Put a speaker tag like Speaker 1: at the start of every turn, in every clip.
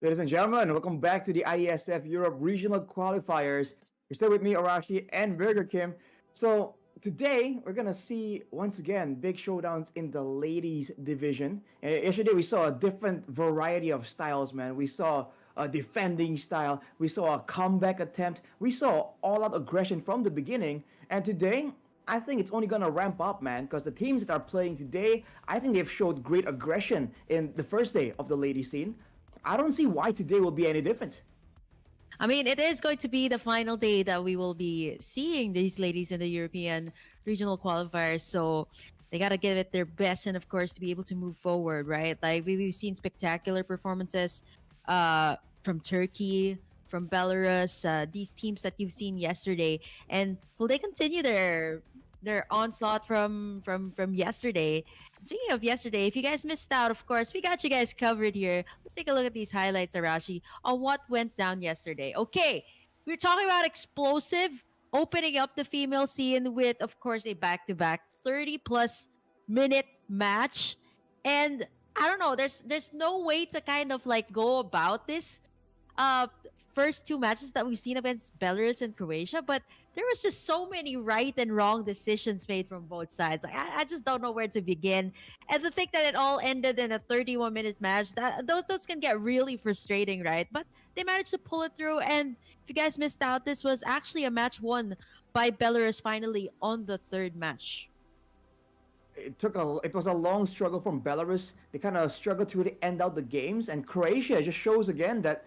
Speaker 1: Ladies and gentlemen, welcome back to the IESF Europe Regional Qualifiers. You're still with me, Arashi and Burger Kim. So today we're gonna see once again big showdowns in the ladies division. Yesterday we saw a different variety of styles, man. We saw a defending style, we saw a comeback attempt, we saw all-out aggression from the beginning, and today I think it's only gonna ramp up, man, because the teams that are playing today, I think they've showed great aggression in the first day of the ladies scene. I don't see why today will be any different.
Speaker 2: I mean, it is going to be the final day that we will be seeing these ladies in the European regional qualifiers. So they got to give it their best and, of course, to be able to move forward, right? Like, we've seen spectacular performances from Turkey, from Belarus, these teams that you've seen yesterday. And will they continue their onslaught from yesterday? Speaking of yesterday, if you guys missed out, of course, we got you guys covered here. Let's take a look at these highlights, Arashi, on what went down yesterday. Okay, we're talking about explosive, opening up the female scene with, of course, a back-to-back 30 plus minute match. And I don't know, there's no way to kind of like go about this uh first two matches that we've seen against Belarus and Croatia, but there was just so many right and wrong decisions made from both sides. Like, I just don't know where to begin. And to think that it all ended in a 31-minute match, that those can get really frustrating, right? But they managed to pull it through. And if you guys missed out, this was actually a match won by Belarus finally on the third match.
Speaker 1: It was a long struggle from Belarus. They kind of struggled to really end out the games, and Croatia just shows again that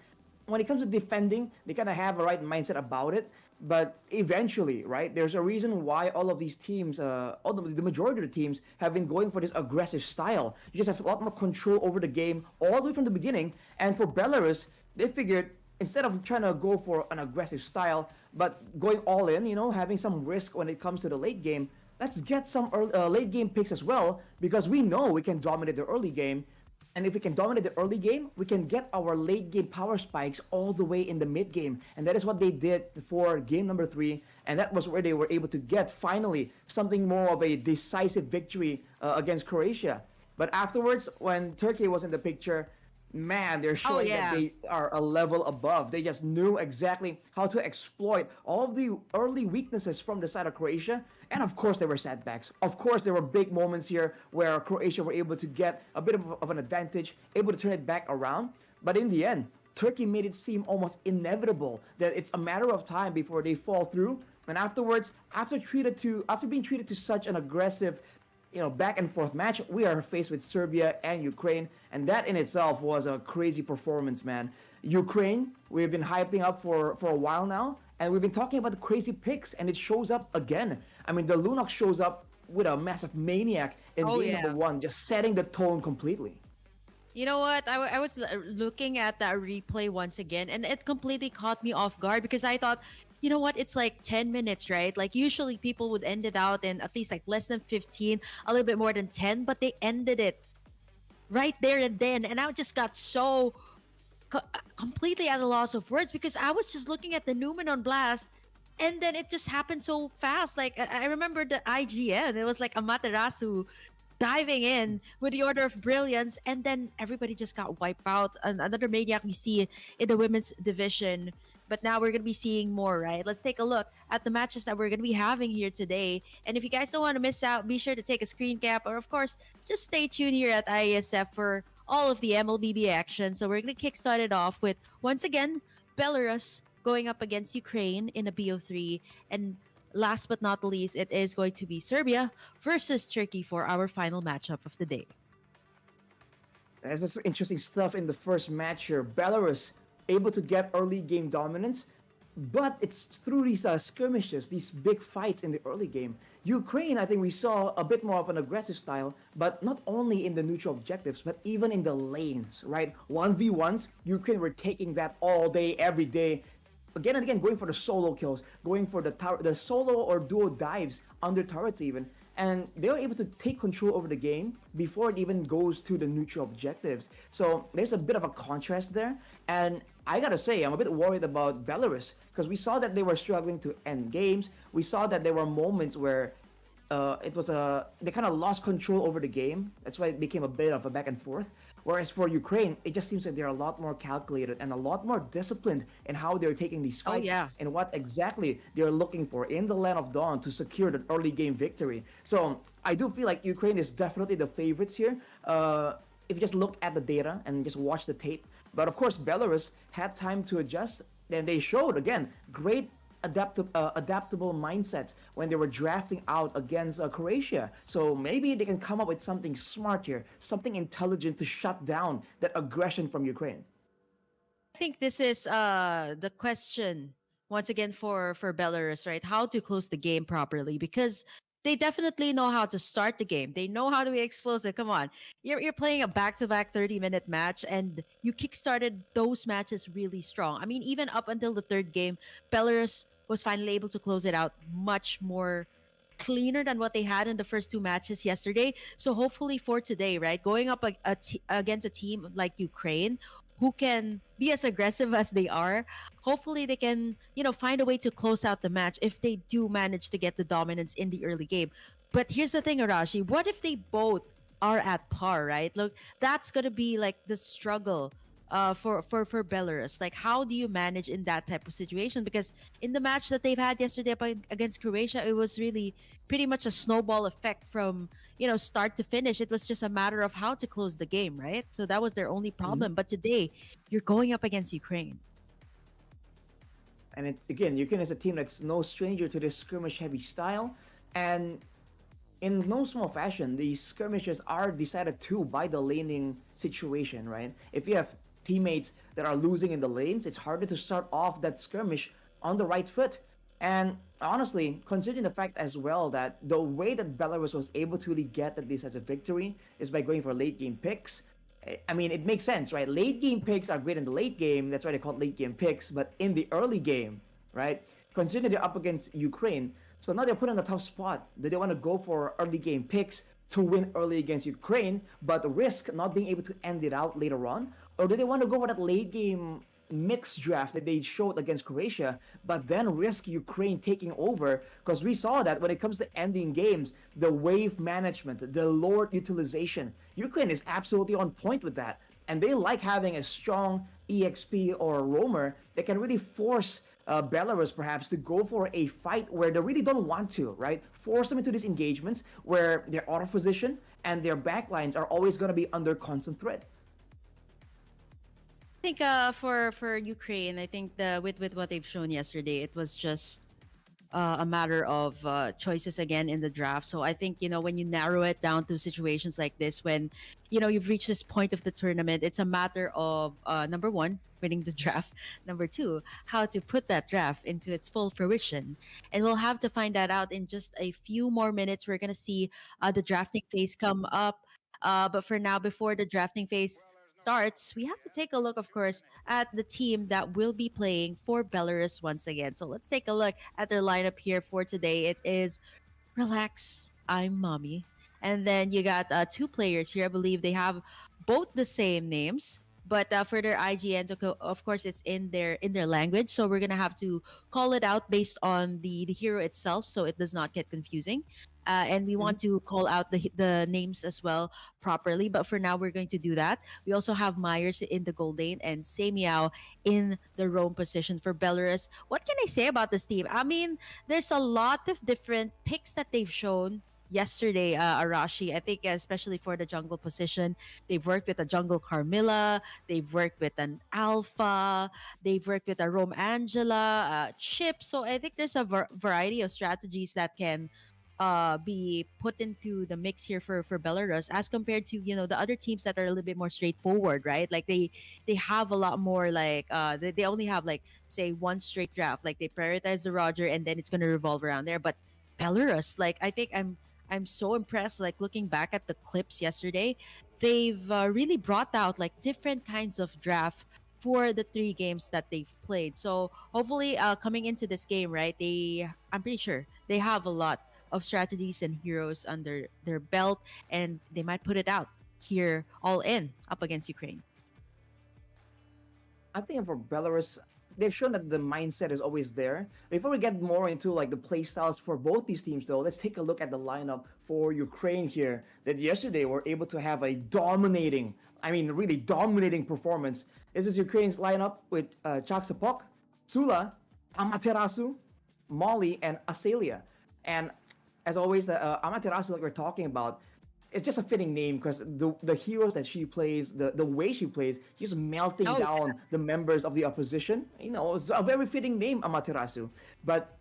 Speaker 1: when it comes to defending, they kind of have a right mindset about it. But eventually, right, there's a reason why all of these teams, the majority of the teams, have been going for this aggressive style. You just have a lot more control over the game all the way from the beginning. And for Belarus, they figured instead of trying to go for an aggressive style, but going all in, having some risk when it comes to the late game, let's get some late game picks as well because we know we can dominate the early game. And if we can dominate the early game, we can get our late game power spikes all the way in the mid game. And that is what they did for game number 3. And that was where they were able to get finally something more of a decisive victory against Croatia. But afterwards, when Turkey was in the picture, man, they're
Speaker 2: Oh
Speaker 1: showing that
Speaker 2: yeah.
Speaker 1: they are a level above. They just knew exactly how to exploit all of the early weaknesses from the side of Croatia. And of course, there were setbacks. Of course, there were big moments here where Croatia were able to get a bit of an advantage, able to turn it back around. But in the end, Turkey made it seem almost inevitable that it's a matter of time before they fall through. And afterwards, after being treated to such an aggressive back and forth match, we are faced with Serbia and Ukraine, and that in itself was a crazy performance, man. Ukraine, we've been hyping up for a while now, and we've been talking about the crazy picks, and it shows up again. I mean, the Lunox shows up with a massive maniac in
Speaker 2: Oh
Speaker 1: game number
Speaker 2: yeah.
Speaker 1: 1, just setting the tone completely.
Speaker 2: You know what? I was looking at that replay once again, and it completely caught me off guard because I thought, you know what? It's like 10 minutes, right? Like, usually people would end it out in at least like less than 15, a little bit more than 10, but they ended it right there and then. And I just got so completely at a loss of words because I was just looking at the Newman on blast. And then it just happened so fast. Like, I remember the IGN. It was like Amaterasu diving in with the order of brilliance, and then everybody just got wiped out. Another maniac we see in the women's division, but now we're gonna be seeing more, right? Let's take a look at the matches that we're gonna be having here today. And if you guys don't want to miss out, be sure to take a screen cap, or of course, just stay tuned here at IESF for all of the MLBB action. So we're gonna kickstart it off with once again Belarus going up against Ukraine in a BO3, and last but not the least, it is going to be Serbia versus Turkey for our final matchup of the day.
Speaker 1: There's this interesting stuff in the first match here. Belarus able to get early game dominance, but it's through these skirmishes, these big fights in the early game. Ukraine, I think we saw a bit more of an aggressive style, but not only in the neutral objectives, but even in the lanes, right? 1v1s, Ukraine were taking that all day, every day. Again and again, going for the solo kills, going for the solo or duo dives under turrets even, and they were able to take control over the game before it even goes to the neutral objectives. So there's a bit of a contrast there, and I gotta say, I'm a bit worried about Belarus because we saw that they were struggling to end games. We saw that there were moments where they kind of lost control over the game. That's why it became a bit of a back and forth. Whereas for Ukraine, it just seems like they're a lot more calculated and a lot more disciplined in how they're taking these
Speaker 2: Oh
Speaker 1: fights
Speaker 2: yeah.
Speaker 1: and what exactly they're looking for in the Land of Dawn to secure the early game victory. So I do feel like Ukraine is definitely the favorites here. If you just look at the data and just watch the tape. But of course, Belarus had time to adjust, and they showed again great adaptable mindsets when they were drafting out against Croatia. So maybe they can come up with something smart here, something intelligent to shut down that aggression from Ukraine.
Speaker 2: I think this is the question once again for Belarus, right? How to close the game properly because they definitely know how to start the game. They know how to be explosive. Come on. You're playing a back-to-back 30-minute match and you kickstarted those matches really strong. I mean, even up until the third game, Belarus was finally able to close it out much more cleaner than what they had in the first two matches yesterday. So hopefully for today, right, going up against a team like Ukraine, who can be as aggressive as they are, hopefully they can, find a way to close out the match if they do manage to get the dominance in the early game. But here's the thing, Arashi, what if they both are at par, right? Look, that's gonna be like the struggle for Belarus. Like, how do you manage in that type of situation? Because in the match that they've had yesterday against Croatia, it was really pretty much a snowball effect from start to finish. It was just a matter of how to close the game, right? So that was their only
Speaker 1: Mhm.
Speaker 2: problem. But today, you're going up against Ukraine.
Speaker 1: And again, Ukraine is a team that's no stranger to this skirmish heavy style. And in no small fashion, these skirmishes are decided too by the laning situation, right? If you have teammates that are losing in the lanes, it's harder to start off that skirmish on the right foot. And honestly, considering the fact as well that the way that Belarus was able to really get at least as a victory is by going for late game picks. I mean, it makes sense, right? Late game picks are great in the late game. That's why they call it late game picks. But in the early game, right? Considering they're up against Ukraine, so now they're put in a tough spot. Do they want to go for early game picks to win early against Ukraine, but risk not being able to end it out later on? Or do they want to go for that late game mixed draft that they showed against Croatia, but then risk Ukraine taking over? Because we saw that when it comes to ending games, the wave management, the Lord utilization, Ukraine is absolutely on point with that. And they like having a strong EXP or a roamer that can really force Belarus perhaps to go for a fight where they really don't want to, right? Force them into these engagements where they're out of position and their backlines are always going to be under constant threat.
Speaker 2: I think for Ukraine, I think with what they've shown yesterday, it was just a matter of choices again in the draft. So I think when you narrow it down to situations like this, when you've reached this point of the tournament, it's a matter of number one, winning the draft. Number two, how to put that draft into its full fruition. And we'll have to find that out in just a few more minutes. We're gonna see the drafting phase come up. But for now, before the drafting phase starts, we have to take a look, of course, at the team that will be playing for Belarus once again. So let's take a look at their lineup here for today. It is Relax, I'm Mommy. And then you got two players here. I believe they have both the same names. But for their IGNs, of course, it's in their language. So we're gonna have to call it out based on the hero itself, so it does not get confusing. And we
Speaker 1: Mhm.
Speaker 2: want to call out the names as well properly. But for now, we're going to do that. We also have Myers in the gold lane and Semiao in the roam position for Belarus. What can I say about this team? I mean, there's a lot of different picks that they've shown yesterday, Arashi. I think especially for the jungle position, they've worked with a jungle Carmilla, they've worked with an Alpha, they've worked with a Rome Angela, Chip. So I think there's a variety of strategies that can be put into the mix here for Belarus as compared to the other teams that are a little bit more straightforward, right? Like they have a lot more like they only have like say one straight draft, like they prioritize the Roger and then it's gonna revolve around there. But Belarus, like I think I'm so impressed. Like looking back at the clips yesterday, they've really brought out like different kinds of draft for the three games that they've played. So hopefully, coming into this game, right? I'm pretty sure they have a lot of strategies and heroes under their belt, and they might put it out here all in up against Ukraine.
Speaker 1: I think for Belarus, they've shown that the mindset is always there. Before we get more into like the play styles for both these teams, though, let's take a look at the lineup for Ukraine here. That yesterday were able to have a dominating I mean, really dominating performance. This is Ukraine's lineup with Chaksapok, Sula, Amaterasu, Molly, and Asalia. And as always, Amaterasu, like we're talking about, it's just a fitting name because the heroes that she plays, the way she plays, she's melting
Speaker 2: Oh,
Speaker 1: down the members of the opposition. You know, it's a very fitting name, Amaterasu. But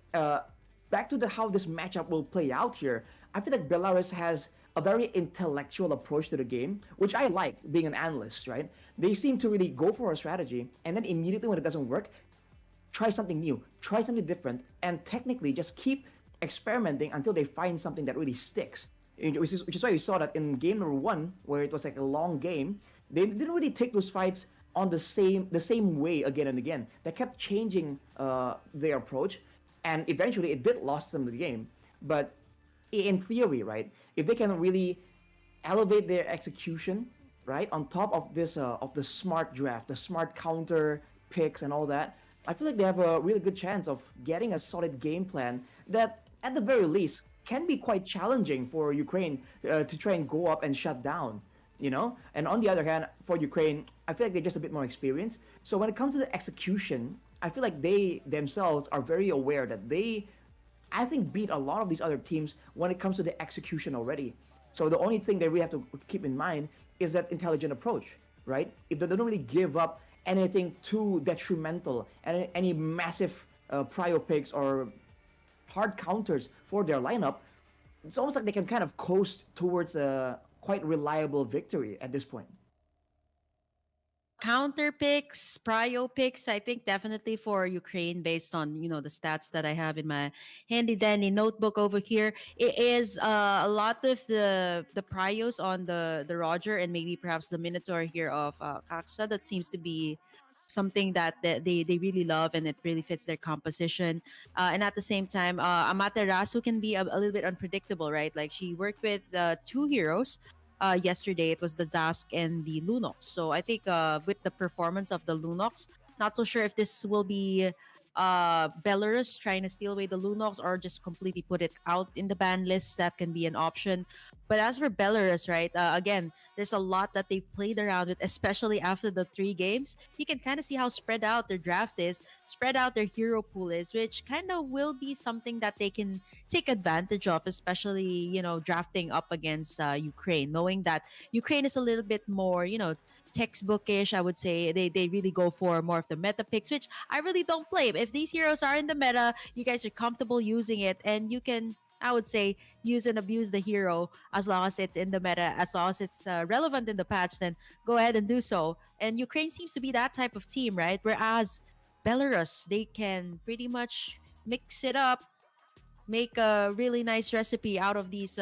Speaker 1: back to the how this matchup will play out here, I feel like Belarus has a very intellectual approach to the game, which I like being an analyst, right? They seem to really go for a strategy, and then immediately when it doesn't work, try something new, try something different, and technically just keep experimenting until they find something that really sticks. Which is why we saw that in game number one, where it was like a long game, they didn't really take those fights on the same way again and again. They kept changing their approach, and eventually it did lost them the game. But in theory, right, if they can really elevate their execution, right, on top of this of the smart draft, the smart counter picks and all that, I feel like they have a really good chance of getting a solid game plan that, at the very least, can be quite challenging for Ukraine to try and go up and shut down. You know, and on the other hand, for Ukraine, I feel like they're just a bit more experienced. So when it comes to the execution, I feel like they themselves are very aware that they, I think, beat a lot of these other teams when it comes to the execution already. So the only thing that we have to keep in mind is that intelligent approach, right? If they don't really give up anything too detrimental, any massive prio picks or hard counters for their lineup, it's almost like they can kind of coast towards a quite reliable victory at this point.
Speaker 2: counter picks, prio picks, I think definitely for Ukraine based on, the stats that I have in my handy dandy notebook over here. It is a lot of the prios on the Roger and maybe perhaps the Minotaur here of Kaksa. That seems to be something that they really love and it really fits their composition. And at the same time, Amaterasu can be a little bit unpredictable, right? Like she worked with two heroes yesterday. It was the Zask and the Lunox. So I think with the performance of the Lunox, not so sure if this will be Belarus trying to steal away the Lunox or just completely put it out in the ban list. That can be an option. But as for Belarus, right, again, there's a lot that they've played around with, especially after the three games. You can kind of see how spread out their draft is, spread out their hero pool is, which kind of will be something that they can take advantage of, especially, drafting up against Ukraine, knowing that Ukraine is a little bit more, textbookish. I would say they really go for more of the meta picks, which I really don't blame. If these heroes are in the meta, you guys are comfortable using it, and you can, I would say, use and abuse the hero as long as it's in the meta, as long as it's relevant in the patch, then go ahead and do so. And Ukraine seems to be that type of team, right? Whereas Belarus, they can pretty much mix it up, make a really nice recipe out of these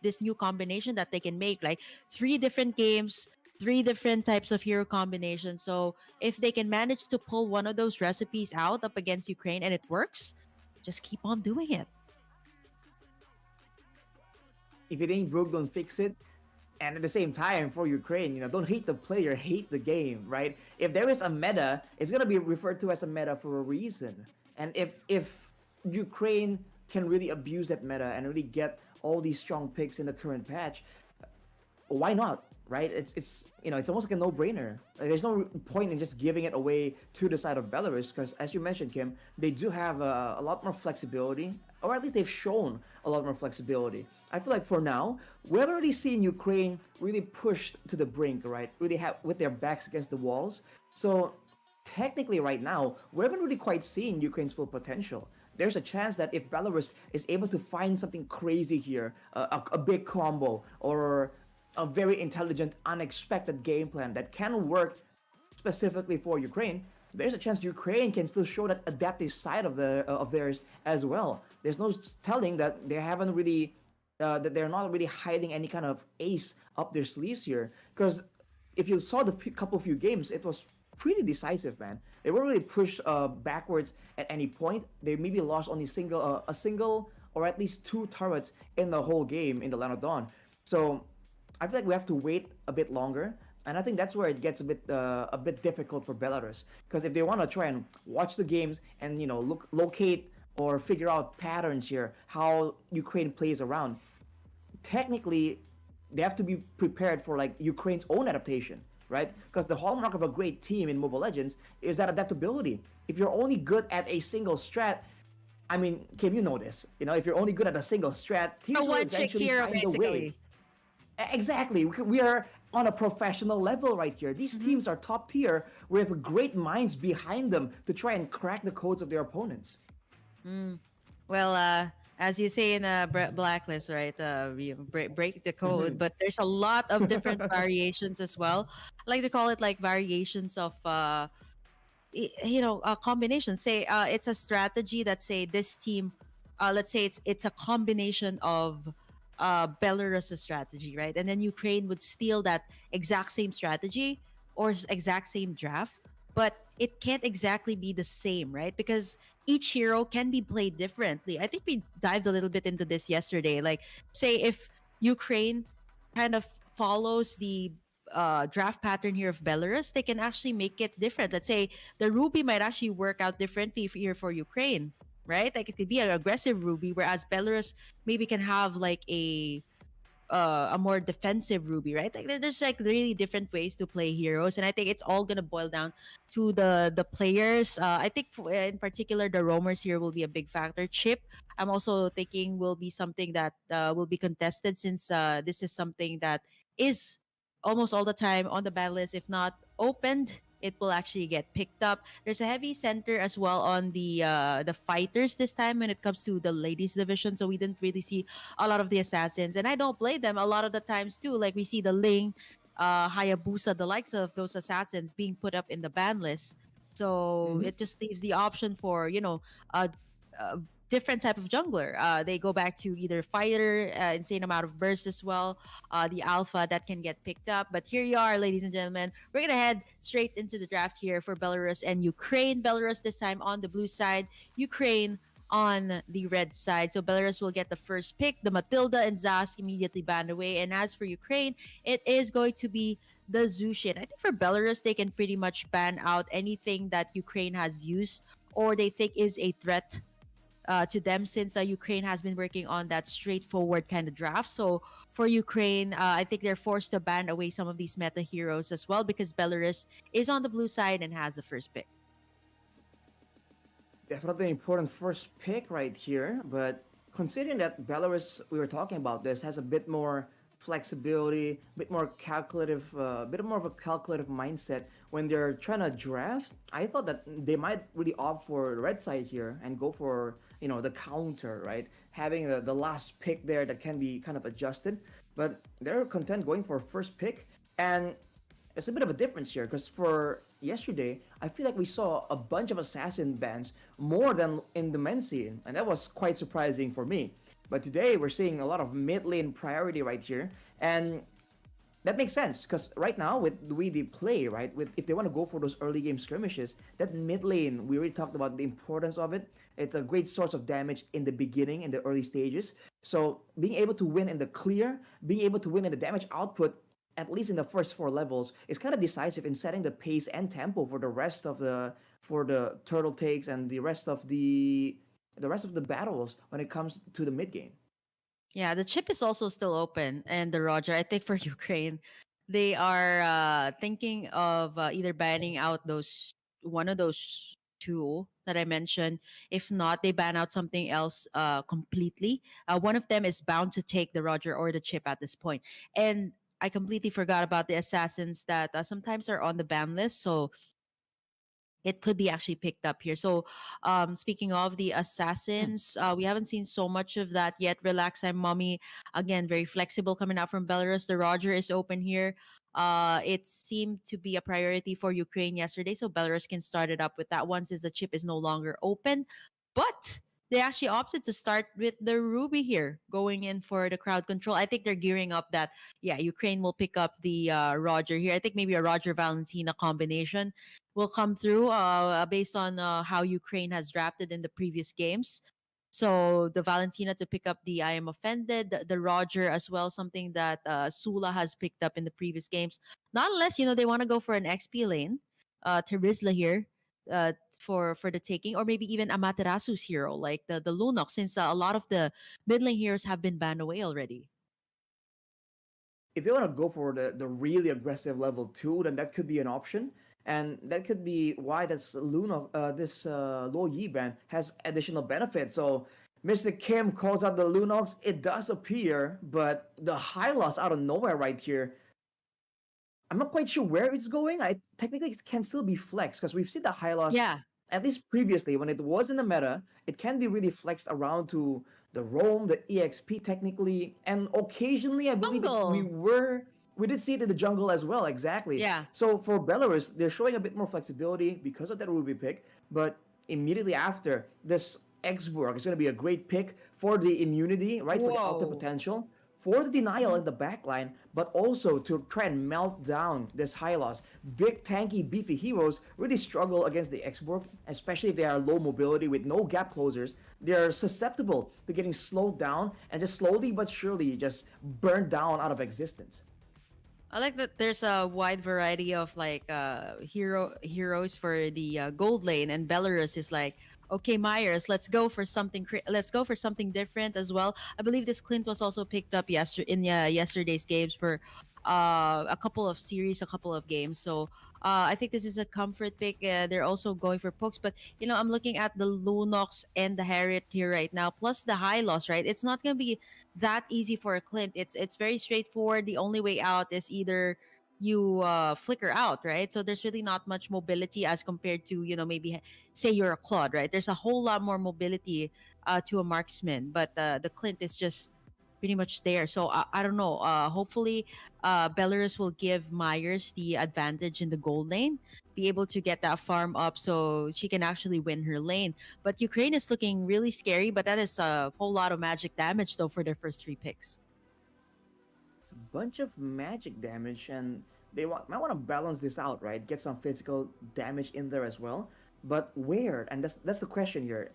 Speaker 2: this new combination that they can make, like three different games, three different types of hero combinations. So if they can manage to pull one of those recipes out up against Ukraine and it works, just keep on doing it.
Speaker 1: If it ain't broke, don't fix it. And at the same time, for Ukraine, don't hate the player, hate the game, right? If there is a meta, it's gonna be referred to as a meta for a reason. And if Ukraine can really abuse that meta and really get all these strong picks in the current patch, why not, right? It's almost like a no-brainer. Like, there's no point in just giving it away to the side of Belarus because, as you mentioned, Kim, they do have a lot more flexibility, or at least they've shown a lot more flexibility. I feel like for now, we haven't really seen Ukraine really pushed to the brink, right? Really have with their backs against the walls. So technically, right now, we haven't really quite seen Ukraine's full potential. There's a chance that if Belarus is able to find something crazy here, a big combo or a very intelligent, unexpected game plan that can work specifically for Ukraine, there's a chance Ukraine can still show that adaptive side of theirs as well. There's no telling that they haven't really that they're not really hiding any kind of ace up their sleeves here. Because if you saw the few games, it was pretty decisive, man. They weren't really pushed backwards at any point. They maybe lost only a single or at least two turrets in the whole game in the Land of Dawn. So I feel like we have to wait a bit longer, and I think that's where it gets a bit difficult for Belarus. Because if they want to try and watch the games and locate or figure out patterns here, how Ukraine plays around, technically they have to be prepared for like Ukraine's own adaptation, right? Because the hallmark of a great team in Mobile Legends is that adaptability. If you're only good at a single strat, I mean, Kim, you know this. You know, if you're only good at a single strat,
Speaker 2: A
Speaker 1: teams will
Speaker 2: one chick
Speaker 1: eventually
Speaker 2: hero,
Speaker 1: find a way.
Speaker 2: basically.
Speaker 1: Exactly. We are on a professional level right here. These
Speaker 2: Hmm.
Speaker 1: teams are top tier with great minds behind them to try and crack the codes of their opponents.
Speaker 2: Mm. Well, as you say in a blacklist, right? You break the code,
Speaker 1: Hmm.
Speaker 2: but there's a lot of different variations as well. I like to call it like variations of a combination. Say it's a strategy that say this team, let's say it's a combination of Belarus' strategy, right? And then Ukraine would steal that exact same strategy or exact same draft, but it can't exactly be the same, right? Because each hero can be played differently. I think we dived a little bit into this yesterday. Like, say if Ukraine kind of follows the draft pattern here of Belarus, they can actually make it different. Let's say the Ruby might actually work out differently here for Ukraine, right? Like it could be an aggressive Ruby, whereas Belarus maybe can have like a more defensive Ruby, right? Like there's like really different ways to play heroes, and I think it's all gonna boil down to the players. I think in particular the roamers here will be a big factor. Chip, I'm also thinking will be something that will be contested since this is something that is almost all the time on the ban list. If not opened, it will actually get picked up. There's a heavy center as well on the fighters this time when it comes to the ladies division. So we didn't really see a lot of the assassins, and I don't blame them a lot of the times too. Like we see the Ling, Hayabusa, the likes of those assassins being put up in the ban list. So
Speaker 1: Hmm.
Speaker 2: it just leaves the option for a, a different type of jungler. They go back to either fighter, insane amount of burst as well, the alpha that can get picked up. But here you are, ladies and gentlemen. We're gonna head straight into the draft here for Belarus and Ukraine. Belarus this time on the blue side, Ukraine on the red side. So Belarus will get the first pick. The Matilda and Zask immediately banned away. And as for Ukraine, it is going to be the Zushin. I think for Belarus, they can pretty much ban out anything that Ukraine has used or they think is a threat to them since Ukraine has been working on that straightforward kind of draft. So for Ukraine, I think they're forced to ban away some of these meta heroes as well because Belarus is on the blue side and has the first pick.
Speaker 1: Definitely an important first pick right here, but considering that Belarus, we were talking about this, has a bit more flexibility, a bit more calculative, bit more of a calculative mindset when they're trying to draft. I thought that they might really opt for the red side here and go for the counter, right? Having the last pick there that can be kind of adjusted, but they're content going for first pick, and it's a bit of a difference here because for yesterday, I feel like we saw a bunch of assassin bans more than in the men's scene, and that was quite surprising for me. But today, we're seeing a lot of mid lane priority right here, and that makes sense because right now with the way they play, right, with if they want to go for those early game skirmishes, that mid lane we already talked about the importance of it. It's a great source of damage in the beginning, in the early stages. So being able to win in the clear, being able to win in the damage output, at least in the first four levels, is kind of decisive in setting the pace and tempo for the rest of the turtle takes and the rest of the battles when it comes to the mid game.
Speaker 2: Yeah, the chip is also still open, and the Roger. I think for Ukraine, they are thinking of either banning out those one of those two that I mentioned. If not, they ban out something else completely. One of them is bound to take the Roger or the chip at this point. And I completely forgot about the assassins that sometimes are on the ban list. So it could be actually picked up here. So, speaking of the assassins, we haven't seen so much of that yet. Relax, I'm mommy. Again, very flexible coming out from Belarus. The Roger is open here. It seemed to be a priority for Ukraine yesterday, so Belarus can start it up with that one since the chip is no longer open. But they actually opted to start with the Ruby here, going in for the crowd control. I think they're gearing up that, yeah, Ukraine will pick up the Roger here. I think maybe a Roger Valentina combination will come through based on how Ukraine has drafted in the previous games. So the Valentina to pick up the I am offended, the Roger as well, something that Sula has picked up in the previous games. Not unless they want to go for an XP lane, Terizla here. For the taking, or maybe even Amaterasu's hero like the Lunox, since a lot of the mid lane heroes have been banned away already.
Speaker 1: if they want to go for the really aggressive level 2, then that could be an option. And that could be why this Lo Yi ban has additional benefits. So Mr. Kim calls out the Lunox. It does appear, but the high loss out of nowhere right here, I'm not quite sure where it's going. I technically it can still be flexed because we've seen the high loss
Speaker 2: Yeah,
Speaker 1: at least previously when it was in the meta. It can be really flexed around to the roam, the EXP technically, and occasionally I believe
Speaker 2: jungle.
Speaker 1: we did see it in the jungle as well. Exactly.
Speaker 2: Yeah.
Speaker 1: So for Belarus, they're showing a bit more flexibility because of that Ruby pick, but immediately after this Exburg is going to be a great pick for the immunity, right? For the ultimate
Speaker 2: Whoa.
Speaker 1: potential, for the denial
Speaker 2: Mhm.
Speaker 1: in the back line, but also to try and melt down this high loss. Big, tanky, beefy heroes really struggle against the X-Borg, especially if they are low mobility with no gap closers. They're susceptible to getting slowed down and just slowly but surely just burned down out of existence.
Speaker 2: I like that there's a wide variety of like heroes for the gold lane, and Belarus is like, okay, Myers, let's go for something different as well. I believe this Clint was also picked up yesterday's games for a couple of series, a couple of games. So I think this is a comfort pick. They're also going for pokes, but I'm looking at the Lunox and the Harriet here right now, plus the high loss. Right, it's not gonna be that easy for a Clint. It's very straightforward. The only way out is either you flicker out, right? So there's really not much mobility as compared to maybe say you're a Claude, right? There's a whole lot more mobility to a marksman, but the Clint is just pretty much there. So I don't know. Hopefully, Belarus will give Myers the advantage in the gold lane, be able to get that farm up so she can actually win her lane. But Ukraine is looking really scary, but that is a whole lot of magic damage though for their first three picks.
Speaker 1: It's a bunch of magic damage, and might want to balance this out, right? Get some physical damage in there as well. But where? And that's the question here.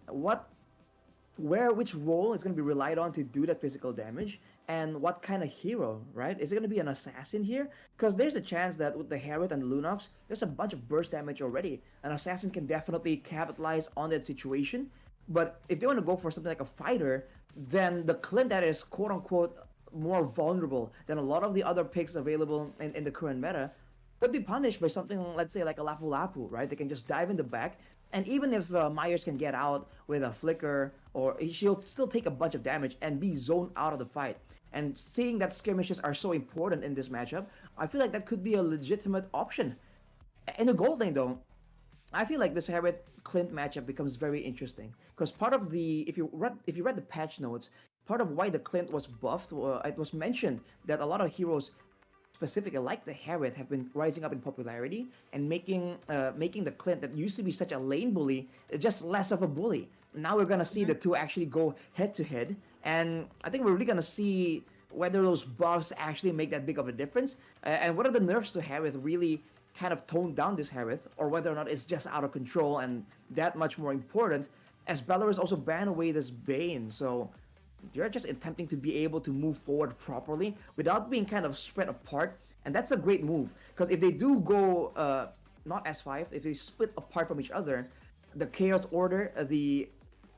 Speaker 1: Which role is going to be relied on to do that physical damage, and what kind of hero, right? Is it going to be an assassin here? Because there's a chance that with the Harriet and the Lunox, there's a bunch of burst damage already. An assassin can definitely capitalize on that situation. But if they want to go for something like a fighter, then the Clint that is quote unquote more vulnerable than a lot of the other picks available in the current meta could be punished by something, let's say, like a Lapu Lapu, right? They can just dive in the back. And even if Myers can get out with a flicker, or she'll still take a bunch of damage and be zoned out of the fight. And seeing that skirmishes are so important in this matchup, I feel like that could be a legitimate option. In the gold lane, though, I feel like this Harriet Clint matchup becomes very interesting because part of the if you read the patch notes, part of why the Clint was buffed, it was mentioned that a lot of heroes specifically like the Harriet have been rising up in popularity and making the Clint that used to be such a lane bully just less of a bully. Now we're gonna see
Speaker 2: Mhm.
Speaker 1: the two actually go head to head, and I think we're really gonna see whether those buffs actually make that big of a difference, and whether the nerfs to Harriet really kind of toned down this Harriet, or whether or not it's just out of control and that much more important, as Belarus also banned away this Bane. So you're just attempting to be able to move forward properly without being kind of spread apart. And that's a great move because if they do go not S5, if they split apart from each other, the Chaos Order, the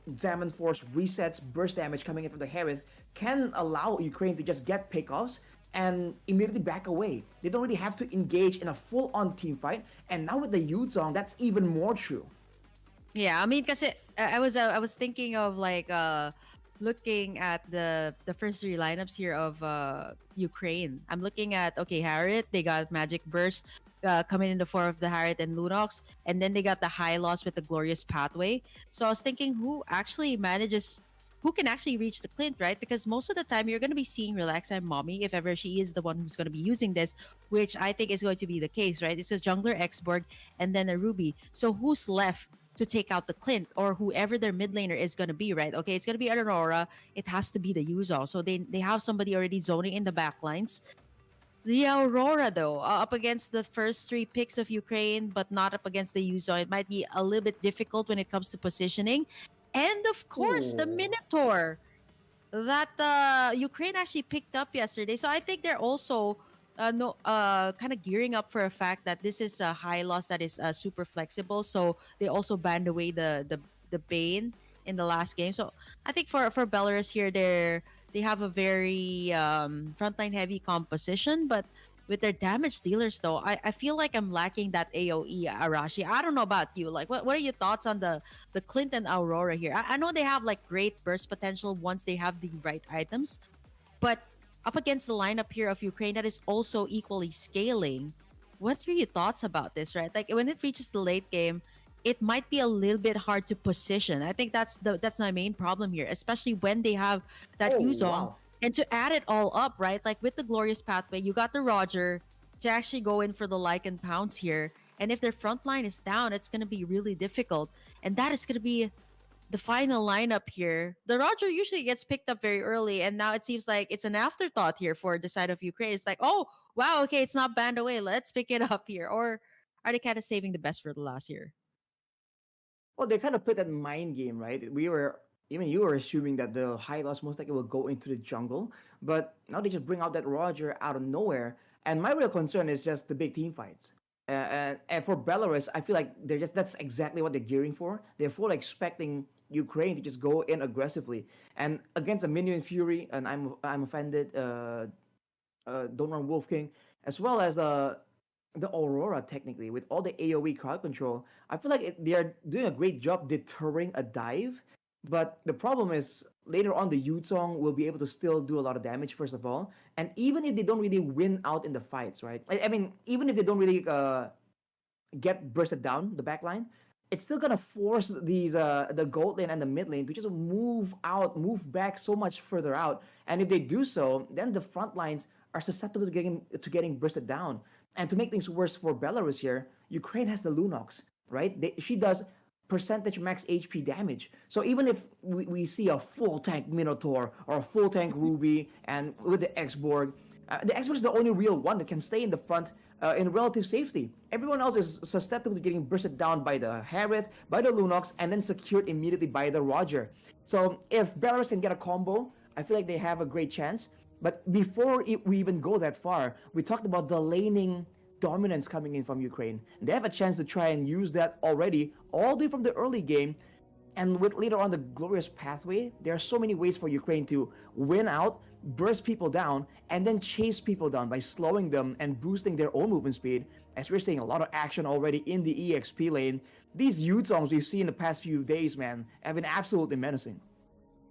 Speaker 1: Examine Force resets, burst damage coming in from the Harith can allow Ukraine to just get pickoffs and immediately back away. They don't really have to engage in a full-on team fight. And now with the Yuzong, that's even more true.
Speaker 2: Yeah, I mean, because I was thinking of like looking at the first three lineups here of Ukraine. I'm looking at okay, Harriet, they got Magic Burst coming in the form of the Harriet and Lunox, and then they got the High Loss with the Glorious Pathway. So I was thinking, who can actually reach the Clint, right? Because most of the time you're going to be seeing Relax and Mommy if ever she is the one who's going to be using this, which I think is going to be the case, right? It's a jungler Xborg and then a Ruby. So who's left to take out the Clint or whoever their mid laner is going to be, right? Okay, it's going to be Aurora. It has to be the Yuzo. So they have somebody already zoning in the backlines. The Aurora, though, up against the first three picks of Ukraine, but not up against the Yuzo. It might be a little bit difficult when it comes to positioning. And of course, the
Speaker 1: Ooh.
Speaker 2: Minotaur that Ukraine actually picked up yesterday. So I think they're also no kind of gearing up for a fact that this is a high loss that is super flexible. So they also banned away the Bane in the last game. So I think for Belarus here, they have a very frontline heavy composition, but with their damage dealers though, I feel like I'm lacking that AoE Arashi. I don't know about you. Like what are your thoughts on the Clint and Aurora here? I know they have like great burst potential once they have the right items, but up against the lineup here of Ukraine that is also equally scaling, what are your thoughts about this, right? Like when it reaches the late game, it might be a little bit hard to position. I think that's my main problem here, especially when they have that
Speaker 1: Oh
Speaker 2: Yuzong.
Speaker 1: wow.
Speaker 2: And to add it all up, right? Like with the Glorious Pathway, you got the Roger to actually go in for the like and pounds here. And if their front line is down, it's going to be really difficult. And that is going to be the final lineup here. The Roger usually gets picked up very early, and now it seems like it's an afterthought here for the side of Ukraine. It's like, oh, wow, okay, it's not banned away. Let's pick it up here. Or are they kind of saving the best for the last year?
Speaker 1: Well, they kind of put that mind game, right? We were even you were assuming that the high loss most likely will go into the jungle, but now they just bring out that Roger out of nowhere. And my real concern is just the big team fights. And for Belarus, I feel like they're just that's exactly what they're gearing for. They're fully expecting Ukraine to just go in aggressively. And against a Minion Fury, and I'm offended. Don't run Wolf King, as well as the Aurora technically with all the AoE crowd control. I feel like they are doing a great job deterring a dive, but the problem is later on the Yuzong will be able to still do a lot of damage first of all, and even if they don't really win out in the fights, right? I mean, even if they don't really get bursted down the back line, it's still gonna force these the gold lane and the mid lane to just move out, move back so much further out. And if they do so, then the front lines are susceptible to getting bursted down. And to make things worse for Belarus here, Ukraine has the Lunox, right? She does percentage max HP damage. So even if we see a full tank Minotaur or a full tank Ruby and with the X-Borg, the X-Borg is the only real one that can stay in the front in relative safety. Everyone else is susceptible to getting bursted down by the Harith, by the Lunox, and then secured immediately by the Roger. So if Belarus can get a combo, I feel like they have a great chance. But before we even go that far, we talked about the laning dominance coming in from Ukraine. They have a chance to try and use that already, all the way from the early game. And with later on the Glorious Pathway, there are so many ways for Ukraine to win out, burst people down, and then chase people down by slowing them and boosting their own movement speed. As we're seeing a lot of action already in the EXP lane, these Yuzongs we've seen in the past few days, man, have been absolutely menacing.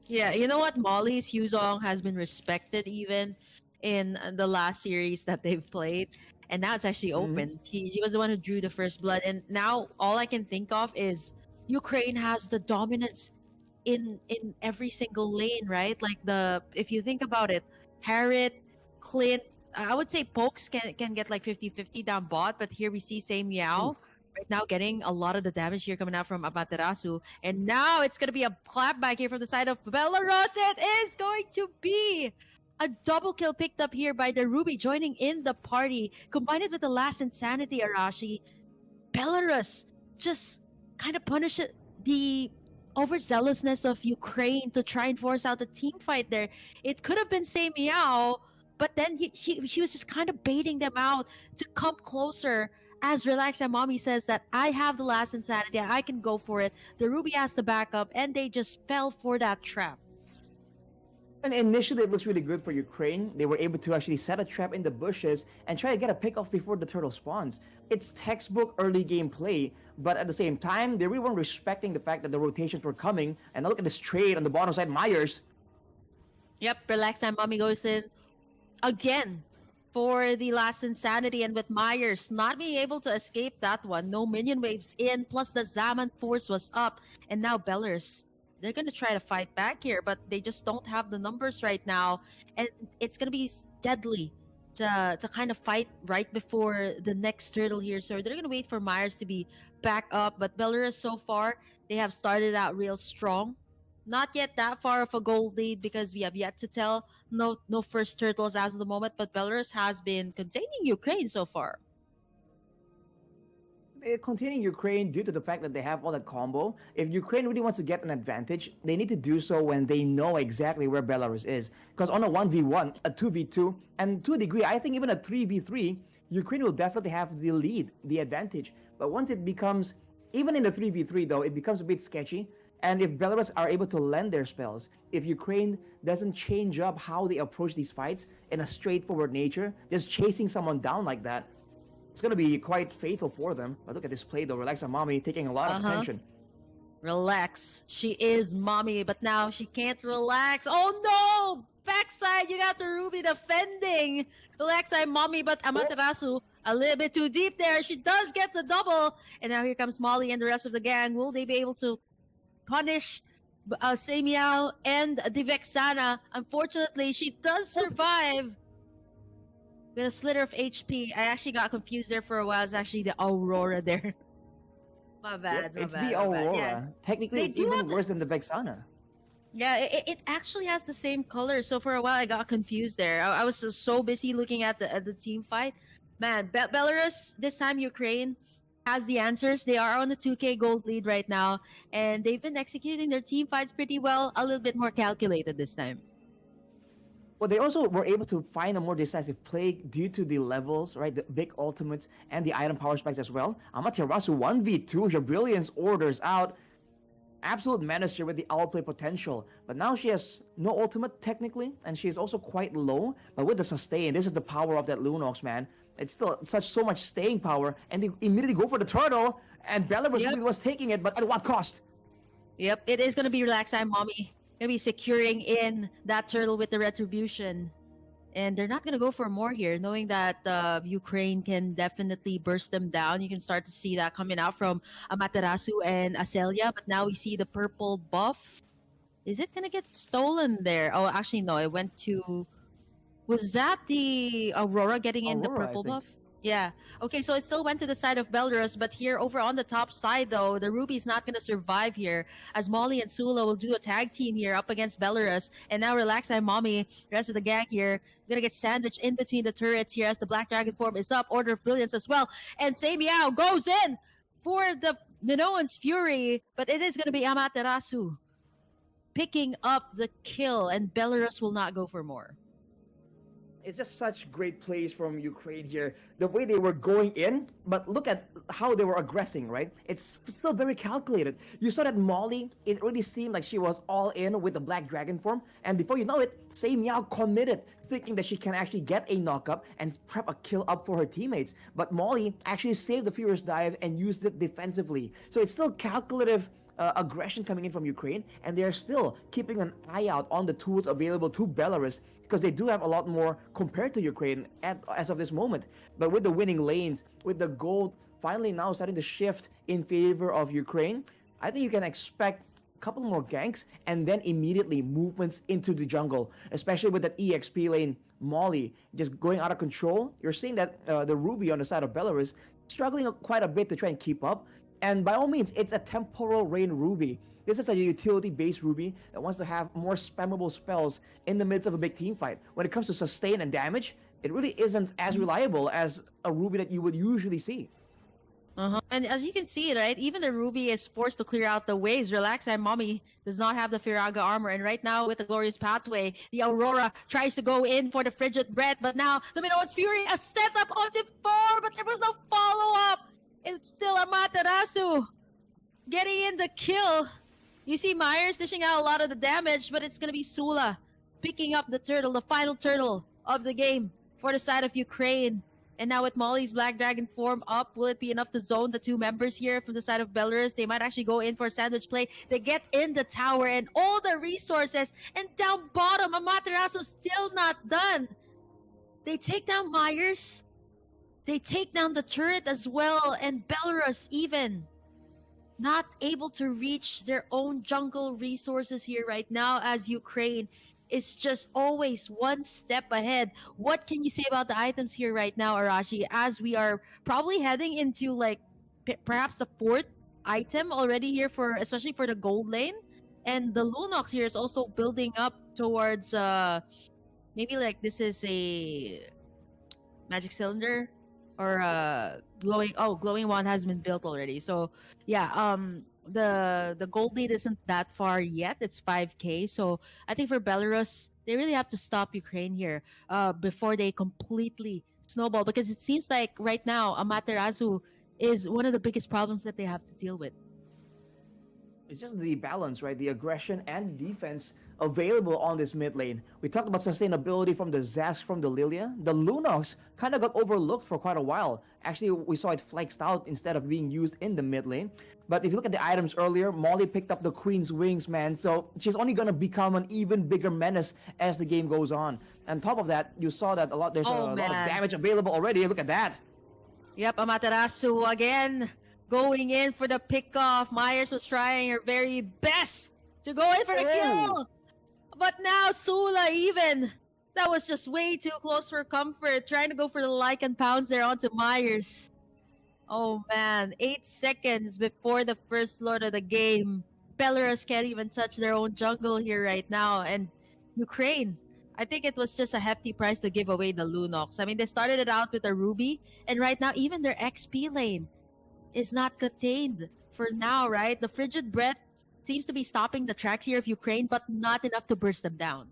Speaker 2: Yeah, you know what? Molly's Yuzong has been respected even in the last series that they've played. And now it's actually
Speaker 1: Mm-hmm.
Speaker 2: open. She was the one who drew the first blood. And now all I can think of is Ukraine has the dominance in every single lane, right? Like the if you think about it, Harriet, Clint, I would say Pokes can get like 50-50 down bot, but here we see Say Meow
Speaker 1: Oof.
Speaker 2: right now getting a lot of the damage here coming out from Amaterasu. And now it's gonna be a clapback here from the side of Belarus. It is going to be a double kill picked up here by the Ruby joining in the party. Combine it with the last Insanity Arashi, Belarus just kind of punish the overzealousness of Ukraine to try and force out a team fight there. It could have been Say Meow, but then she was just kind of baiting them out to come closer. As Relax and Mommy says that I have the last Insanity, I can go for it. The Ruby has the backup, and they just fell for that trap.
Speaker 1: And initially, it looks really good for Ukraine. They were able to actually set a trap in the bushes and try to get a pick off before the turtle spawns. It's textbook early game play, but at the same time, they really weren't respecting the fact that the rotations were coming. And now look at this trade on the bottom side, Myers.
Speaker 2: Yep, Relax and Mommy goes in again for the last Insanity, and with Myers not being able to escape that one, no minion waves in, plus the Zaman force was up, and now Belarus, they're gonna try to fight back here, but they just don't have the numbers right now, and it's gonna be deadly to kind of fight right before the next turtle here. So they're gonna wait for Myers to be back up, but Belarus so far they have started out real strong. Not yet that far of a gold lead because we have yet to tell. No first turtles as of the moment, but Belarus has been containing Ukraine so far.
Speaker 1: They're containing Ukraine due to the fact that they have all that combo. If Ukraine really wants to get an advantage, they need to do so when they know exactly where Belarus is. Because on a 1v1, a 2v2, and to a degree, I think even a 3v3, Ukraine will definitely have the lead, the advantage. But once it becomes, even in the 3v3 though, it becomes a bit sketchy. And if Belarus are able to lend their spells, if Ukraine doesn't change up how they approach these fights in a straightforward nature, just chasing someone down like that, it's going to be quite fatal for them. But look at this play though. Relaxa Mommy taking a lot of
Speaker 2: Uh-huh.
Speaker 1: attention.
Speaker 2: Relax. She is mommy, but now she can't relax. Oh no! Backside, you got the Ruby defending. Relax, I'm mommy, but Amaterasu a little bit too deep there. She does get the double. And now here comes Molly and the rest of the gang. Will they be able to punish Semiao and the Vexana? Unfortunately, she does survive with a slitter of HP. I actually got confused there for a while. It's actually the Aurora there. My bad,
Speaker 1: Yep,
Speaker 2: my
Speaker 1: it's
Speaker 2: bad,
Speaker 1: the
Speaker 2: my bad.
Speaker 1: Aurora.
Speaker 2: Yeah.
Speaker 1: Technically,
Speaker 2: They
Speaker 1: it's
Speaker 2: do
Speaker 1: even
Speaker 2: have
Speaker 1: worse than the Vexana.
Speaker 2: Yeah, it actually has the same color. So for a while, I got confused there. I was so busy looking at the team fight. Man, Belarus, this time Ukraine has the answers. They are on the 2K gold lead right now, and they've been executing their team fights pretty well, a little bit more calculated this time.
Speaker 1: Well, they also were able to find a more decisive play due to the levels, right? The big ultimates and the item power spikes as well. Amaterasu 1v2, her brilliance orders out. Absolute menacer with the outplay potential. But now she has no ultimate technically, and she is also quite low. But with the sustain, this is the power of that Lunox, man. It's still so much staying power, and they immediately go for the turtle, and Belarus
Speaker 2: Yep.
Speaker 1: really was taking it, but at what cost?
Speaker 2: Yep, it is gonna be relaxed. I'm mommy. Gonna be securing in that turtle with the retribution. And they're not going to go for more here, knowing that Ukraine can definitely burst them down. You can start to see that coming out from Amaterasu and Aselia. But now we see the purple buff. Is it going to get stolen there? Oh, actually, no. It went to... Was that the Aurora getting in the
Speaker 1: Aurora, I
Speaker 2: purple
Speaker 1: think.
Speaker 2: buff? Yeah. Okay, so it still went to the side of Belarus, but here over on the top side, though, the Ruby's not going to survive here, as Molly and Sula will do a tag team here up against Belarus. And now Relax and Mommy, the rest of the gang here, going to get sandwiched in between the turrets here as the Black Dragon form is up. Order of Brilliance as well. And Semiao goes in for the Minoan's Fury, but it is going to be Amaterasu picking up the kill, and Belarus will not go for more.
Speaker 1: It's just such great plays from Ukraine here. The way they were going in, but look at how they were aggressing, right? It's still very calculated. You saw that Molly, it really seemed like she was all in with the Black Dragon form, and before you know it, Sei Miao committed, thinking that she can actually get a knockup and prep a kill up for her teammates. But Molly actually saved the Furious Dive and used it defensively. So it's still calculative aggression coming in from Ukraine, and they are still keeping an eye out on the tools available to Belarus because they do have a lot more compared to Ukraine as of this moment. But with the winning lanes, with the gold finally now starting to shift in favor of Ukraine, I think you can expect a couple more ganks and then immediately movements into the jungle, especially with that EXP lane Molly just going out of control. You're seeing that the Ruby on the side of Belarus struggling quite a bit to try and keep up. And by all means, it's a temporal rain Ruby. This is a utility-based Ruby that wants to have more spammable spells in the midst of a big team fight. When it comes to sustain and damage, it really isn't as reliable as a Ruby that you would usually see.
Speaker 2: And as you can see, right, even the Ruby is forced to clear out the waves. Relax, and Mommy does not have the Firaga armor. And right now, with the Glorious Pathway, the Aurora tries to go in for the Frigid Breath. But now, the Minoan's Fury, a setup onto 4, but there was no follow-up. It's still Amaterasu getting in the kill. You see Myers dishing out a lot of the damage, but it's going to be Sula picking up the turtle, the final turtle of the game for the side of Ukraine. And now with Molly's Black Dragon form up, will it be enough to zone the two members here from the side of Belarus? They might actually go in for a sandwich play. They get in the tower and all the resources. And down bottom, Amaterasu still not done. They take down Myers. They take down the turret as well, and Belarus even not able to reach their own jungle resources here right now, as Ukraine is just always one step ahead. What can you say about the items here right now, Arashi, as we are probably heading into like perhaps the 4th item already here, for especially for the gold lane? And the Lunox here is also building up towards maybe like this is a magic cylinder or glowing wand has been built already. So yeah, the gold lead isn't that far yet. It's 5k. So I think for Belarus, they really have to stop Ukraine here before they completely snowball, because it seems like right now Amaterasu is one of the biggest problems that they have to deal with.
Speaker 1: it's just the balance, right? The aggression and defense available on this mid lane. We talked about sustainability from the Zask, from the Lilia. The Lunox kind of got overlooked for quite a while. Actually, we saw it flexed out instead of being used in the mid lane. But if you look at the items earlier, Molly picked up the Queen's Wings, man. So she's only going to become an even bigger menace as the game goes on. And on top of that, you saw that there's
Speaker 2: Oh,
Speaker 1: a lot of
Speaker 2: man.
Speaker 1: damage available already. Look at that.
Speaker 2: Yep, Amaterasu again going in for the pickoff. Myers was trying her very best to go in for the kill. But now Sula even. That was just way too close for comfort. Trying to go for the like and pounds there onto Myers. Oh man, 8 seconds before the first lord of the game. Belarus can't even touch their own jungle here right now. And Ukraine, I think it was just a hefty price to give away the Lunox. I mean, they started it out with a Ruby, and right now even their XP lane is not contained for now, right? The Frigid Breath seems to be stopping the tracks here of Ukraine, but not enough to burst them down.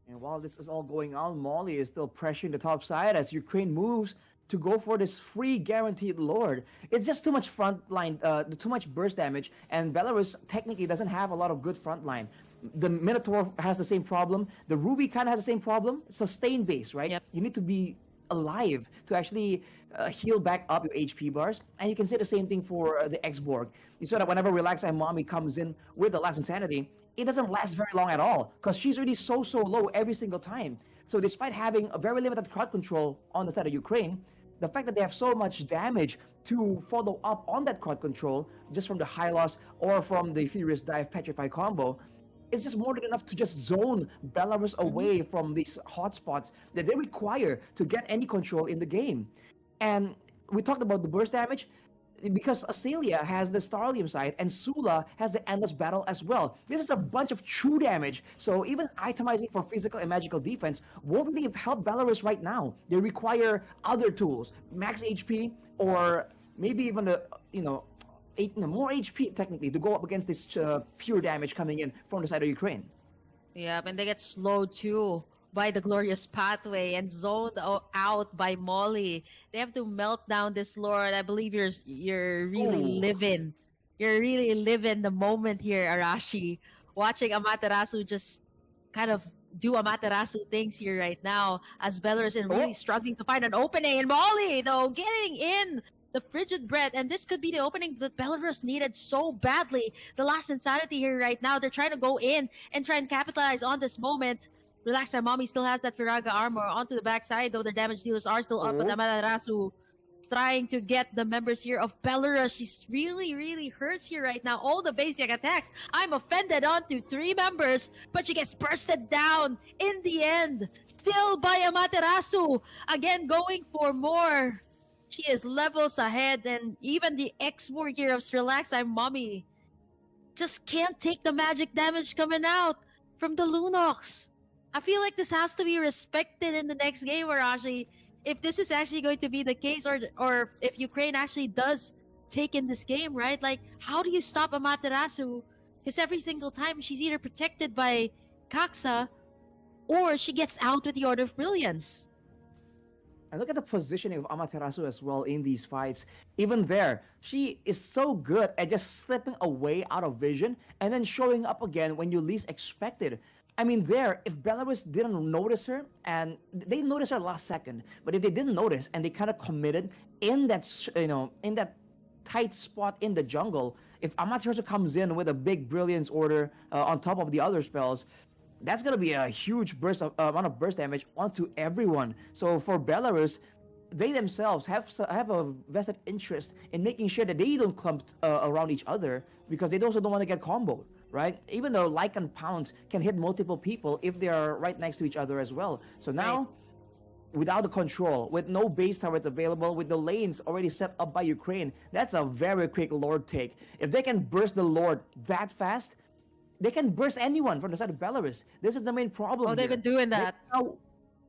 Speaker 1: And while this is all going on, Molly is still pressuring the top side as Ukraine moves to go for this free guaranteed Lord. It's just too much front line, too much burst damage, and Belarus technically doesn't have a lot of good front line. The Minotaur has the same problem. The Ruby kind of has the same problem. Sustain base, right?
Speaker 2: Yep.
Speaker 1: You need to be alive to actually heal back up your HP bars. And you can say the same thing for the X-Borg. You saw that whenever Relax and Mommy comes in with the Last Insanity, it doesn't last very long at all because she's already so low every single time. So despite having a very limited crowd control on the side of Ukraine, the fact that they have so much damage to follow up on that crowd control just from the high loss or from the Furious Dive Petrify combo, it's just more than enough to just zone Belarus away from these hotspots that they require to get any control in the game. And we talked about the burst damage because Asalia has the Starlium side and Sula has the Endless Battle as well. This is a bunch of true damage. So even itemizing for physical and magical defense won't really help Belarus right now. They require other tools, max HP or maybe even the, more HP technically to go up against this pure damage coming in from the side of Ukraine.
Speaker 2: Yep, and they get slowed too by the glorious pathway and zoned out by Molly. They have to melt down this Lord. I believe you're really living. You're really living the moment here, Arashi. Watching Amaterasu just kind of do Amaterasu things here right now as Belarus is really struggling to find an opening. And Molly, though, getting in the Frigid Breath, and this could be the opening that Belarus needed so badly. The Last Insanity here right now. They're trying to go in and try and capitalize on this moment. Relax, our Mommy still has that Firaga armor onto the backside, though their damage dealers are still up. But Amaterasu is trying to get the members here of Belarus. She's really hurts here right now. All the basic attacks. I'm offended onto 3 members, but she gets bursted down in the end. Still by Amaterasu. Again, going for more. She is levels ahead, and even the X-Borg here of Relax, our Mommy just can't take the magic damage coming out from the Lunox. I feel like this has to be respected in the next game, Arashi. If this is actually going to be the case, or if Ukraine actually does take in this game, right? Like, how do you stop Amaterasu? Because every single time she's either protected by Kaksa, or she gets out with the Order of Brilliance.
Speaker 1: And look at the positioning of Amaterasu as well in these fights. Even there, she is so good at just slipping away out of vision and then showing up again when you least expect it. I mean, there, if Belarus didn't notice her, and they noticed her last second, but if they didn't notice and they kind of committed in that, in that tight spot in the jungle, if Amaterasu comes in with a big Brilliance Order on top of the other spells, that's going to be a huge amount of burst damage onto everyone. So for Belarus, they themselves have a vested interest in making sure that they don't clump around each other because they also don't want to get comboed, right? Even though Lycan Pounds can hit multiple people if they are right next to each other as well. So now, without the control, with no base turrets available, with the lanes already set up by Ukraine, that's a very quick Lord take. If they can burst the Lord that fast, they can burst anyone from the side of Belarus. This is the main problem.
Speaker 2: Oh, they've been doing that.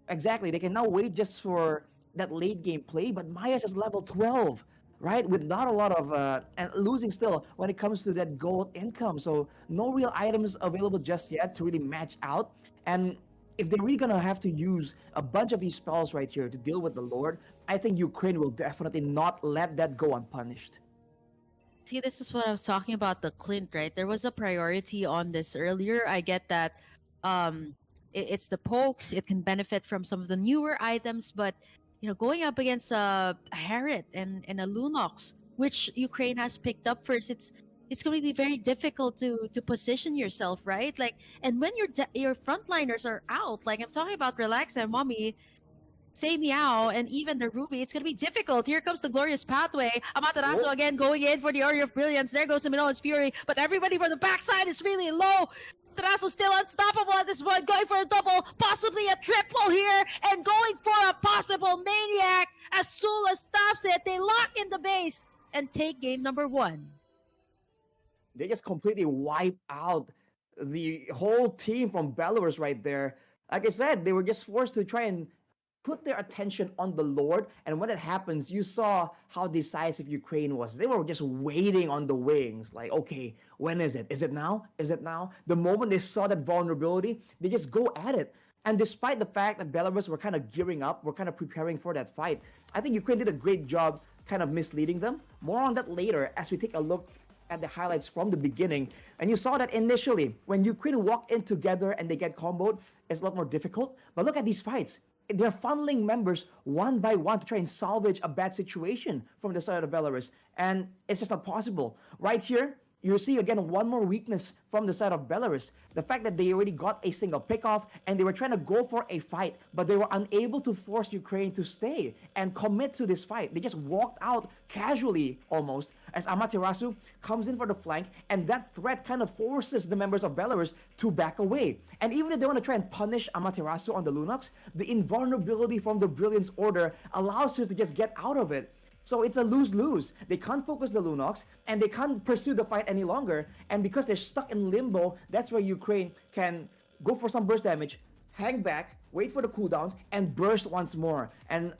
Speaker 1: Exactly. They can now wait just for that late game play, but Maya's is level 12, right? With not a lot of, and losing still when it comes to that gold income. So no real items available just yet to really match out. And if they're really going to have to use a bunch of these spells right here to deal with the Lord, I think Ukraine will definitely not let that go unpunished.
Speaker 2: See, this is what I was talking about the Clint, right? There was a priority on this earlier. I get that um it's the pokes, it can benefit from some of the newer items, but going up against a Harriet and a Lunox, which Ukraine has picked up first, it's going to be very difficult to position yourself, right? Like, and when your frontliners are out, like I'm talking about Relax and Mommy, Say Meow, and even the Ruby, it's going to be difficult. Here comes the Glorious Pathway. Amaterasu
Speaker 1: Oh,
Speaker 2: again going in for the Area of Brilliance. There goes the Minoan's Fury, but everybody from the backside is really low. Amaterasu still unstoppable at this point, going for a double, possibly a triple here, and going for a possible Maniac as Sula stops it. They lock in the base and take game number one.
Speaker 1: they just completely wipe out the whole team from Belarus right there. Like I said, they were just forced to try and put their attention on the Lord. And when it happens, you saw how decisive Ukraine was. They were just waiting on the wings. Like, okay, when is it? Is it now? Is it now? The moment they saw that vulnerability, they just go at it. And despite the fact that Belarus were kind of gearing up, were kind of preparing for that fight, I think Ukraine did a great job kind of misleading them. More on that later as we take a look at the highlights from the beginning. And you saw that initially, when Ukraine walk in together and they get comboed, it's a lot more difficult. But look at these fights. They're funneling members one by one to try and salvage a bad situation from the side of Belarus. And it's just not possible. Right here, you see again one more weakness from the side of Belarus. The fact that they already got a single pickoff and they were trying to go for a fight, but they were unable to force Ukraine to stay and commit to this fight. They just walked out casually almost as Amaterasu comes in for the flank, and that threat kind of forces the members of Belarus to back away. And even if they want to try and punish Amaterasu on the Lunox, the invulnerability from the Brilliance Order allows her to just get out of it. So it's a lose-lose. They can't focus the Lunox, and they can't pursue the fight any longer. And because they're stuck in limbo, that's where Ukraine can go for some burst damage, hang back, wait for the cooldowns, and burst once more. And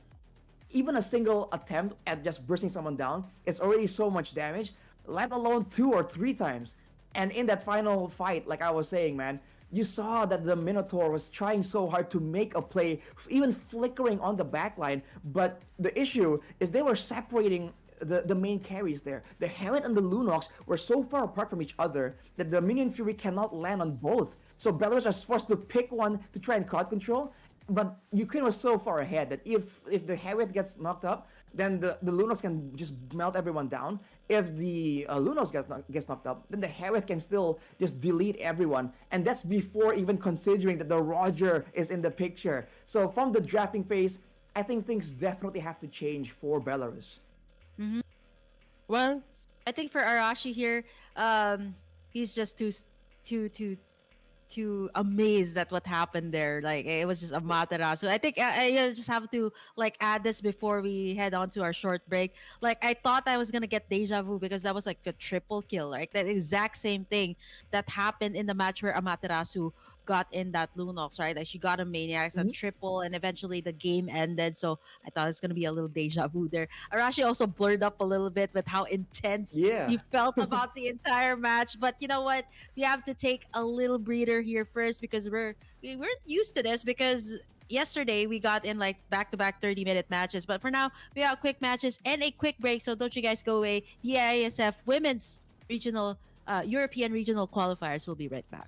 Speaker 1: even a single attempt at just bursting someone down is already so much damage, let alone 2 or 3 times. And in that final fight, like I was saying, man, you saw that the Minotaur was trying so hard to make a play, even flickering on the backline. But the issue is they were separating the main carries there. The Herald and the Lunox were so far apart from each other that the Minion Fury cannot land on both. So Belarus was forced to pick one to try and crowd control, but Ukraine was so far ahead that if the Harriet gets knocked up, then the Lunox can just melt everyone down. If the Lunox gets knocked up, then the Harriet can still just delete everyone. And that's before even considering that the Roger is in the picture. So from the drafting phase, I think things definitely have to change for Belarus.
Speaker 2: Hmm. Well, I think for Arashi here, he's just too amazed at what happened there. Like it was just a matera. So I think I just have to like add this before we head on to our short break. Like I thought I was gonna get deja vu because that was like a triple kill, like that exact same thing that happened in the match where Amaterasu got in that Lunox, right? Like she got a Maniacs, a
Speaker 1: Mhm.
Speaker 2: triple, and eventually the game ended. So I thought it was gonna be a little deja vu there. Arashi also blurred up a little bit with how intense
Speaker 1: Yeah.
Speaker 2: he felt about the entire match. But you know what? We have to take a little breather here first because we weren't used to this because yesterday we got in like back-to-back 30-minute matches, but for now we have quick matches and a quick break, so don't you guys go away. The IESF women's regional European regional qualifiers will be right back.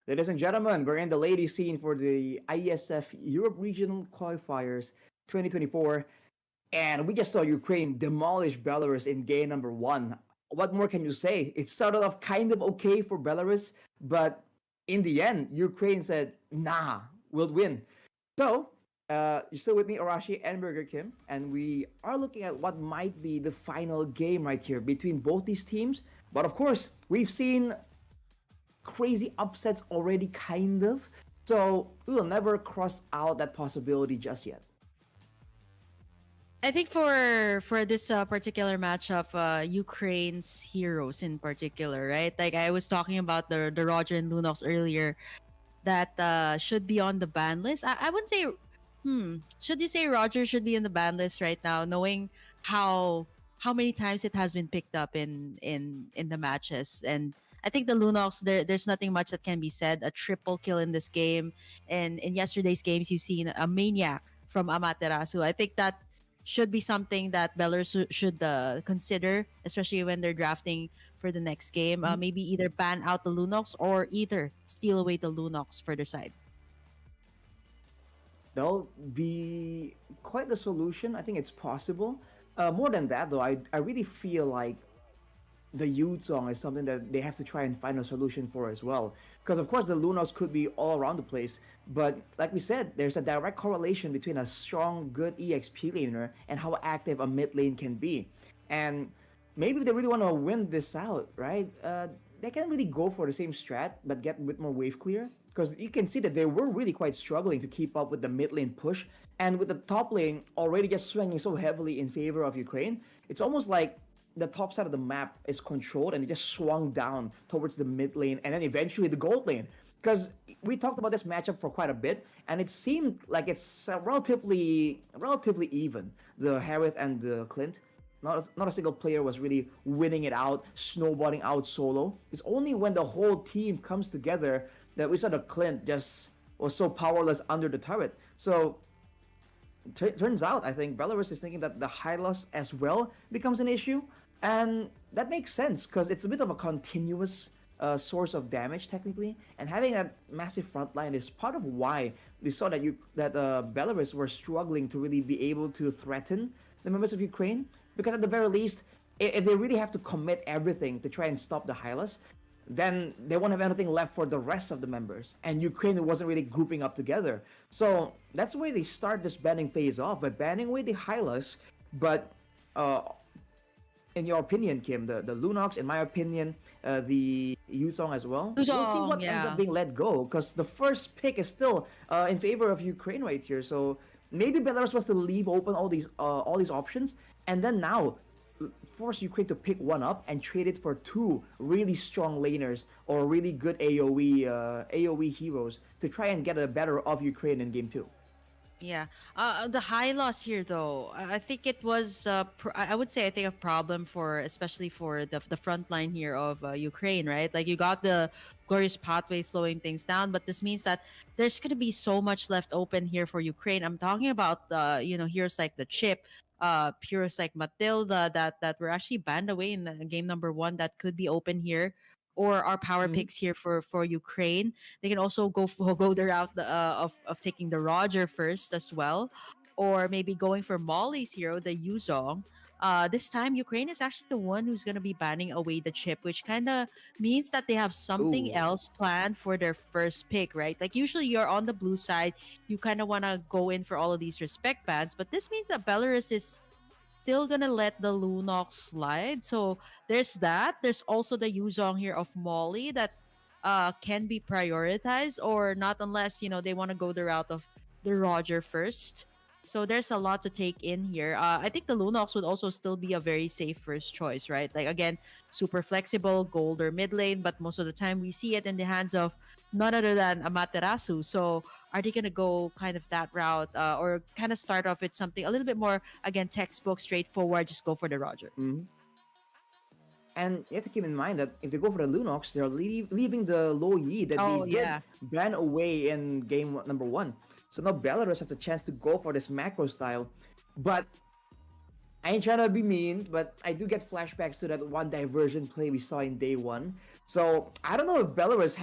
Speaker 1: Ladies and gentlemen, we're in the ladies scene for the IESF Europe Regional Qualifiers 2024. And we just saw Ukraine demolish Belarus in game number one. What more can you say? It started off kind of okay for Belarus, but in the end, Ukraine said, nah, we'll win. So, you're still with me, Arashi and Burger Kim, and we are looking at what might be the final game right here between both these teams. But of course, we've seen crazy upsets already, kind of. So, we will never cross out that possibility just yet.
Speaker 2: I think for this particular matchup, Ukraine's heroes in particular, right? Like I was talking about the Roger and Lunox earlier, that should be on the ban list. I wouldn't say, should you say Roger should be in the ban list right now, knowing how many times it has been picked up in the matches. And I think the Lunox, there's nothing much that can be said. A triple kill in this game, and in yesterday's games, you've seen a maniac from Amaterasu. I think that should be something that Belarus should consider, especially when they're drafting for the next game. Maybe either ban out the Lunox or either steal away the Lunox for their side.
Speaker 1: That'll be quite the solution. I think it's possible. More than that, though, I really feel like the youth song is something that they have to try and find a solution for as well. Because of course the Lunos could be all around the place, but like we said, there's a direct correlation between a strong, good EXP laner and how active a mid lane can be. And maybe if they really want to win this out, right? They can really go for the same strat, but get a bit more wave clear. Because you can see that they were really quite struggling to keep up with the mid lane push, and with the top lane already just swinging so heavily in favor of Ukraine, it's almost like the top side of the map is controlled and it just swung down towards the mid lane and then eventually the gold lane. Because we talked about this matchup for quite a bit, and it seemed like it's relatively even. The Harith and the Clint, not a single player was really winning it out, snowballing out solo. It's only when the whole team comes together that we saw the Clint just was so powerless under the turret. So turns out, I think Belarus is thinking that the high loss as well becomes an issue, and that makes sense because it's a bit of a continuous source of damage technically, and having that massive front line is part of why we saw that Belarus were struggling to really be able to threaten the members of Ukraine, because at the very least, if they really have to commit everything to try and stop the Hylas, then they won't have anything left for the rest of the members. And Ukraine wasn't really grouping up together. So that's why they start this banning phase off by banning away the Hylas. But in your opinion, Kim, the Lunox, in my opinion, the Yusong as well, we'll see
Speaker 2: Yuzong,
Speaker 1: what ends
Speaker 2: yeah.
Speaker 1: up being let go, because the first pick is still in favor of Ukraine right here. So maybe Belarus wants to leave open all these options, and then now force Ukraine to pick one up and trade it for two really strong laners or really good AOE heroes to try and get a better of Ukraine in game two.
Speaker 2: Yeah. The high loss here, though, I think it was, I would say, I think a problem for, especially for the front line here of Ukraine, right? Like you got the glorious pathway slowing things down, but this means that there's gonna be so much left open here for Ukraine. I'm talking about heroes like the Chip, heroes like Matilda that were actually banned away in the game number one that could be open here. Or our power
Speaker 1: Mhm.
Speaker 2: picks here for Ukraine. They can also go the route of taking the Roger first as well, or maybe going for Molly's hero, the Yuzong. This time Ukraine is actually the one who's gonna be banning away the Chip, which kind of means that they have something
Speaker 1: Ooh.
Speaker 2: else planned for their first pick, right? Like usually you're on the blue side, you kind of want to go in for all of these respect bans, but this means that Belarus is still gonna let the Lunox slide. So there's that. There's also the Yuzong here of Molly that can be prioritized, or not unless they want to go the route of the Roger first. So there's a lot to take in here. I think the Lunox would also still be a very safe first choice, right? Like again, super flexible, gold or mid lane, but most of the time we see it in the hands of none other than Amaterasu. So are they gonna go kind of that route, or kind of start off with something a little bit more, again, textbook, straightforward, just go for the Roger?
Speaker 1: Mhm. And you have to keep in mind that if they go for the Lunox, they're leaving the low Yi that they
Speaker 2: Oh
Speaker 1: did
Speaker 2: yeah.
Speaker 1: ban away in number one. So now Belarus has a chance to go for this macro style. But I ain't trying to be mean, but I do get flashbacks to that one diversion play we saw in day one. So I don't know if Belarus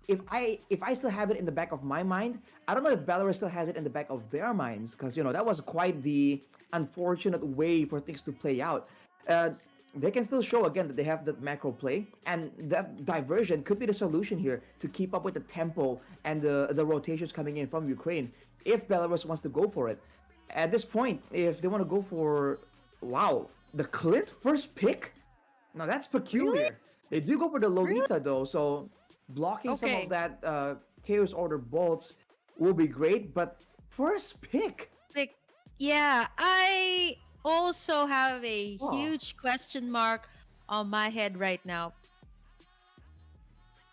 Speaker 1: if I still have it in the back of my mind, I don't know if Belarus still has it in the back of their minds, because that was quite the unfortunate way for things to play out. Uh, they can still show again that they have that macro play, and that diversion could be the solution here to keep up with the tempo and the rotations coming in from Ukraine. If Belarus wants to go for it, at this point, if they want to go for, wow, the Clint first pick, now that's
Speaker 2: Really?
Speaker 1: peculiar. They do go for the
Speaker 2: Really?
Speaker 1: Lolita though, so blocking some of
Speaker 2: Okay.
Speaker 1: that Chaos Order bolts will be great. But first pick,
Speaker 2: Like, yeah, I also have a
Speaker 1: oh,
Speaker 2: huge question mark on my head right now.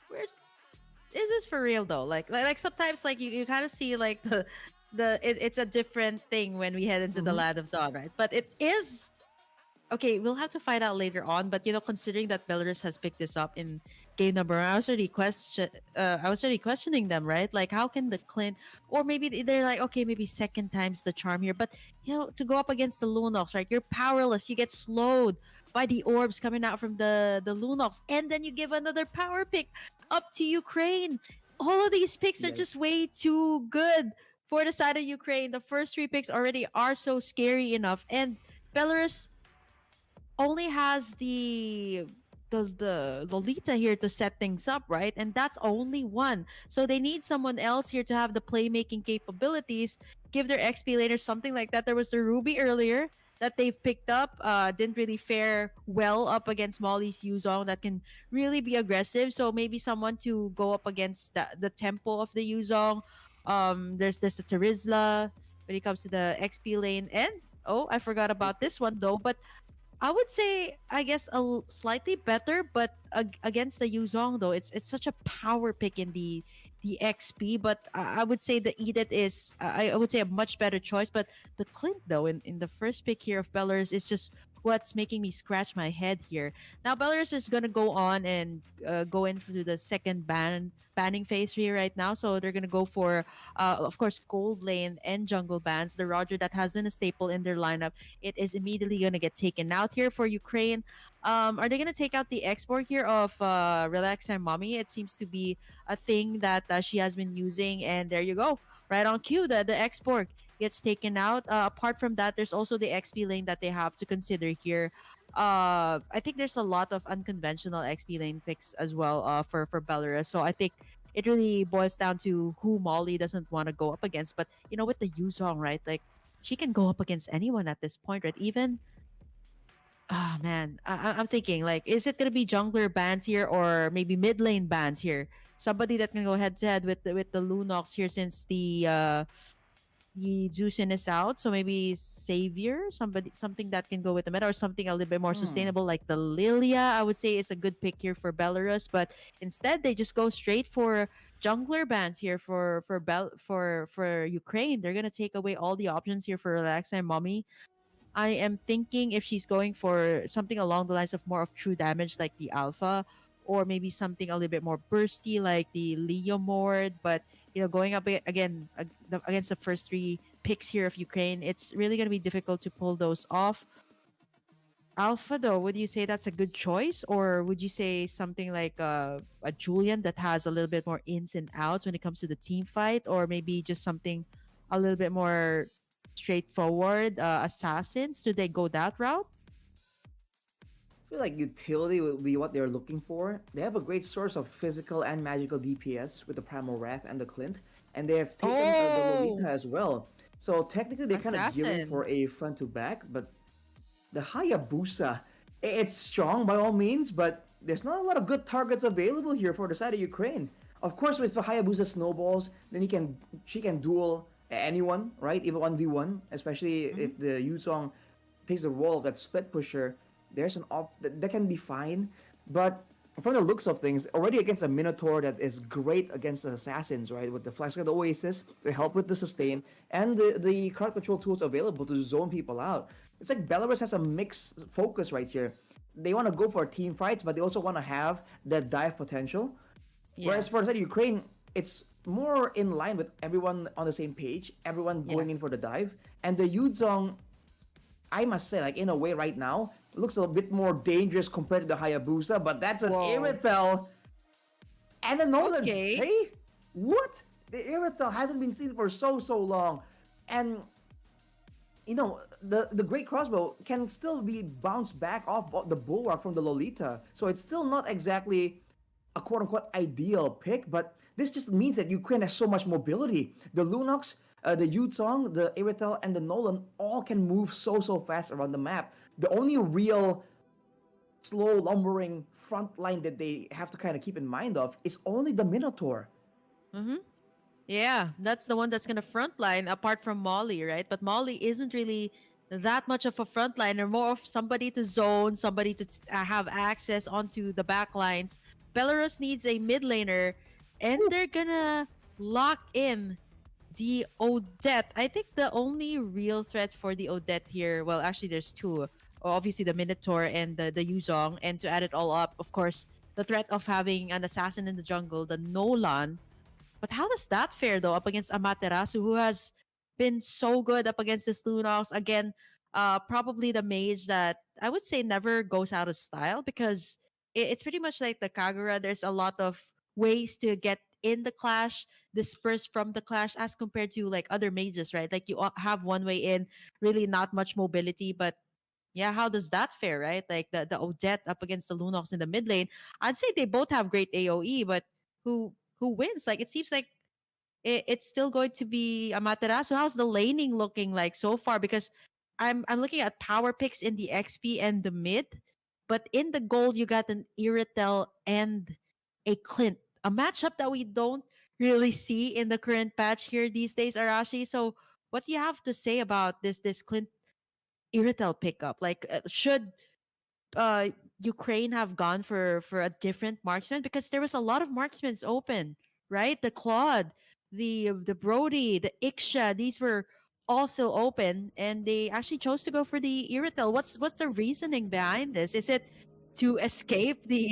Speaker 2: Where's is this for real though? Like sometimes like you kind of see like it's a different thing when we head into the
Speaker 1: mm-hmm.
Speaker 2: land of dawn, right? But it is okay, we'll have to find out later on. But considering that Belarus has picked this up in game number, I was already questioning them, right? Like, how can the Clint, or maybe they're like, okay, maybe second time's the charm here. But to go up against the Lunox, right? You're powerless. You get slowed by the orbs coming out from the Lunox, and then you give another power pick up to Ukraine. All of these picks are just
Speaker 1: Yes,
Speaker 2: way too good for the side of Ukraine. The first three picks already are so scary enough, and Belarus only has the Lolita here to set things up, right? And that's only one. So they need someone else here to have the playmaking capabilities, give their XP later, something like that. There was the Ruby earlier that they've picked up. Didn't really fare well up against Molly's Yuzong that can really be aggressive. So maybe someone to go up against the tempo of the Yuzong. There's the Terizla when it comes to the XP lane. And oh, I forgot about this one though, but I would say, I guess, slightly better, but against the Yuzong though, it's such a power pick in the XP. But I would say the Edith is, I would say, a much better choice. But the Clint though, in the first pick here of Belarus, is just what's making me scratch my head here. Now Belarus is gonna go on and go into the second banning phase here right now. So they're gonna go for, of course, gold lane and jungle bans. The Roger that has been a staple in their lineup, it is immediately going to get taken out here for Ukraine. Are they going to take out the export here of Relax and Mommy? It seems to be a thing that she has been using, and there you go, right on cue. The export gets taken out. Apart from that, there's also the XP lane that they have to consider here. I think there's a lot of unconventional XP lane picks as well for Belarus. So I think it really boils down to who Molly doesn't want to go up against. But with the Yuzong, right? Like she can go up against anyone at this point, right? Even man, I'm thinking like, is it gonna be jungler bans here or maybe mid lane bans here? Somebody that can go head to head with the Lunox here since the Juicin is out. So maybe Savior, something that can go with the meta or something a little bit more
Speaker 1: hmm.
Speaker 2: sustainable like the Lilia. I would say is a good pick here for Belarus, but instead they just go straight for jungler bans here for Ukraine. They're gonna take away all the options here for Relax and Mommy. I am thinking if she's going for something along the lines of more of true damage like the Alpha, or maybe something a little bit more bursty like the Leo Mord. But going up again against the first three picks here of Ukraine, it's really going to be difficult to pull those off. Alpha, though, would you say that's a good choice, or would you say something like a Julian that has a little bit more ins and outs when it comes to the team fight, or maybe just something a little bit more straightforward, assassins? Do they go that route?
Speaker 1: I feel like utility would be what they're looking for. They have a great source of physical and magical DPS with the Primal Wrath and the Clint, and they have taken the Lolita
Speaker 2: Oh,
Speaker 1: as well. So technically, they're kind of gearing
Speaker 2: assassin.
Speaker 1: for a front to back, but the Hayabusa, it's strong by all means, but there's not a lot of good targets available here for the side of Ukraine. Of course, with the Hayabusa snowballs, then she can duel anyone, right? Even 1v1, especially
Speaker 2: Mhm.
Speaker 1: if the Yuzong takes the role of that split pusher. There's an that can be fine, but from the looks of things, already against a Minotaur that is great against the assassins, right? With the Flash of the Oasis to help with the sustain and the crowd control tools available to zone people out. It's like Belarus has a mixed focus right here. They want to go for team fights, but they also want to have that dive potential.
Speaker 2: Yeah.
Speaker 1: Whereas for the Ukraine, it's more in line with everyone on the same page, everyone
Speaker 2: Yeah.
Speaker 1: going in for the dive. And the Yuzong, I must say, like in a way right now, looks a bit more dangerous compared to the Hayabusa, but that's an
Speaker 2: Whoa.
Speaker 1: Irithel And then Nolan,
Speaker 2: Okay.
Speaker 1: hey, what? The Irithel hasn't been seen for so long, and the great crossbow can still be bounced back off the bulwark from the Lolita, so it's still not exactly a quote unquote ideal pick, but this just means that Ukraine has so much mobility. The Lunox, the Yutsong, the Irithel, and the Nolan all can move so fast around the map. The only real slow lumbering front line that they have to kind of keep in mind of is only the Minotaur.
Speaker 2: Mm-hmm. Yeah, that's the one that's gonna frontline apart from Molly, right? But Molly isn't really that much of a frontliner, more of somebody to zone, somebody to have access onto the back lines. Belarus needs a mid laner, and they're gonna lock in the Odette. I think the only real threat for the Odette here, well, actually, there's two. Obviously, the Minotaur and the Yuzong. And to add it all up, of course, the threat of having an assassin in the jungle, the Nolan. But how does that fare though up against Amaterasu, who has been so good up against the Slunox? Again, probably the mage that I would say never goes out of style because it's pretty much like the Kagura. There's a lot of ways to get in the clash, disperse from the clash, as compared to like other mages, right? Like you have one way in, really not much mobility, but yeah, how does that fare, right? Like the Odette up against the Lunox in the mid lane. I'd say they both have great AoE, but who wins? Like it seems like it's still going to be Amaterasu. How's the laning looking like so far? Because I'm looking at power picks in the XP and the mid, but in the gold you got an Iritel and a Clint, a matchup that we don't really see in the current patch here these days, Arashi. So what do you have to say about this Clint Iritel pickup? Like should uh Ukraine have gone for a different marksman because there was a lot of marksmans open, right? The Claude, the Brody, the Iksha, these were all still open, and they actually chose to go for the Iritel. What's the reasoning behind this? Is it to escape the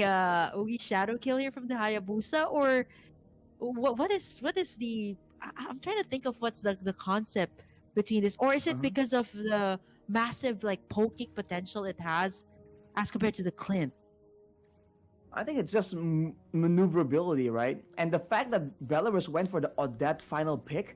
Speaker 2: Ugi shadow kill here from the Hayabusa, or what is the I'm trying to think of what's the concept between this, or is it
Speaker 1: Uh-huh.
Speaker 2: because of the massive like poking potential it has as compared to the Clint?
Speaker 1: I think it's just maneuverability, right? And the fact that Belarus went for the Odette final pick,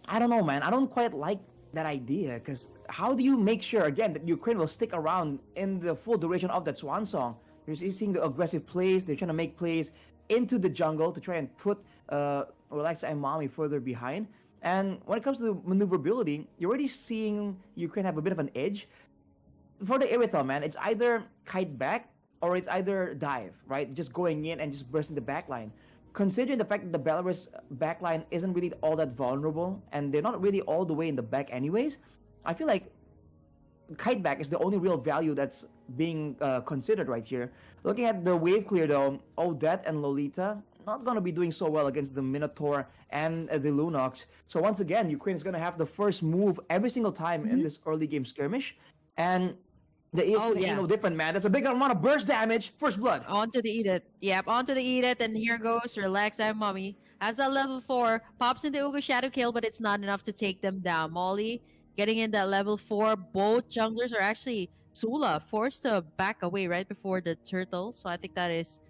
Speaker 1: I don't know, man. I don't quite like that idea because how do you make sure again that Ukraine will stick around in the full duration of that swan song? You're seeing the aggressive plays. They're trying to make plays into the jungle to try and put Relaxa and Mami further behind. And when it comes to maneuverability, you're already seeing Ukraine have a bit of an edge for the Irithel, man, it's either kite back or it's either dive, right? Just going in and just bursting the backline. Considering the fact that the Belarus backline isn't really all that vulnerable and they're not really all the way in the back anyways, I feel like kite back is the only real value that's being considered right here. Looking at the wave clear though, Odette and Lolita not gonna be doing so well against the Minotaur and the Lunox. So once again, Ukraine is gonna have the first move every single time in
Speaker 2: Hmm.
Speaker 1: this early game skirmish, and the
Speaker 2: Oh
Speaker 1: ESP ain't
Speaker 2: yeah,
Speaker 1: no different, man. That's a big amount of burst damage. First blood.
Speaker 2: onto the Edith. Yep, onto the Edith, and here goes Relax and Mummy. Has a level 4, pops into Ugo Shadow Kill, but it's not enough to take them down. Molly getting in that level 4. Both junglers are actually Sula forced to back away right before the turtle. So I think that is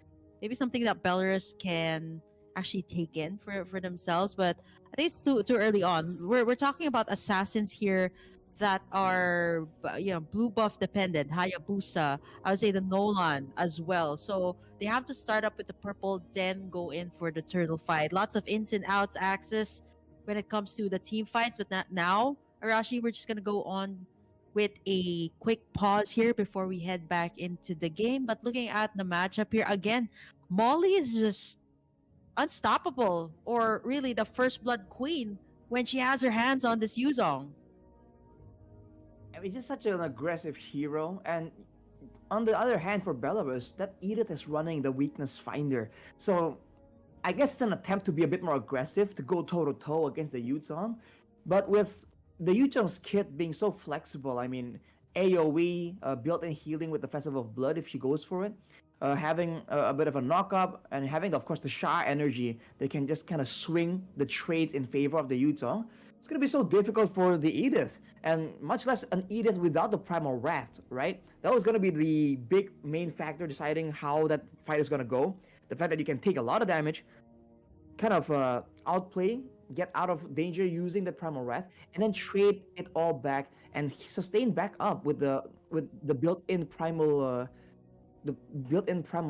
Speaker 2: maybe something that Belarus can actually take in for themselves. But I think it's too early on. We're talking about assassins here that are blue buff dependent. Hayabusa, I would say the Nolan as well. So they have to start up with the purple, then go in for the turtle fight. Lots of ins and outs access when it comes to the team fights, but not now. Arashi, we're just gonna go on with a quick pause here before we head back into the game. But looking at the matchup here again, Molly is just unstoppable, or really the first blood queen when she has her hands on this Yuzong.
Speaker 1: I mean, just such an aggressive hero. And on the other hand, for Belarus, that Edith is running the weakness finder. So I guess it's an attempt to be a bit more aggressive, to go toe to toe against the Yuzong. But with the Yuzong's kit being so flexible, I mean, AoE, built-in healing with the Festival of Blood if she goes for it, having a bit of a knock-up, and having, of course, the Sha energy that can just kind of swing the trades in favor of the Yuzong, it's going to be so difficult for the Edith, and much less an Edith without the Primal Wrath, right? That was going to be the big main factor deciding how that fight is going to go. The fact that you can take a lot of damage, kind of outplay, get out of danger using the primal wrath, and then trade it all back and sustain back up with the built-in primal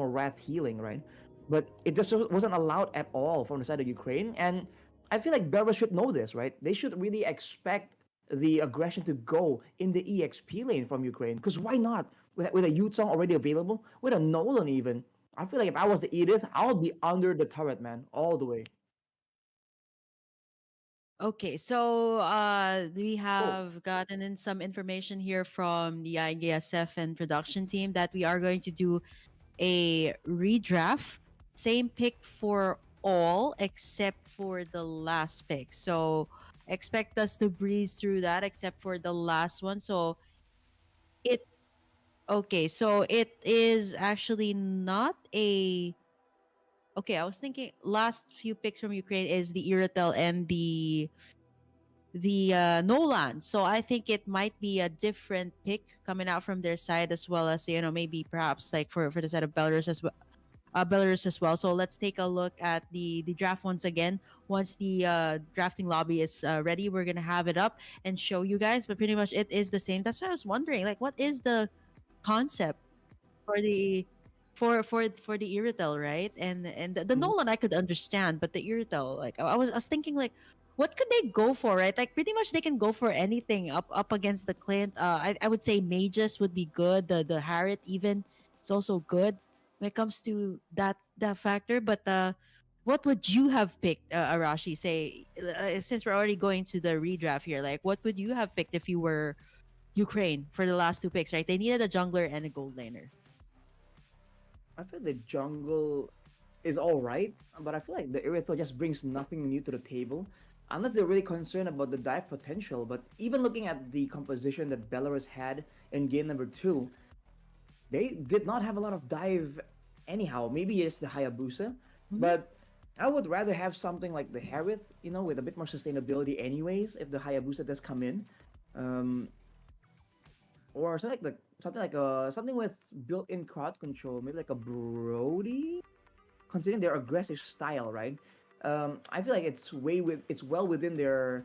Speaker 1: wrath healing, right? But it just wasn't allowed at all from the side of Ukraine, and I feel like Belarus should know this, right? They should really expect the aggression to go in the EXP lane from Ukraine, because why not? With a Yutong already available, with a Nolan even, I feel like if I was the Edith, I would be under the turret, man, all the way.
Speaker 2: Okay, so we
Speaker 1: Oh,
Speaker 2: have gotten in some information here from the IESF and production team that we are going to do a redraft. Same pick for all except for the last pick. So expect us to breeze through that except for the last one. So it okay, so it is actually not a okay, I was thinking last few picks from Ukraine is the Iratel and the Nolan. So I think it might be a different pick coming out from their side as well as maybe perhaps like for the side of Belarus as well. Belarus as well. So let's take a look at the draft once again. Once the drafting lobby is ready, we're gonna have it up and show you guys. But pretty much it is the same. That's why I was wondering, like, what is the concept for the for the Iritel, right? And the
Speaker 1: mhm.
Speaker 2: Nolan I could understand, but the Iritel, like I was thinking like what could they go for, right? Like pretty much they can go for anything up against the Clint. I would say Mages would be good. The Harriet even is also good when it comes to that factor. But what would you have picked, Arashi? Say since we're already going to the redraft here, like what would you have picked if you were Ukraine for the last two picks, right? They needed a jungler and a gold laner.
Speaker 1: I feel the jungle is all right, but I feel like the Irithel just brings nothing new to the table, unless they're really concerned about the dive potential. But even looking at the composition that Belarus had in game number two, they did not have a lot of dive anyhow. Maybe it's the Hayabusa,
Speaker 2: Mhm.
Speaker 1: but I would rather have something like the Harith, with a bit more sustainability anyways, if the Hayabusa does come in. Um, or something with built-in crowd control, maybe like a Brody, considering their aggressive style, right? I feel like it's well within their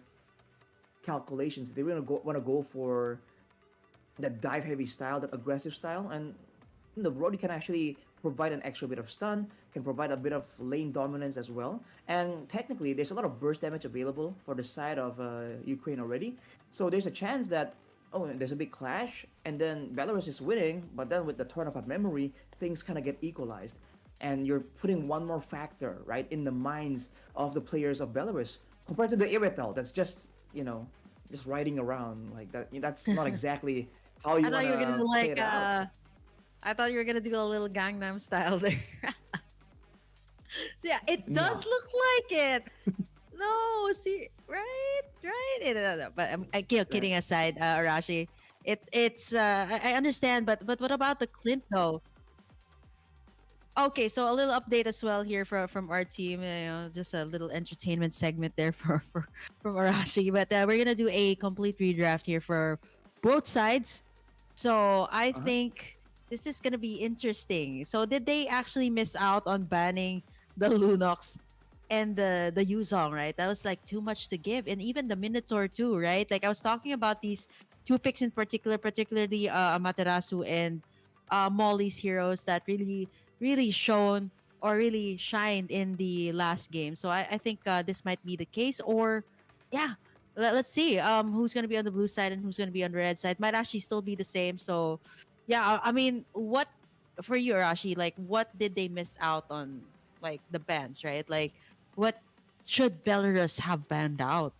Speaker 1: calculations. They really want to go for that dive heavy style, that aggressive style, and the Brody can actually provide an extra bit of stun, can provide a bit of lane dominance as well. And technically, there's a lot of burst damage available for the side of Ukraine already. So there's a chance that there's a big clash, and then Belarus is winning, but then with the turn of a memory, things kind of get equalized. And you're putting one more factor, right, in the minds of the players of Belarus compared to the Iritel that's just riding around like that. That's not exactly how
Speaker 2: I
Speaker 1: you
Speaker 2: thought
Speaker 1: want
Speaker 2: you were gonna
Speaker 1: to
Speaker 2: do
Speaker 1: play
Speaker 2: like
Speaker 1: it out.
Speaker 2: I thought you were gonna do a little Gangnam style there. Yeah, it does
Speaker 1: No.
Speaker 2: look like it. No, see, right, right. But
Speaker 1: Right.
Speaker 2: kidding aside, Arashi, I understand, but what about the Clint though? Okay, so a little update as well here from our team. Just a little entertainment segment there for from Arashi. But we're gonna do a complete redraft here for both sides. So I
Speaker 1: Uh-huh.
Speaker 2: think this is gonna be interesting. So did they actually miss out on banning the Lunox and the Yuzong, right? That was like too much to give, and even the Minotaur too, right? Like I was talking about these two picks in particular, particularly Amaterasu and Molly's heroes that really shown or really shined in the last game. So I think this might be the case, or yeah. Let's see who's going to be on the blue side and who's going to be on the red side. Might actually still be the same. So yeah, I mean, what for you, Arashi, like what did they miss out on, like the bans, right? Like what should Belarus have banned out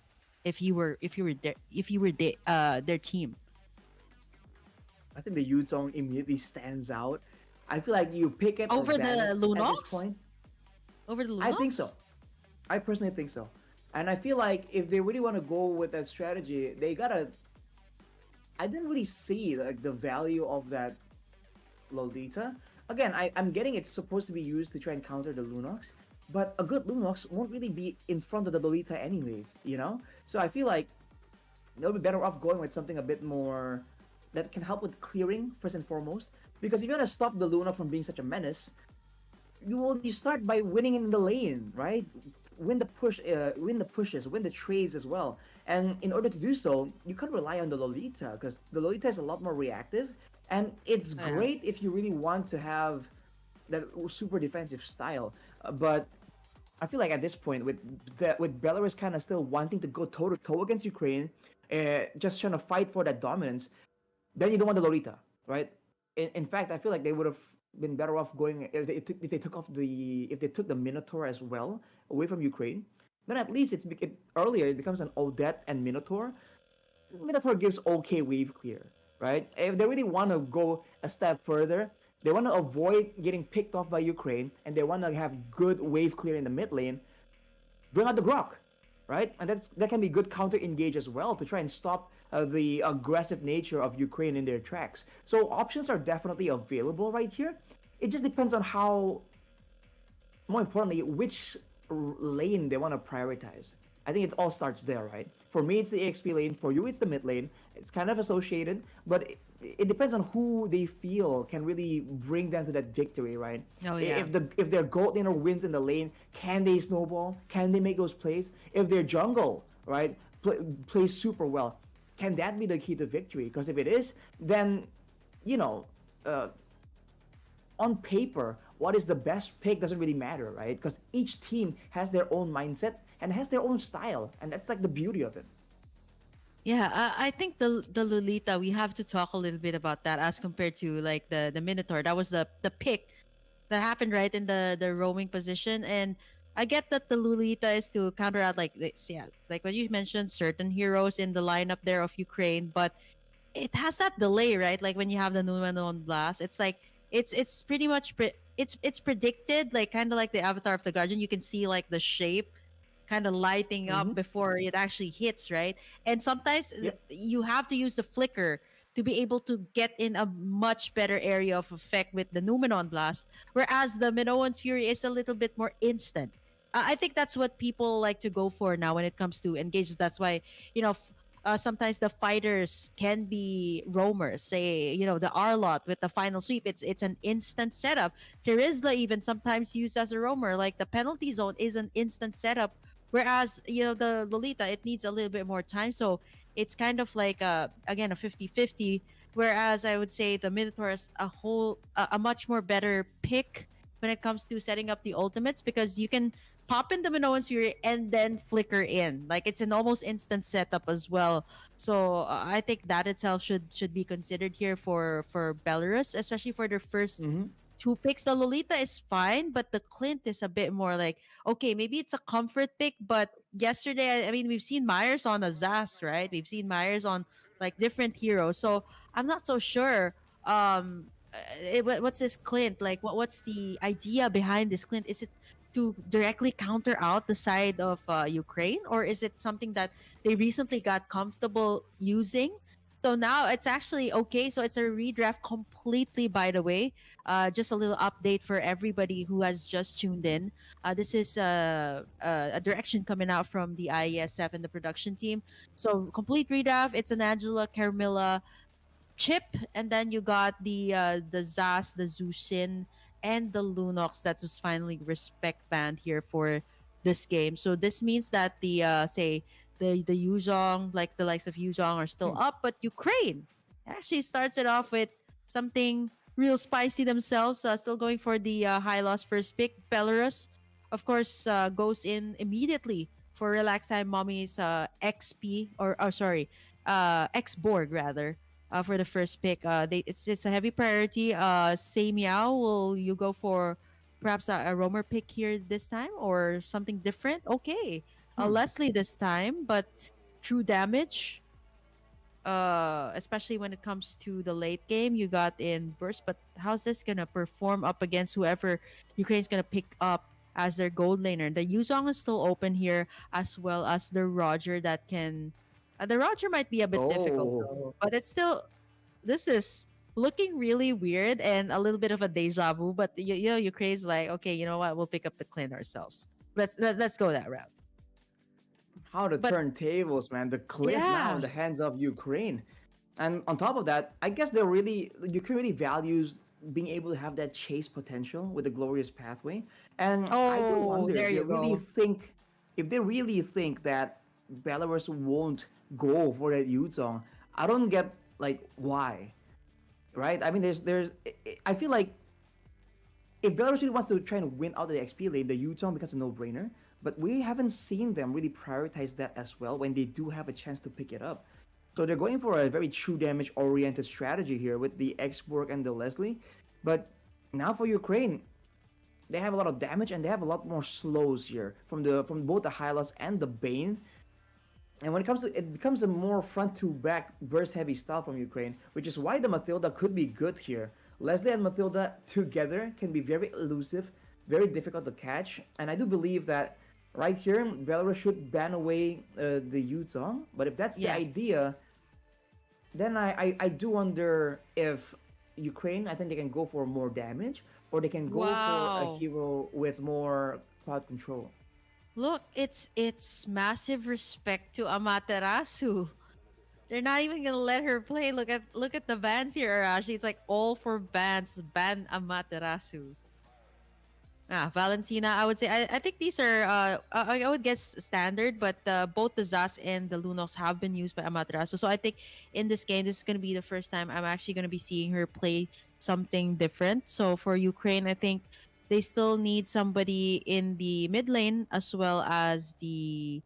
Speaker 2: if you were their team
Speaker 1: I think the youth zone immediately stands out. I feel like you pick it or
Speaker 2: over
Speaker 1: ban
Speaker 2: the
Speaker 1: it at this
Speaker 2: Lunox?
Speaker 1: point.
Speaker 2: Over the
Speaker 1: I think so.
Speaker 2: Lunox?
Speaker 1: I personally think so. And I feel like if they really want to go with that strategy, they gotta. I didn't really see like the value of that Lolita. Again, I'm getting it's supposed to be used to try and counter the Lunox, but a good Lunox won't really be in front of the Lolita anyways. So I feel like they'll be better off going with something a bit more that can help with clearing first and foremost. Because if you want to stop the Luna from being such a menace, you start by winning in the lane, right? Win the pushes, win the trades as well. And in order to do so, you can't rely on the Lolita because the Lolita is a lot more reactive, and it's
Speaker 2: Yeah.
Speaker 1: great if you really want to have that super defensive style. But I feel like at this point, with Belarus kind of still wanting to go toe to toe against Ukraine, just trying to fight for that dominance, then you don't want the Lolita, right? In fact, I feel like they would have been better off going if they took off if they took the Minotaur as well away from Ukraine. Then at least earlier it becomes an Odette and Minotaur. Minotaur gives okay wave clear, right? If they really want to go a step further, they want to avoid getting picked off by Ukraine, and they want to have good wave clear in the mid lane. Bring out the Grok, right? And that can be good counter engage as well to try and stop the aggressive nature of Ukraine in their tracks. So options are definitely available right here. It just depends on how, more importantly, which lane they want to prioritize. I think it all starts there, right? For me, it's the EXP lane. For you, it's the mid lane. It's kind of associated, but it depends on who they feel can really bring them to that victory, right?
Speaker 2: Oh yeah.
Speaker 1: If their gold laner wins in the lane, can they snowball? Can they make those plays? If their jungle, right, plays super well, can that be the key to victory? Because if it is, then you know, uh, on paper, what is the best pick doesn't really matter, right? Because each team has their own mindset and has their own style, and that's like the beauty of it.
Speaker 2: Yeah, I think the Lolita, we have to talk a little bit about that as compared to like the Minotaur. That was the pick that happened right in the roaming position, and I get that the Lolita is to counteract like this, yeah, like what you mentioned, certain heroes in the lineup there of Ukraine, but it has that delay, right? Like when you have the Numenon blast, it's like it's pretty much it's predicted, like kind of like the Avatar of the Guardian. You can see like the shape kind of lighting
Speaker 1: Mm-hmm.
Speaker 2: up before it actually hits, right? And sometimes
Speaker 1: Yep.
Speaker 2: you have to use the flicker to be able to get in a much better area of effect with the Numenon blast, whereas the Minoan's Fury is a little bit more instant. I think that's what people like to go for now when it comes to engages. That's why, you know, sometimes the fighters can be roamers. Say, you know, the Arlot with the final sweep. It's an instant setup. Terizla even sometimes used as a roamer. Like the penalty zone is an instant setup. Whereas, you know, the Lolita, it needs a little bit more time. So it's kind of like again a 50-50. Whereas I would say the Minotaur is a much more better pick when it comes to setting up the ultimates, because you can pop in the Minoan's Fury and then flicker in. Like it's an almost instant setup as well. So I think that itself should be considered here for Belarus, especially for their first
Speaker 1: Mm-hmm.
Speaker 2: two picks. The Lolita is fine, but the Clint is a bit more like, okay, maybe it's a comfort pick, but yesterday, I mean, we've seen Myers on a Zas, right? We've seen Myers on like different heroes. So I'm not so sure. What's this Clint? Like, what's the idea behind this Clint? Is it to directly counter out the side of Ukraine, or is it something that they recently got comfortable using? So now it's actually okay. So it's a redraft completely, by the way. Just a little update for everybody who has just tuned in. This is a direction coming out from the IESF and the production team. So complete redraft. It's an Angela, Carmilla, Chip, and then you got the Zas, the Zushin, and the Lunox that was finally respect banned here for this game. So this means that the say the Yuzhong, like the likes of Yuzhong, are still up, but Ukraine actually starts it off with something real spicy themselves. Still going for the high loss first pick. Belarus, of course, goes in immediately for Relax Time Mommy's XP, or sorry, X board rather, for the first pick. It's a heavy priority. Say Meow, will you go for perhaps a roamer pick here this time or something different? Okay,
Speaker 1: Hmm.
Speaker 2: Leslie this time, but true damage. Especially when it comes to the late game, you got in burst. But how's this gonna perform up against whoever Ukraine's gonna pick up as their gold laner? The Yuzong is still open here, as well as the Roger that can. The Roger might be a bit difficult
Speaker 1: Oh,
Speaker 2: though, but it's still, this is looking really weird and a little bit of a deja vu. But you know, Ukraine's like, okay, you know what? We'll pick up the Clint ourselves. Let's go that route.
Speaker 1: how to
Speaker 2: But
Speaker 1: turn tables, man. The Clint now in
Speaker 2: yeah,
Speaker 1: the hands of Ukraine. And on top of that, I guess they're really Ukraine really values being able to have that chase potential with the glorious pathway. And I do
Speaker 2: Oh,
Speaker 1: wonder
Speaker 2: there you go.
Speaker 1: if they really think that Belarus won't go for that Yuzong. I don't get like why, right? I mean, I feel like if Belarus really wants to try and win out of the XP lane, the Yuzong becomes a no-brainer. But we haven't seen them really prioritize that as well when they do have a chance to pick it up. So they're going for a very true damage oriented strategy here with the X-Borg and the Leslie. But now for Ukraine, they have a lot of damage and they have a lot more slows here from both the Hylos and the Bane. And when it comes to it becomes a more front to back burst heavy style from Ukraine, which is why the Matilda could be good here. Leslie and Matilda together can be very elusive, very difficult to catch, and I do believe that right here Belarus should ban away the Yuzong. But if that's the
Speaker 2: Yeah.
Speaker 1: idea, then I do wonder if Ukraine, I think they can go for more damage or they can go for a
Speaker 2: Wow.
Speaker 1: hero with more crowd control.
Speaker 2: Look, it's massive respect to Amaterasu. They're not even gonna let her play. Look at the bans here, Arashi. It's like all for bans. Ban Amaterasu. Valentina, I would say I think these are I would guess standard, but both the Zas and the Lunox have been used by Amaterasu. So I think in this game, this is gonna be the first time I'm actually gonna be seeing her play something different. So for Ukraine, I think they still need somebody in the mid lane as well as the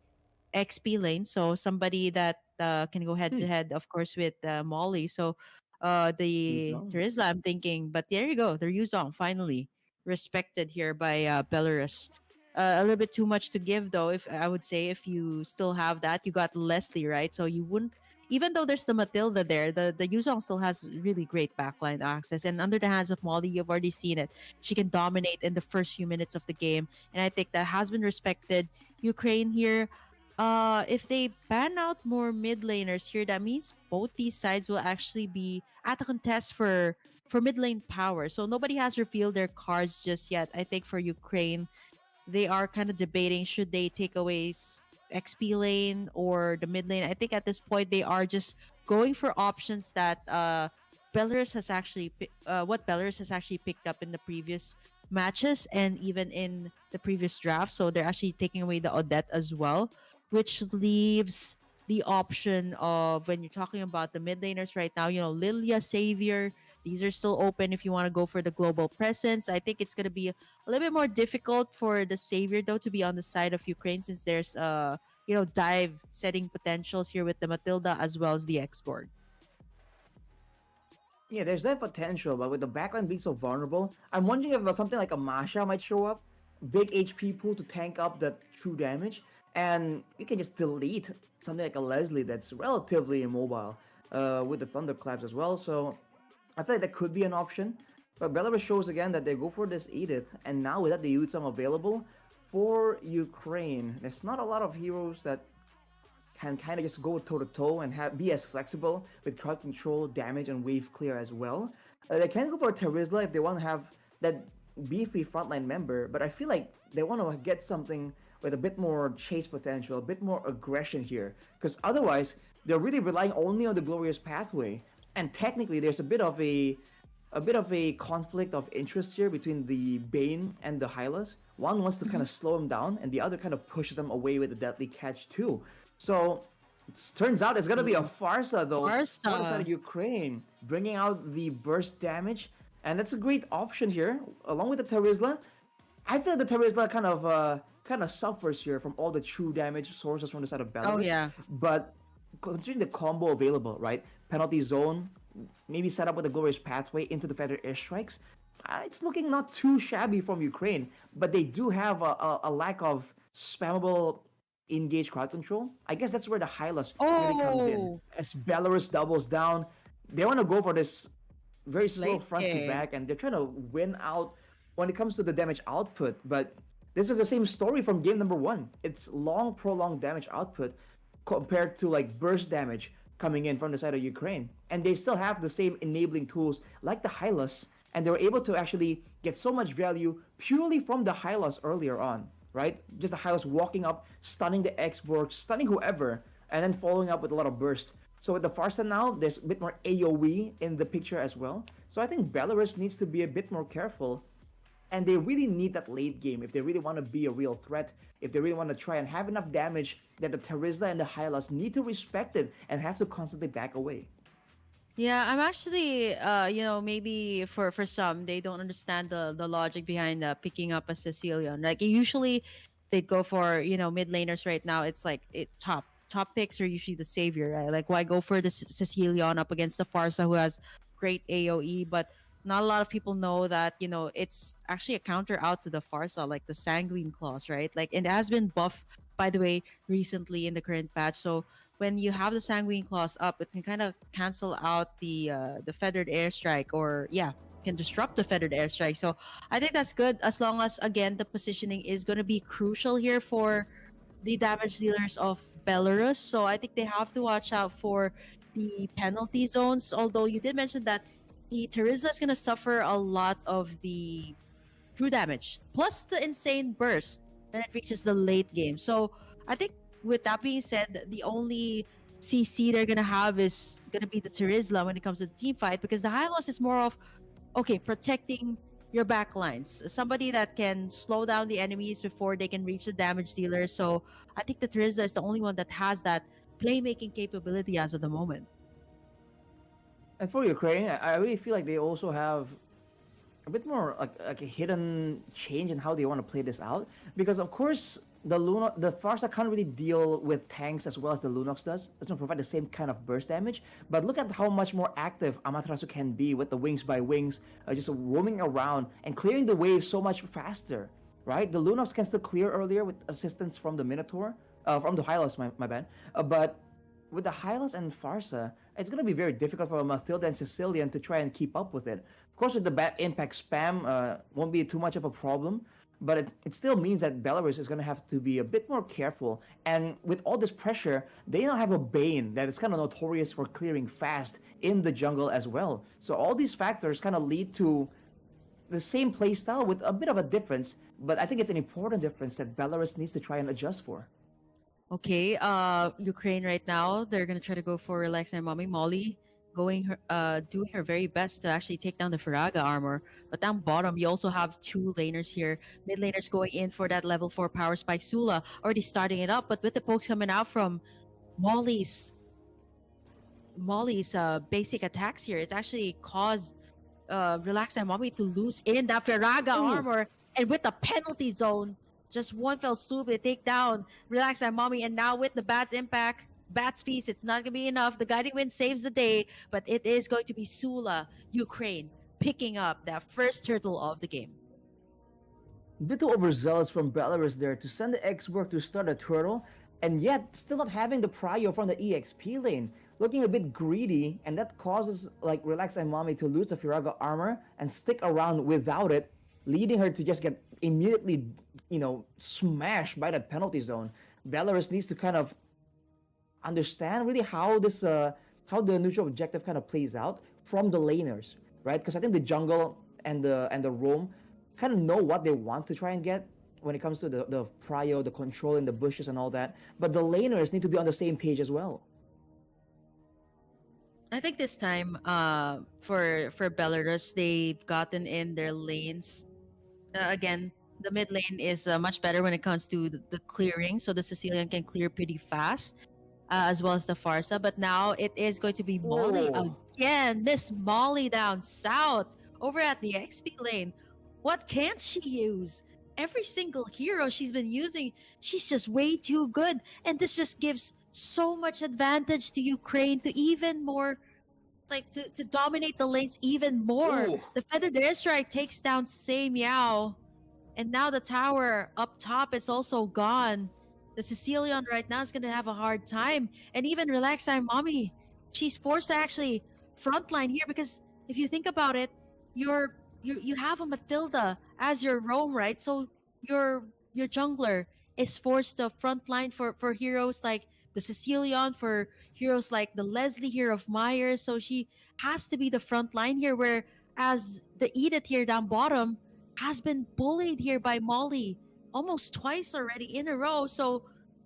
Speaker 2: XP lane. So somebody that can go head
Speaker 1: Hmm.
Speaker 2: to head, of course, with Molly. So the
Speaker 1: Yuzong.
Speaker 2: Terizla, I'm thinking, but there you go. They're Yuzong finally respected here by Belarus. A little bit too much to give, though. If I would say, if you still have that, you got Leslie, right? So you wouldn't. Even though there's the Matilda there, the Yuzong still has really great backline access. And under the hands of Molly, you've already seen it. She can dominate in the first few minutes of the game. And I think that has been respected. Ukraine here, if they ban out more mid laners here, that means both these sides will actually be at a contest for mid lane power. So nobody has revealed their cards just yet. I think for Ukraine, they are kind of debating should they take away XP lane or the mid lane. I think at this point they are just going for options that Belarus has actually what Belarus has actually picked up in the previous matches and even in the previous draft. So they're actually taking away the Odette as well, which leaves the option of when you're talking about the mid laners right now, Lilia, Savior, these are still open if you want to go for the global presence. I think it's going to be a little bit more difficult for the Savior, though, to be on the side of Ukraine since there's dive setting potentials here with the Matilda as well as the X-Borg.
Speaker 1: Yeah, there's that potential, but with the backline being so vulnerable, I'm wondering if something like a Masha might show up, big HP pool to tank up that true damage, and you can just delete something like a Leslie that's relatively immobile with the Thunderclaps as well. So I feel like that could be an option. But Belarus shows again that they go for this Edith, and now without the Yutsam available for Ukraine, there's not a lot of heroes that can kind of just go toe to toe and be as flexible with crowd control, damage, and wave clear as well. They can go for Terizla if they want to have that beefy frontline member, but I feel like they want to get something with a bit more chase potential, a bit more aggression here, because otherwise they're really relying only on the glorious pathway. And technically, there's a bit of a conflict of interest here between the Bane and the Hylas. One wants to kind
Speaker 2: Mhm.
Speaker 1: of slow them down, and the other kind of pushes them away with the deadly catch too. So it turns out it's gonna be a farsa though for the side of
Speaker 2: Barca.
Speaker 1: Ukraine, bringing out the burst damage, and that's a great option here, along with the Terizla. I feel the Terizla kind of suffers here from all the true damage sources from the side of
Speaker 2: Oh
Speaker 1: Belarus,
Speaker 2: yeah.
Speaker 1: but considering the combo available, right? Penalty zone, maybe set up with a glorious pathway into the feather airstrikes. It's looking not too shabby from Ukraine, but they do have a lack of spammable engage crowd control. I guess that's where the Hylas really comes in.
Speaker 2: Oh,
Speaker 1: As Belarus doubles down, they want to go for this very slow
Speaker 2: late
Speaker 1: front to
Speaker 2: game.
Speaker 1: back, and they're trying to win out when it comes to the damage output. But this is the same story from game number one. It's long, prolonged damage output compared to like burst damage coming in from the side of Ukraine. And they still have the same enabling tools like the Hylas, and they were able to actually get so much value purely from the Hylas earlier on, right? Just the Hylas walking up, stunning the X-Borg, stunning whoever, and then following up with a lot of burst So with the Farsa now, there's a bit more AoE in the picture as well. So I think Belarus needs to be a bit more careful, and they really need that late game if they really want to be a real threat, if they really want to try and have enough damage that the Terizla and the Hylas need to respect it and have to constantly back away.
Speaker 2: Yeah, I'm actually, maybe for some they don't understand the logic behind picking up a Sicilian. Like usually, they'd go for mid laners right now. It's like top picks are usually the savior, right? Like why go for the Sicilian up against the Farsa who has great AOE, but not a lot of people know that it's actually a counter out to the Farsa, like the Sanguine Claws, right? Like and it has been buffed by the way recently in the current patch, so when you have the sanguine claws up, it can kind of cancel out the feathered airstrike, or yeah, can disrupt the feathered airstrike. So I think that's good as long as again the positioning is going to be crucial here for the damage dealers of Belarus. So I think they have to watch out for the penalty zones. Although you did mention that the Teresa is going to suffer a lot of the true damage, plus the insane burst when it reaches the late game. So I think with that being said, the only CC they're gonna have is gonna be the Terizla when it comes to the team fight, because the Hylos is more of okay protecting your back lines, somebody that can slow down the enemies before they can reach the damage dealer. So I think the Terizla is the only one that has that playmaking capability as of the moment.
Speaker 1: And for Ukraine, I really feel like they also have a bit more like a hidden change in how they want to play this out. Because of course the Farsa can't really deal with tanks as well as the Lunox does. It doesn't provide the same kind of burst damage. But look at how much more active Amaterasu can be with the wings by wings, just roaming around and clearing the waves so much faster. Right? The Lunox can still clear earlier with assistance from the Minotaur, from the Hylos, my bad. But with the Hylas and Farsa, it's going to be very difficult for Mathilda and Sicilian to try and keep up with it. Of course, with the bad impact spam, won't be too much of a problem, but it still means that Belarus is going to have to be a bit more careful. And with all this pressure, they now have a Bane that is kind of notorious for clearing fast in the jungle as well. So all these factors kind of lead to the same playstyle with a bit of a difference, but I think it's an important difference that Belarus needs to try and adjust for.
Speaker 2: Okay, Ukraine right now, they're gonna try to go for Relax and Mommy Molly, doing her very best to actually take down the Faraga armor. But down bottom, you also have two laners here. Mid laners going in for that level 4 power spike. Sula already starting it up, but with the pokes coming out from Molly's basic attacks here, it's actually caused Relax and Mommy to lose in that Faraga
Speaker 1: Ooh.
Speaker 2: armor, and with the penalty zone, just one fell swoop, they take down Relax and Mommy. And now with the Bat's impact, Bat's feast, it's not gonna be enough. The guiding wind saves the day, but it is going to be Sula, Ukraine, picking up that first turtle of the game.
Speaker 1: Bit too overzealous from Belarus there to send the X-Work to start a turtle, and yet still not having the prio from the EXP lane. Looking a bit greedy, and that causes like Relax and Mommy to lose the Firaga armor and stick around without it, leading her to just get immediately, smashed by that penalty zone. Belarus needs to kind of understand really how the neutral objective kind of plays out from the laners, right? Because I think the jungle and the roam kind of know what they want to try and get when it comes to the prio, the control in the bushes and all that. But the laners need to be on the same page as well.
Speaker 2: I think this time, for Belarus, they've gotten in their lanes. Again, the mid lane is much better when it comes to the clearing, so the Sicilian can clear pretty fast, as well as the Farsa. But now it is going to be Molly
Speaker 1: Oh,
Speaker 2: again. Miss Molly down south over at the XP lane. What can't she use? Every single hero she's been using, she's just way too good. And this just gives so much advantage to Ukraine to even more, like to dominate the lanes even more.
Speaker 1: ooh.
Speaker 2: The Feathered Airstrike takes down Say Meow, and now the tower up top is also gone. The Sicilian right now is gonna have a hard time. And even Relax Time Mommy, she's forced to actually frontline here, because if you think about it, you have a Matilda as your roam, right? So your jungler is forced to frontline for heroes like the Sicilian, for heroes like the Leslie here of Myers. So she has to be the front line here, where as the Edith here down bottom has been bullied here by Molly almost twice already in a row. So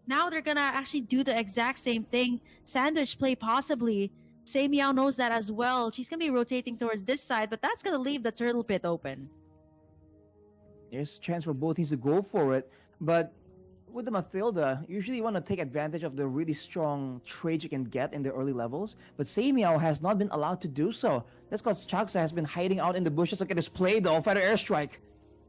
Speaker 2: Now they're gonna actually do the exact same thing. Sandwich play possibly. Say Meow knows that as well. She's gonna be rotating towards this side, but that's gonna leave the turtle pit open.
Speaker 1: There's a chance for both teams to go for it, but with the Mathilda, usually you want to take advantage of the really strong trades you can get in the early levels, but Samiao has not been allowed to do so. That's because Chaksa has been hiding out in the bushes. Look at this play though, Feather Airstrike.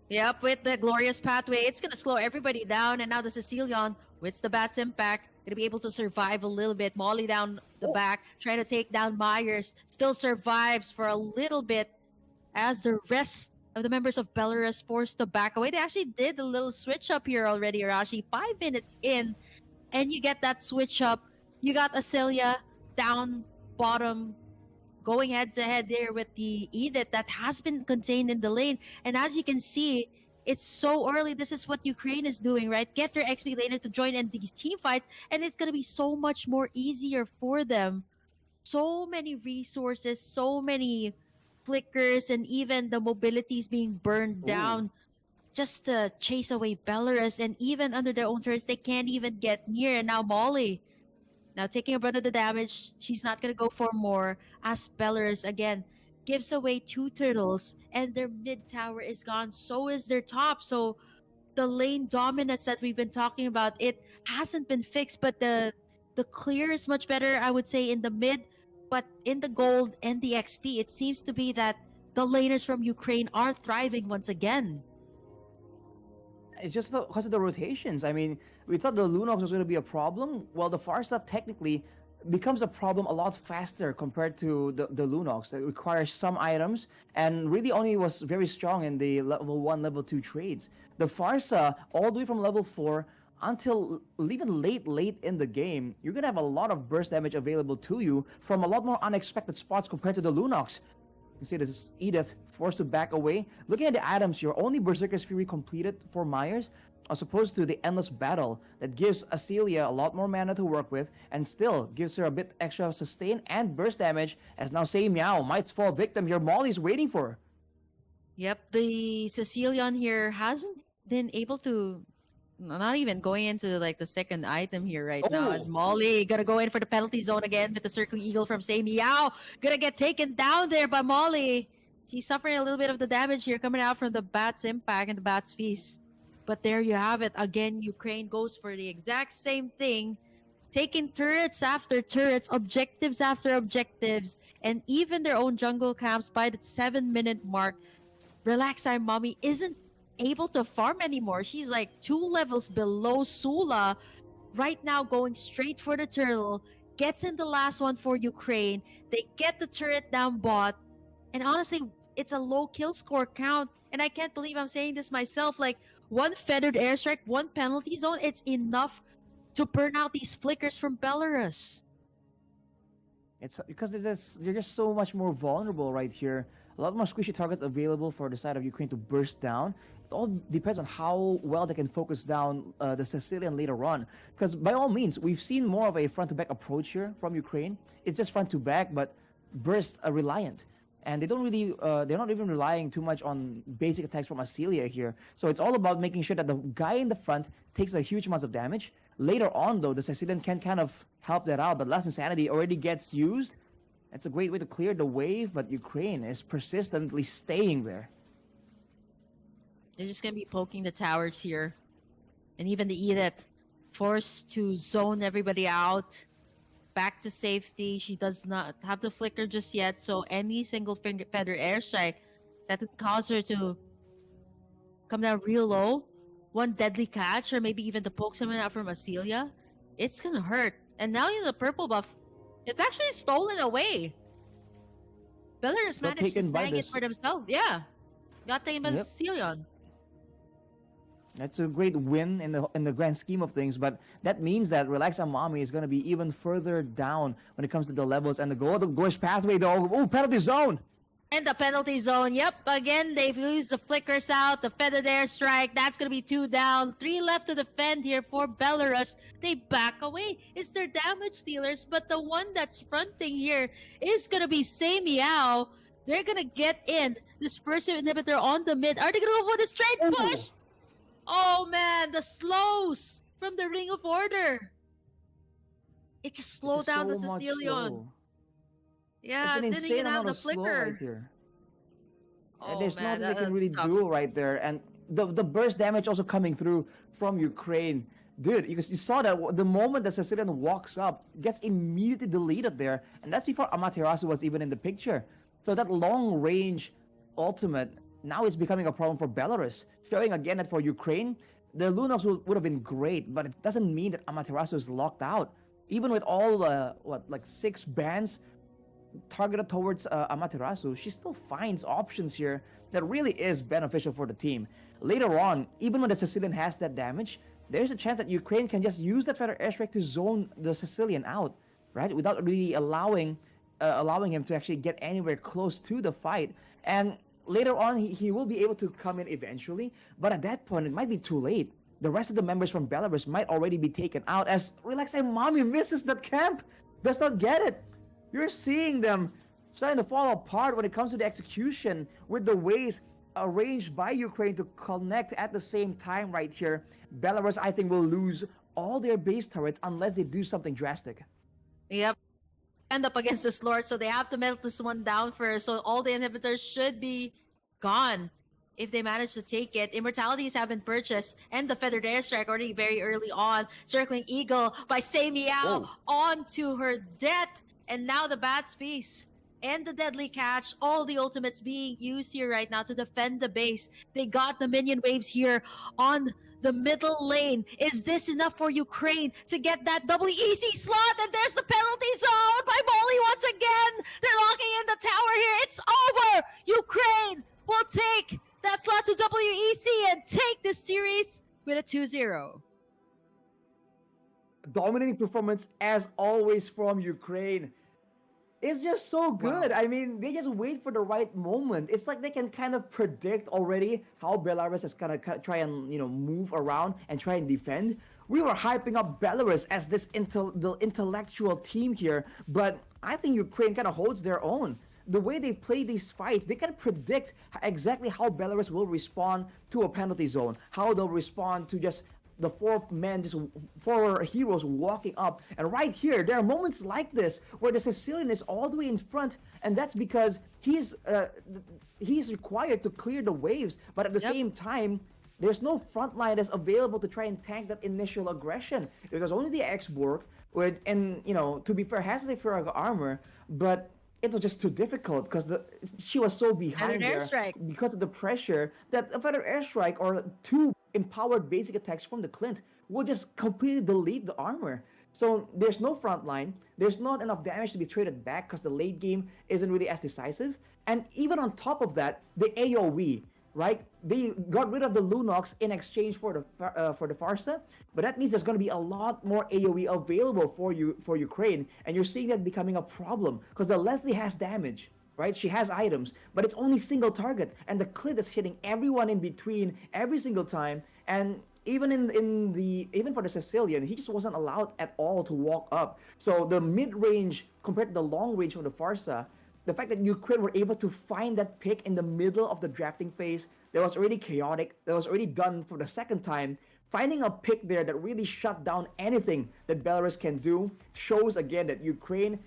Speaker 2: Yep, with the glorious pathway, it's gonna slow everybody down, and now the Sicilian, with the Bat's impact, gonna be able to survive a little bit. Molly down the back, trying to take down Myers, still survives for a little bit as the rest of the members of Belarus forced to back away. They actually did a little switch up here already, Arashi. 5 minutes in, and you get that switch up. You got Acelia down bottom, going head to head there with the Edith that has been contained in the lane. And as you can see, it's so early. This is what Ukraine is doing, right? Get their XP laner to join in these team fights, and it's going to be so much more easier for them. So many resources, so many flickers, and even the mobilities being burned down just to chase away Belarus. And even under their own turrets, they can't even get near. And now Molly, now taking a brunt of the damage, she's not going to go for more as Belarus again gives away 2 turtles, and their mid tower is gone. So is their top. So the lane dominance that we've been talking about, it hasn't been fixed, but the clear is much better, I would say, in the mid. But in the gold and the XP, it seems to be that the laners from Ukraine are thriving once again.
Speaker 1: It's just because of the rotations. I mean, we thought the Lunox was going to be a problem. Well, the Farsa technically becomes a problem a lot faster compared to the Lunox. It requires some items and really only was very strong in the level 1, level 2 trades. The Farsa, all the way from level 4 until even late in the game, you're going to have a lot of burst damage available to you from a lot more unexpected spots compared to the Lunox. You see this is Edith forced to back away. Looking at the items here, only Berserker's Fury completed for Myers, as opposed to the Endless Battle that gives Acelia a lot more mana to work with and still gives her a bit extra sustain and burst damage, as now Say Meow might fall victim here. Molly's waiting for her.
Speaker 2: Yep, the Sicilian here hasn't been able to, not even going into like the second item here right now, as Molly gonna go in for the penalty zone again with the Circling Eagle from Say Meow. Gonna get taken down there by Molly. She's suffering a little bit of the damage here coming out from the Bat's impact and the Bat's feast. But there you have it. Again, Ukraine goes for the exact same thing, taking turrets after turrets, objectives after objectives, and even their own jungle camps by the 7-minute mark. Relax Time Mommy isn't able to farm anymore. She's like 2 levels below Sula. Right now going straight for the turtle. Gets in the last one for Ukraine. They get the turret down bot. And honestly, it's a low kill score count. And I can't believe I'm saying this myself. Like, 1 feathered airstrike, 1 penalty zone, it's enough to burn out these flickers from Belarus.
Speaker 1: It's because they're just so much more vulnerable right here. A lot more squishy targets available for the side of Ukraine to burst down. It all depends on how well they can focus down the Sicilian later on. Because by all means, we've seen more of a front-to-back approach here from Ukraine. It's just front-to-back, but burst reliant. And they don't really, they're not even relying too much on basic attacks from Acelia here. So it's all about making sure that the guy in the front takes a huge amounts of damage. Later on, though, the Sicilian can kind of help that out, but Last Insanity already gets used. It's a great way to clear the wave, but Ukraine is persistently staying there.
Speaker 2: They're just going to be poking the towers here. And even the Edith forced to zone everybody out. Back to safety. She does not have the flicker just yet, so any single feather airstrike that could cause her to come down real low, 1 deadly catch, or maybe even the poke someone out from Acelia, it's gonna hurt. And now in the purple buff, it's actually stolen away. Belarus managed to snag it for themselves. Yeah, got taken by the Sicilian.
Speaker 1: That's a great win in the grand scheme of things, but that means that Relax Amami is going to be even further down when it comes to the levels and the goal. The Gorge pathway, though. Oh, penalty zone!
Speaker 2: And the penalty zone. Yep, again, they've used the flickers out, the feathered airstrike. That's going to be 2 down. 3 left to defend here for Belarus. They back away. It's their damage dealers, but the one that's fronting here is going to be Say Meow. They're going to get in this first inhibitor on the mid. Are they going to go for the straight push? Oh man, the slows from the Ring of Order. It just
Speaker 1: This
Speaker 2: slowed
Speaker 1: is
Speaker 2: down the
Speaker 1: so much
Speaker 2: Sicilian.
Speaker 1: slow. It's
Speaker 2: Yeah,
Speaker 1: an
Speaker 2: it didn't
Speaker 1: insane
Speaker 2: even have
Speaker 1: amount
Speaker 2: the
Speaker 1: of slow right
Speaker 2: flicker.
Speaker 1: here.
Speaker 2: Oh
Speaker 1: There's
Speaker 2: man,
Speaker 1: nothing they can
Speaker 2: that's
Speaker 1: really
Speaker 2: tough.
Speaker 1: do right there, and the burst damage also coming through from Ukraine, dude. Because you saw that the moment the Sicilian walks up, gets immediately deleted there, and that's before Amaterasu was even in the picture. So that long range ultimate now is becoming a problem for Belarus, showing again that for Ukraine, the Lunox would have been great, but it doesn't mean that Amaterasu is locked out. Even with all what like 6 bans targeted towards Amaterasu, she still finds options here that really is beneficial for the team. Later on, even when the Sicilian has that damage, there's a chance that Ukraine can just use that feather airstrike to zone the Sicilian out, right? Without really allowing him to actually get anywhere close to the fight. And later on, he will be able to come in eventually, but at that point, it might be too late. The rest of the members from Belarus might already be taken out as Relax and Mommy misses that camp. Does not get it. You're seeing them starting to fall apart when it comes to the execution with the ways arranged by Ukraine to connect at the same time right here. Belarus, I think, will lose all their base turrets unless they do something drastic.
Speaker 2: Yep. End up against this Lord, so they have to melt this one down first. So all the inhibitors should be gone if they manage to take it. Immortalities have been purchased, and the Feathered Airstrike already very early on. Circling Eagle by Say Meow
Speaker 1: Whoa.
Speaker 2: onto her death, and now the Bat Space and the Deadly Catch. All the ultimates being used here right now to defend the base. They got the minion waves here on the middle lane. Is this enough for Ukraine to get that WEC slot? And there's the penalty zone by Molly once again. They're locking in the tower here. It's over. Ukraine will take that slot to WEC and take this series with a 2-0.
Speaker 1: Dominating performance as always from Ukraine. It's just so good.
Speaker 2: Wow.
Speaker 1: I mean, they just wait for the right moment. It's like they can kind of predict already how Belarus is gonna try and move around and try and defend. We were hyping up Belarus as the intellectual team here, but I think Ukraine kind of holds their own. The way they play these fights, they can predict exactly how Belarus will respond to a penalty zone, how they'll respond to just the 4 men, just 4 heroes walking up. And right here, there are moments like this where the Sicilian is all the way in front, and that's because he's required to clear the waves. But at the same time, there's no front line that's available to try and tank that initial aggression. It was only the X-Borg, and to be fair, has the Firaga armor, but it was just too difficult because she was so behind there
Speaker 2: Airstrike.
Speaker 1: because of the pressure that a feather airstrike or 2 empowered basic attacks from the Clint will just completely delete the armor. So there's no front line, there's not enough damage to be traded back because the late game isn't really as decisive. And even on top of that, the AoE, right? They got rid of the Lunox in exchange for the Farsa, but that means there's going to be a lot more AoE available for Ukraine, and you're seeing that becoming a problem because the Leslie has damage, right? She has items, but it's only single target, and the Clint is hitting everyone in between every single time. And even even for the Sicilian, he just wasn't allowed at all to walk up. So the mid range compared to the long range from the Farsa, the fact that Ukraine were able to find that pick in the middle of the drafting phase that was already chaotic, that was already done for the second time, finding a pick there that really shut down anything that Belarus can do shows again that Ukraine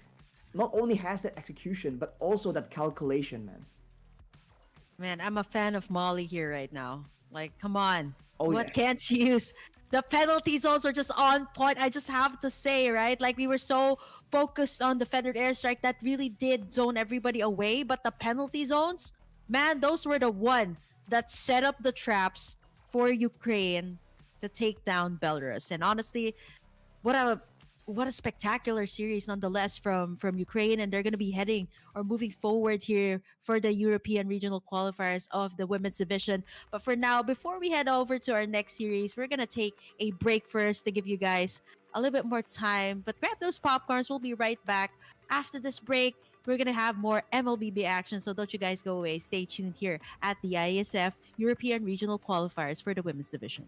Speaker 1: not only has that execution, but also that calculation, man.
Speaker 2: Man, I'm a fan of Molly here right now. Like, come on.
Speaker 1: Oh,
Speaker 2: What
Speaker 1: yeah.
Speaker 2: can't she use? The penalty zones are just on point. I just have to say, right? Like, we were so focused on the feathered airstrike that really did zone everybody away. But the penalty zones, man, those were the one that set up the traps for Ukraine to take down Belarus. And honestly, what a what a spectacular series nonetheless from Ukraine, and they're going to be heading or moving forward here for the European regional qualifiers of the women's division. But for now, before we head over to our next series, we're going to take a break first to give you guys a little bit more time. But grab those popcorns. We'll be right back after this break. We're going to have more MLBB action, so don't you guys go away. Stay tuned here at the IESF European regional qualifiers for the women's division.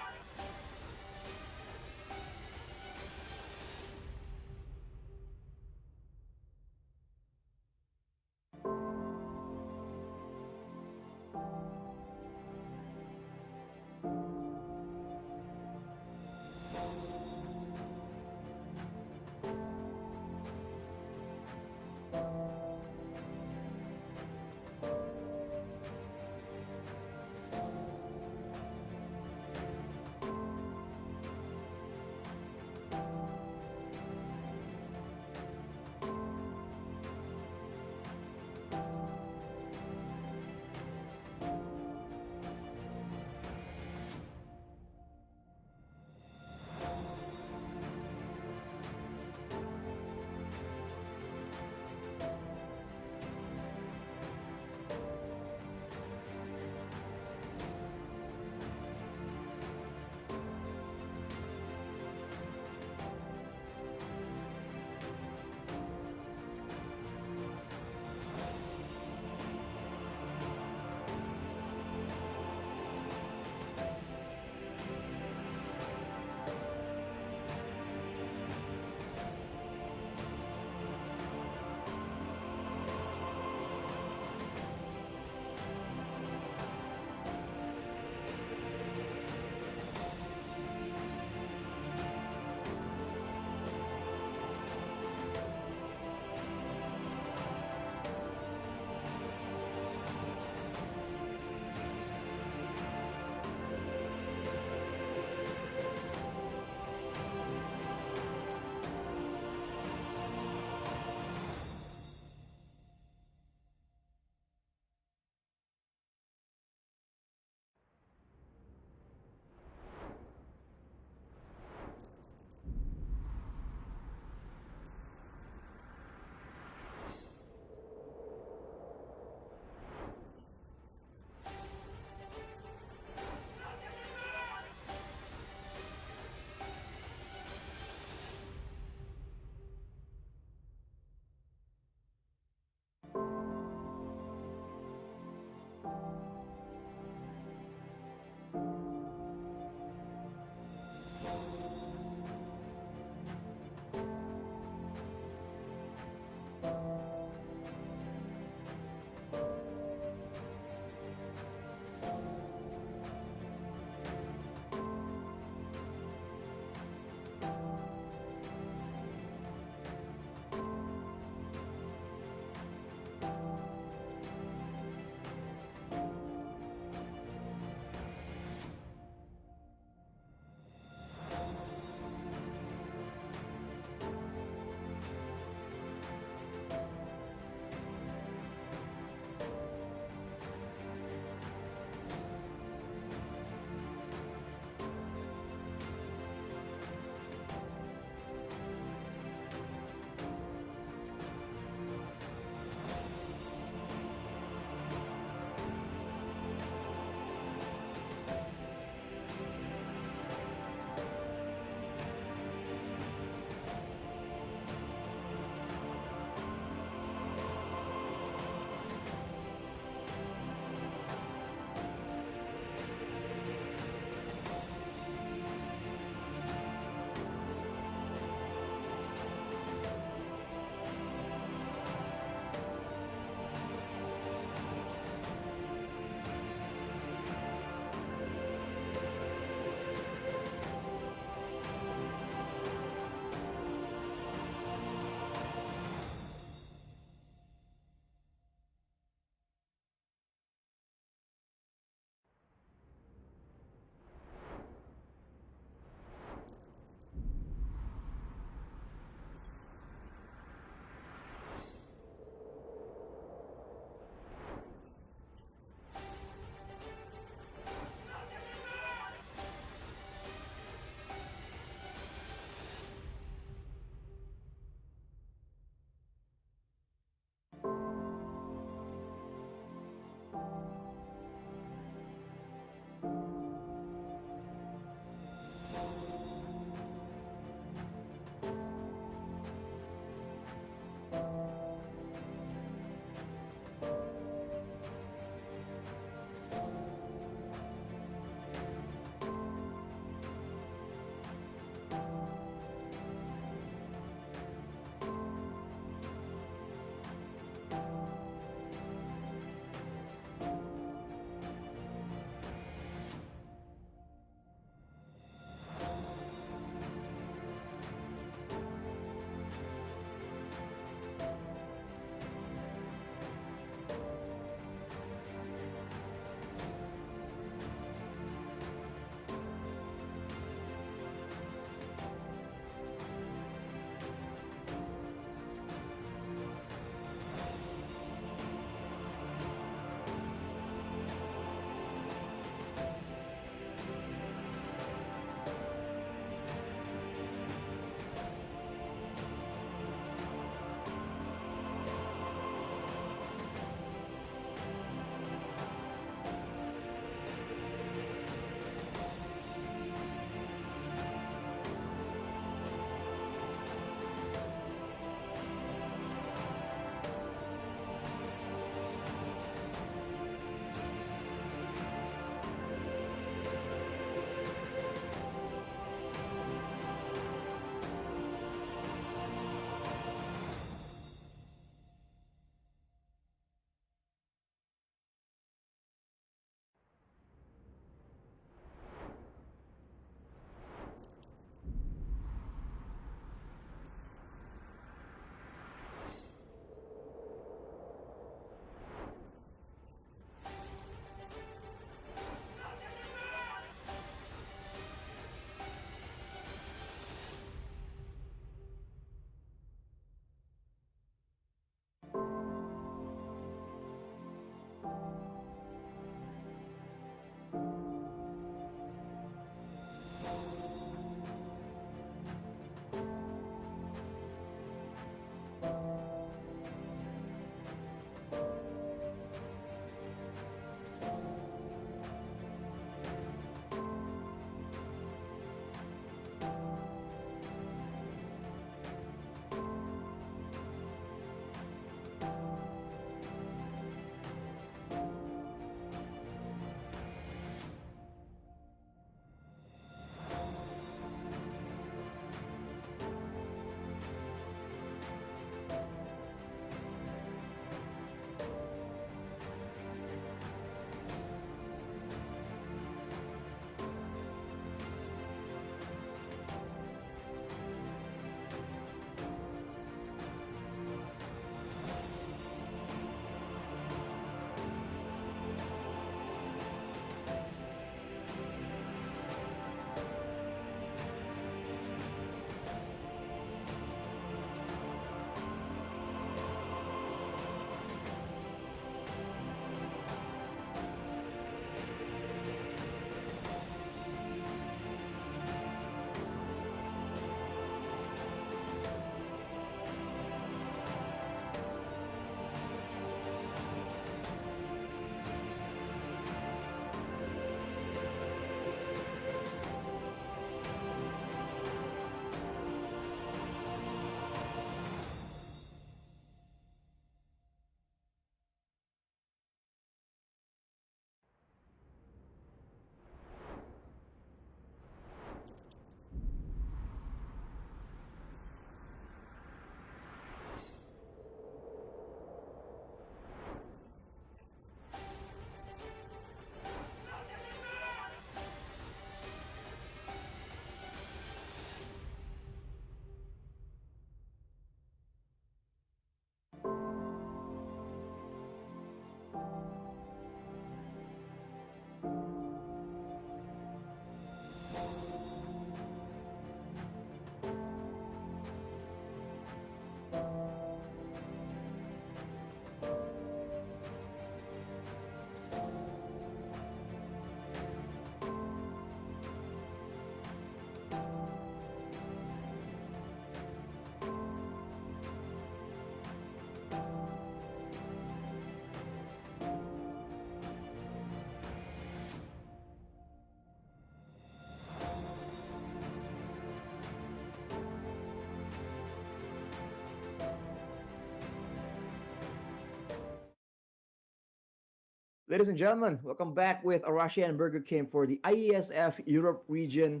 Speaker 1: Ladies and gentlemen, welcome back with Arashi and Burger King for the IESF Europe Region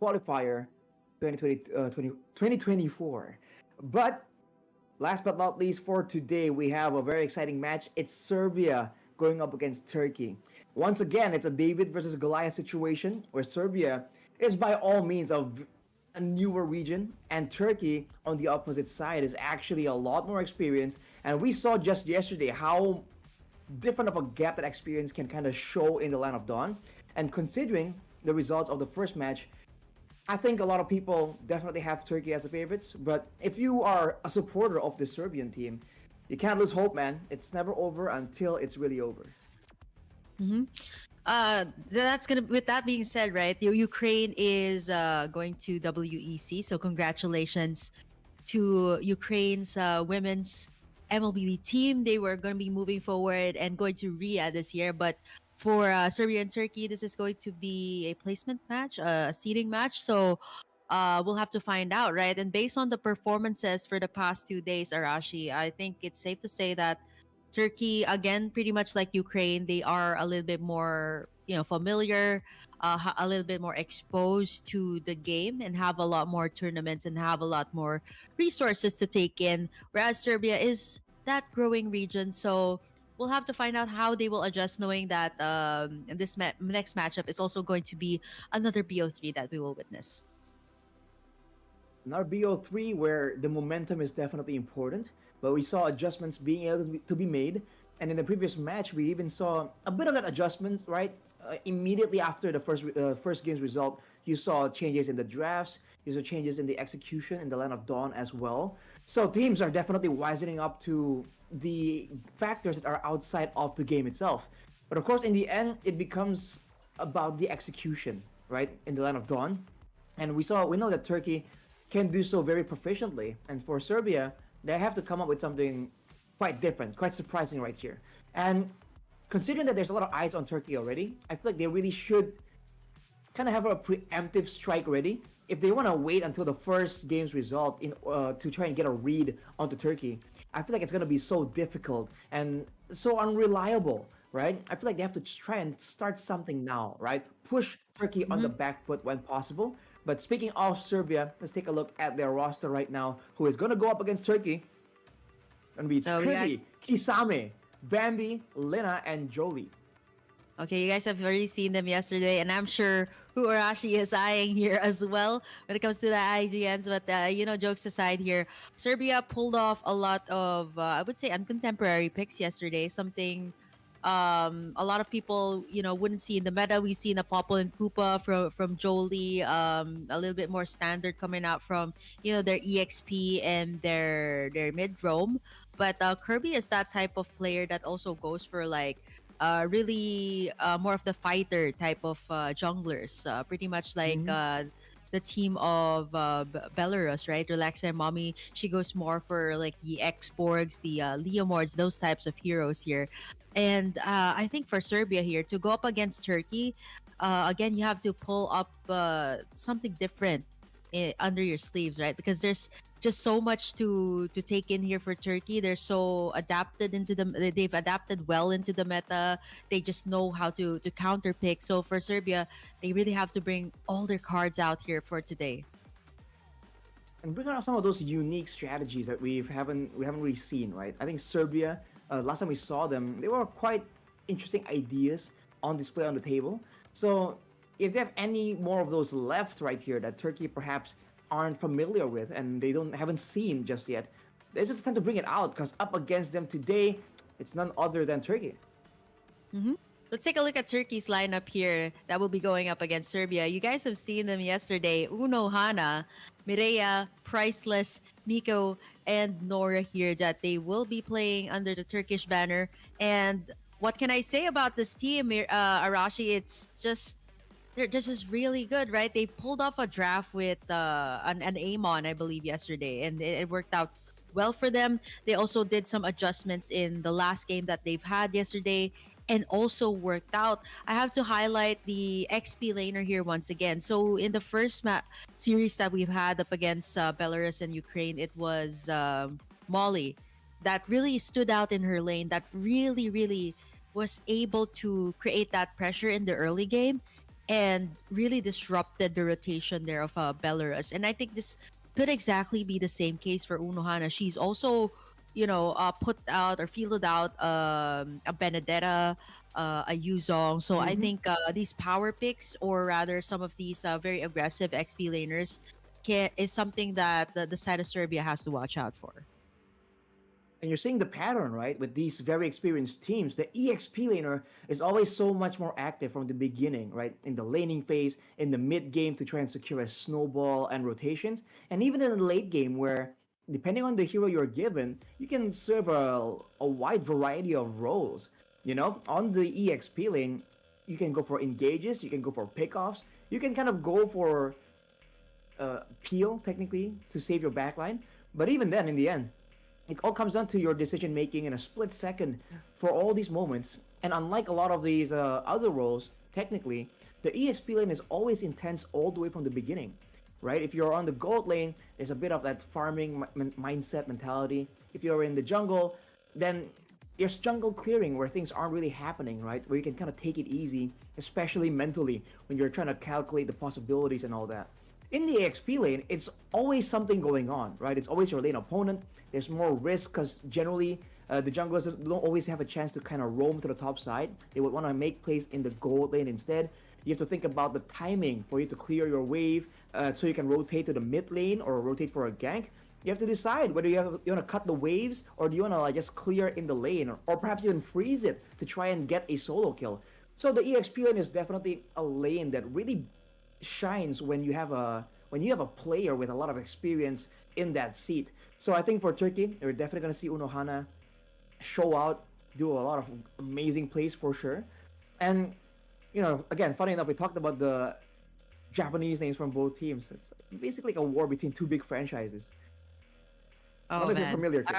Speaker 1: Qualifier 2024. But last but not least, for today, we have a very exciting match. It's Serbia going up against Turkey. Once again, it's a David versus Goliath situation where Serbia is by all means a newer region, and Turkey on the opposite side is actually a lot more experienced. And we saw just yesterday how different of a gap that experience can kind of show in the Land of Dawn. And considering the results of the first match, I think a lot of people definitely have Turkey as the favorites. But if you are a supporter of the Serbian team, you can't lose hope, man. It's never over until it's really over.
Speaker 2: Mm-hmm. That's gonna. With that being said, right, Ukraine is going to WEC. So congratulations to Ukraine's women's MLBB team. They were going to be moving forward and going to Riyadh this year. But for Serbia and Turkey, this is going to be a placement match, a seeding match. So we'll have to find out, right? And based on the performances for the past 2 days, Arashi, I think it's safe to say that Turkey, again, pretty much like Ukraine, they are a little bit more, familiar, a little bit more exposed to the game and have a lot more tournaments and have a lot more resources to take in. Whereas Serbia is that growing region. So we'll have to find out how they will adjust, knowing that this next matchup is also going to be another BO3 that we will witness.
Speaker 1: Another BO3 where the momentum is definitely important, but we saw adjustments being able to be made. And in the previous match, we even saw a bit of that adjustment, right? Immediately after the first game's result, you saw changes in the drafts, you saw changes in the execution in the Land of Dawn as well. So teams are definitely wisening up to the factors that are outside of the game itself. But of course, in the end, it becomes about the execution, right? In the Land of Dawn. And we know that Turkey can do so very proficiently. And for Serbia, they have to come up with something quite different, quite surprising right here. And considering that there's a lot of eyes on Turkey already, I feel like they really should kind of have a preemptive strike ready. If they want to wait until the first game's result to try and get a read onto Turkey, I feel like it's going to be so difficult and so unreliable, right? I feel like they have to try and start something now, right? Push Turkey on the back foot when possible. But speaking of Serbia, let's take a look at their roster right now, who is going to go up against Turkey. Going to be
Speaker 2: So
Speaker 1: Kirby, Kisame, Bambi, Lena, and Jolie.
Speaker 2: Okay, you guys have already seen them yesterday, and I'm sure who Arashi is eyeing here as well when it comes to the IGNs. But jokes aside here, Serbia pulled off a lot of I would say uncontemporary picks yesterday. Something a lot of people wouldn't see in the meta. We've seen a Popple and Koopa from Jolie, a little bit more standard coming out from their EXP and their mid roam. But Kirby is that type of player that also goes for like really more of the fighter type of junglers, pretty much like the team of Belarus, right? Relax and Mommy. She goes more for like the Xborgs, the Leomords, those types of heroes here. And I think for Serbia here to go up against Turkey, again, you have to pull up something different under your sleeves, right? Because there's just so much to take in here for Turkey. They're so adapted they've adapted well into the meta. They just know how to counter pick. So for Serbia, they really have to bring all their cards out here for today.
Speaker 1: And bring out some of those unique strategies that we haven't really seen, right? I think Serbia, last time we saw them, they were quite interesting ideas on display on the table. So if they have any more of those left right here that Turkey perhaps aren't familiar with and they haven't seen just yet, there's just time to bring it out, because up against them today, it's none other than Turkey.
Speaker 2: Mm-hmm. Let's take a look at Turkey's lineup here that will be going up against Serbia. You guys have seen them yesterday. Uno, Hana, Mireya, Priceless, Miko, and Nora here that they will be playing under the Turkish banner. And what can I say about this team, Arashi? It's just they're just really good, right? They pulled off a draft with an Amon, I believe, yesterday, and it worked out well for them. They also did some adjustments in the last game that they've had yesterday and also worked out. I have to highlight the XP laner here once again. So in the first series that we've had up against Belarus and Ukraine, it was Molly that really stood out in her lane, that really was able to create that pressure in the early game and really disrupted the rotation there of Belarus. And I think this could exactly be the same case for Unohana. She's also, put out or fielded out a Benedetta, a Yuzong. So I
Speaker 1: Mm-hmm.
Speaker 2: think these power picks, or rather some of these very aggressive XP laners, is something that the side of Serbia has to watch out for.
Speaker 1: And you're seeing the pattern, right? With these very experienced teams, the EXP laner is always so much more active from the beginning, right? In the laning phase, in the mid game to try and secure a snowball and rotations, and even in the late game where, depending on the hero you're given, you can serve a wide variety of roles. On the EXP lane, you can go for engages, you can go for pickoffs, you can kind of go for peel technically to save your backline. But even then, in the end, it all comes down to your decision making in a split second for all these moments. And unlike a lot of these other roles, technically, the EXP lane is always intense all the way from the beginning, right? If you're on the gold lane, there's a bit of that farming mindset mentality. If you're in the jungle, then there's jungle clearing where things aren't really happening, right? Where you can kind of take it easy, especially mentally when you're trying to calculate the possibilities and all that. In the XP lane, it's always something going on, right? It's always your lane opponent. There's more risk because generally the junglers don't always have a chance to kind of roam to the top side. They would want to make plays in the gold lane instead. You have to think about the timing for you to clear your wave so you can rotate to the mid lane or rotate for a gank. You have to decide whether you want to cut the waves or do you want to just clear in the lane or perhaps even freeze it to try and get a solo kill. So the EXP lane is definitely a lane that really shines when you have a player with a lot of experience in that seat. So I think for Turkey, we're definitely gonna see Unohana show out, do a lot of amazing plays for sure. And again, funny enough, we talked about the Japanese names from both teams. It's basically like a war between two big franchises. I don't
Speaker 2: Oh
Speaker 1: know if you're
Speaker 2: man,
Speaker 1: familiar, Kit.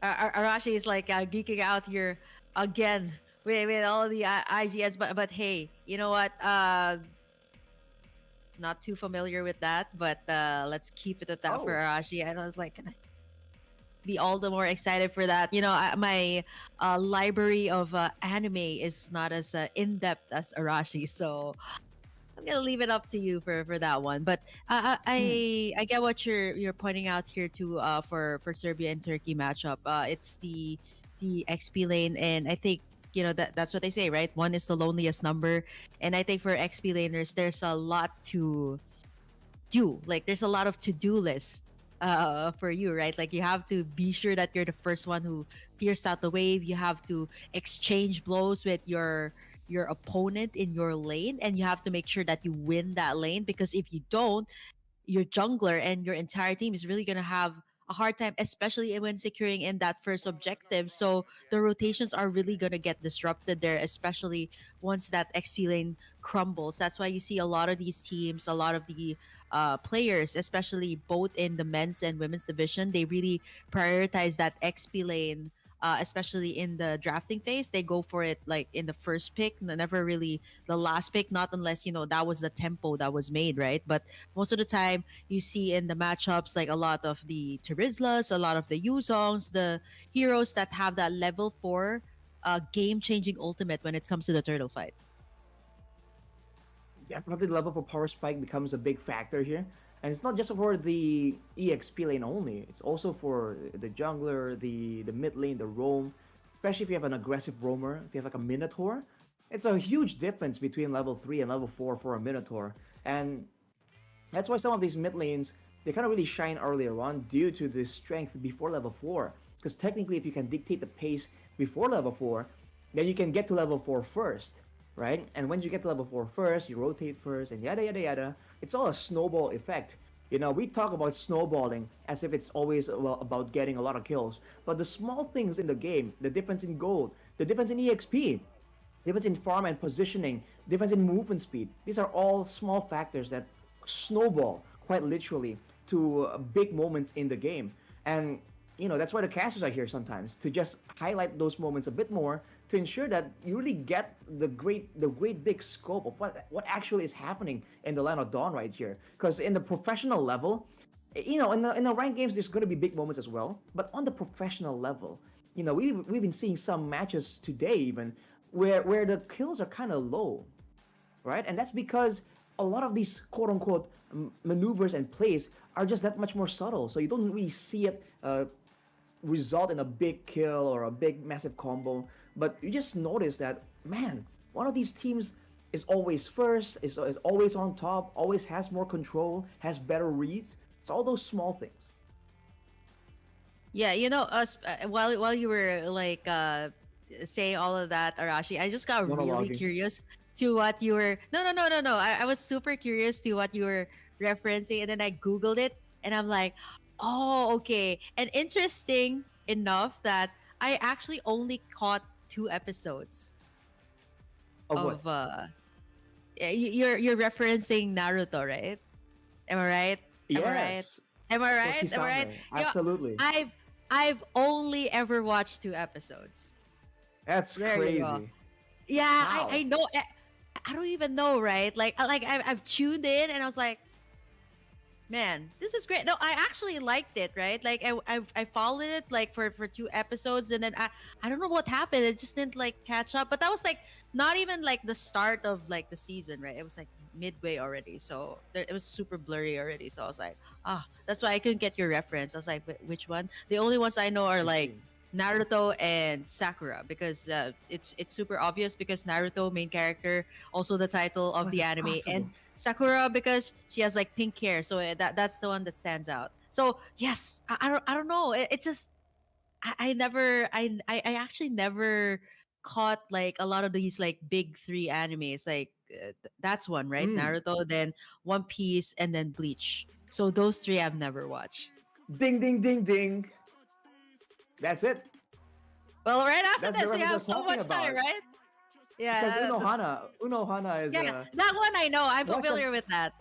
Speaker 2: Arashi is like geeking out here again with all the IGNs. But hey, you know what? Not too familiar with that, but let's keep it at that for
Speaker 1: Oh,
Speaker 2: Arashi. And I was like, gonna be all the more excited for that. My library of anime is not as in depth as Arashi, so I'm gonna leave it up to you for that one. But
Speaker 1: hmm.
Speaker 2: I get what you're pointing out here too. For Serbia and Turkey matchup, it's the XP lane, and I think that's what they say, right? One is the loneliest number, and I think for XP laners, there's a lot to do. Like there's a lot of to-do list for you, right? Like you have to be sure that you're the first one who clears out the wave. You have to exchange blows with your opponent in your lane, and you have to make sure that you win that lane, because if you don't, your jungler and your entire team is really going to have a hard time, especially when securing in that first objective. So the rotations are really going to get disrupted there, especially once that XP lane crumbles. That's why you see a lot of these teams, a lot of the players, especially both in the men's and women's division, they really prioritize that XP lane. Especially in the drafting phase, they go for it like in the first pick, never really the last pick, not unless that was the tempo that was made, right? But most of the time you see in the matchups like a lot of the Terizlas, a lot of the Yuzongs, the heroes that have that level 4 game changing ultimate when it comes to the turtle fight.
Speaker 1: Definitely the level for power spike becomes a big factor here. And it's not just for the EXP lane only. It's also for the jungler, the mid lane, the roam. Especially if you have an aggressive roamer, if you have like a Minotaur. It's a huge difference between level 3 and level 4 for a Minotaur. And that's why some of these mid lanes, they kind of really shine earlier on due to the strength before level 4. Because technically, if you can dictate the pace before level 4, then you can get to level 4 first, right? And once you get to level 4 first, you rotate first, and yada yada yada. It's all a snowball effect. We talk about snowballing as if it's always about getting a lot of kills. But the small things in the game, the difference in gold, the difference in EXP, difference in farm and positioning, difference in movement speed. These are all small factors that snowball quite literally to big moments in the game. And that's why the casters are here sometimes to just highlight those moments a bit more to ensure that you really get the great big scope of what actually is happening in the land of dawn right here. Because in the professional level, in the ranked games, there's going to be big moments as well. But on the professional level, we've been seeing some matches today even where the kills are kind of low, right? And that's because a lot of these quote unquote maneuvers and plays are just that much more subtle. So you don't really see it result in a big kill or a big massive combo. But you just notice that, man, one of these teams is always first, is always on top, always has more control, has better reads. It's all those small things.
Speaker 2: Yeah, while you were like saying all of that, Arashi, I just got really
Speaker 1: Monologuing.
Speaker 2: curious to what you were. No. I was super curious to what you were referencing, and then I googled it, and I'm like, oh, okay. And interesting enough that I actually only caught 2 episodes
Speaker 1: Of what?
Speaker 2: of you're referencing Naruto, right? Am I right? Am I right?
Speaker 1: Yes.
Speaker 2: Am I
Speaker 1: For
Speaker 2: right? Am I right?
Speaker 1: Kisame.
Speaker 2: You know,
Speaker 1: Absolutely.
Speaker 2: I've I've only ever watched 2 episodes.
Speaker 1: That's
Speaker 2: There you go.
Speaker 1: crazy.
Speaker 2: Yeah, I
Speaker 1: How?
Speaker 2: know. I don't even know, right? I've tuned in and I was like, man, this is great. No, I actually liked it, right? Like I followed it like for 2 episodes, and then I don't know what happened. It just didn't like catch up. But that was like not even like the start of like the season, right? It was like midway already, so it was super blurry already. So I was like, that's why I couldn't get your reference. I was like, Which one?" The only ones I know are
Speaker 1: I
Speaker 2: like
Speaker 1: see.
Speaker 2: Naruto and Sakura, because it's super obvious, because Naruto main character, also the title
Speaker 1: How
Speaker 2: of
Speaker 1: is
Speaker 2: the
Speaker 1: it
Speaker 2: anime, and
Speaker 1: possible?
Speaker 2: Sakura because she has like pink hair, so that's the one that stands out. So yes, I don't know. It just I never I actually never caught like a lot of these like big three animes. Like that's one, right?
Speaker 1: Mm.
Speaker 2: Naruto, then One Piece, and then Bleach. So those three I've never watched.
Speaker 1: Ding, ding, ding, ding. That's it.
Speaker 2: Well, right after
Speaker 1: That's the
Speaker 2: this we
Speaker 1: reference I
Speaker 2: have
Speaker 1: was
Speaker 2: so
Speaker 1: talking
Speaker 2: much time,
Speaker 1: about.
Speaker 2: right?
Speaker 1: Because
Speaker 2: Yeah,
Speaker 1: Uno Hana is
Speaker 2: yeah, that one I know. I'm
Speaker 1: watch a.
Speaker 2: familiar with that.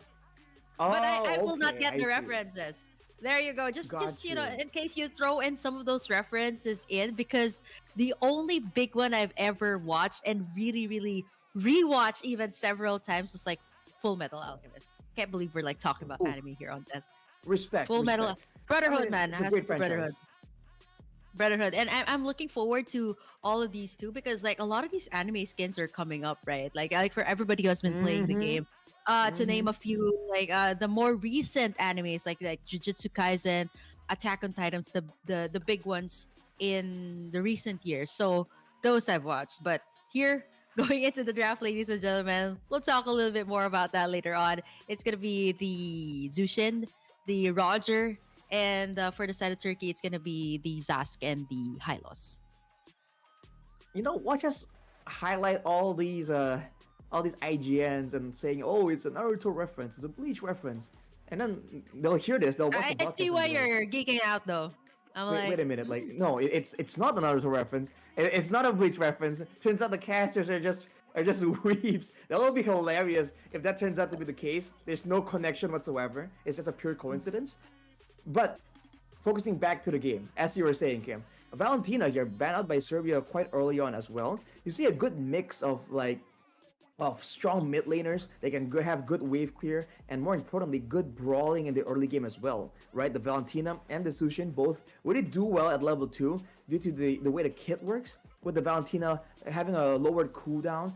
Speaker 2: But I
Speaker 1: Oh,
Speaker 2: will not
Speaker 1: okay.
Speaker 2: get
Speaker 1: I
Speaker 2: the
Speaker 1: see.
Speaker 2: references. There you go. Just
Speaker 1: Got you.
Speaker 2: in case you throw in some of those references in, because the only big one I've ever watched and really, really rewatched even several times was like Full Metal Alchemist. Can't believe we're like talking about
Speaker 1: Ooh,
Speaker 2: anime here on this.
Speaker 1: respect,
Speaker 2: Full Metal
Speaker 1: respect. I
Speaker 2: Brotherhood,
Speaker 1: mean,
Speaker 2: man. It
Speaker 1: it's a
Speaker 2: has to
Speaker 1: great
Speaker 2: be Brotherhood.
Speaker 1: franchise.
Speaker 2: Brotherhood. And I'm looking forward to all of these too, because like a lot of these anime skins are coming up, right? Like for everybody who has been playing the
Speaker 1: Mm-hmm.
Speaker 2: game. To name
Speaker 1: Mm-hmm.
Speaker 2: a few, like the more recent animes, like Jujutsu Kaisen, Attack on Titans, the big ones in the recent years. So those I've watched. But here, going into the draft, ladies and gentlemen, we'll talk a little bit more about that later on. It's gonna be the Zushin, the Roger, and for the side of Turkey, it's gonna be the Zask and the Hylos.
Speaker 1: Watch us highlight all these IGNs and saying, "Oh, it's a Naruto reference, it's a Bleach reference," and then they'll hear this, they'll watch the
Speaker 2: I see
Speaker 1: podcast and
Speaker 2: why
Speaker 1: be like,
Speaker 2: you're geeking out though. I'm
Speaker 1: wait
Speaker 2: like,
Speaker 1: a minute, like, no, it's not a Naruto reference. It's not a Bleach reference. Turns out the casters are just weeps. That will be hilarious if that turns out to be the case. There's no connection whatsoever. It's just a pure coincidence. But focusing back to the game, as you were saying, Kim, Valentina here banned out by Serbia quite early on as well. You see a good mix of strong mid laners. They can have good wave clear, and more importantly, good brawling in the early game as well, right? The Valentina and the Sushin both really do well at level 2 due to the way the kit works, with the Valentina having a lowered cooldown,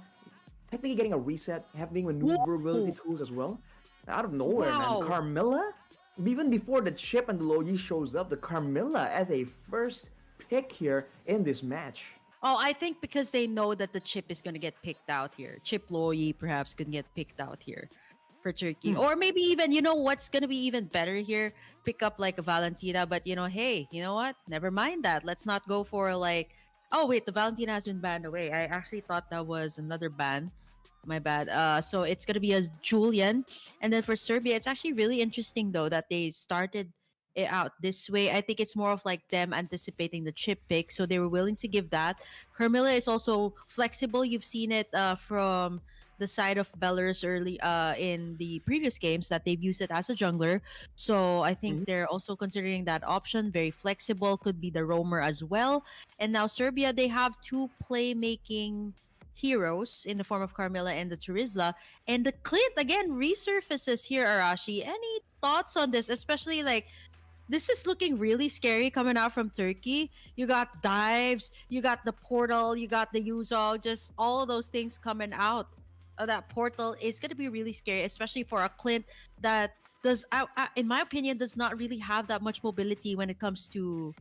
Speaker 1: technically getting a reset, having maneuverability
Speaker 2: whoa,
Speaker 1: tools as well. Out of nowhere, man.
Speaker 2: wow.
Speaker 1: Carmilla, even before the chip and the Loyi shows up, the Carmilla as a first pick here in this match.
Speaker 2: Oh, I think because they know that the chip is gonna get picked out here. Chip Loyi perhaps could get picked out here for Turkey.
Speaker 1: Hmm.
Speaker 2: Or maybe even, what's gonna be even better here? Pick up like a Valentina, but hey, you know what? Never mind that. Let's not go for like, oh wait, the Valentina has been banned away. I actually thought that was another ban. My bad. So it's gonna be a Julian, and then for Serbia, it's actually really interesting though that they started it out this way. I think it's more of like them anticipating the chip pick, so they were willing to give that. Carmilla is also flexible. You've seen it from the side of Belarus early in the previous games that they've used it as a jungler. So I think
Speaker 1: Hmm.
Speaker 2: they're also considering that option. Very flexible, could be the roamer as well. And now Serbia, they have two playmaking heroes in the form of Carmilla and the Turizla. And the Clint again resurfaces here, Arashi. Any thoughts on this? Especially like this is looking really scary coming out from Turkey. You got dives, you got the portal, you got the Yuzol, just all those things coming out of that portal is going to be really scary, especially for a Clint that does, in my opinion, does not really have that much mobility when it comes to,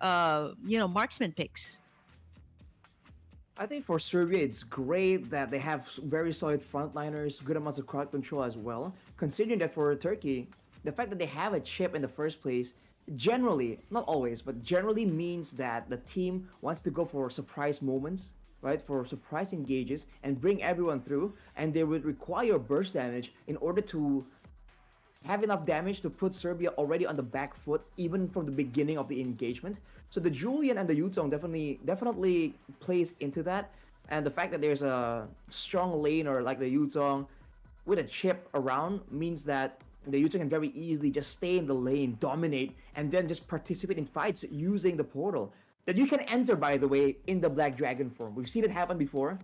Speaker 2: marksman picks.
Speaker 1: I think for Serbia, it's great that they have very solid frontliners, good amounts of crowd control as well. Considering that for Turkey, the fact that they have a chip in the first place generally, not always, but generally means that the team wants to go for surprise moments, right? For surprise engages and bring everyone through, and they would require burst damage in order to have enough damage to put Serbia already on the back foot, even from the beginning of the engagement. So the Julian and the Yuzong definitely plays into that, and the fact that there's a strong laner like the Yuzong with a chip around means that the Yuzong can very easily just stay in the lane, dominate, and then just participate in fights using the portal that you can enter, by the way, in the Black Dragon form. We've seen it happen before,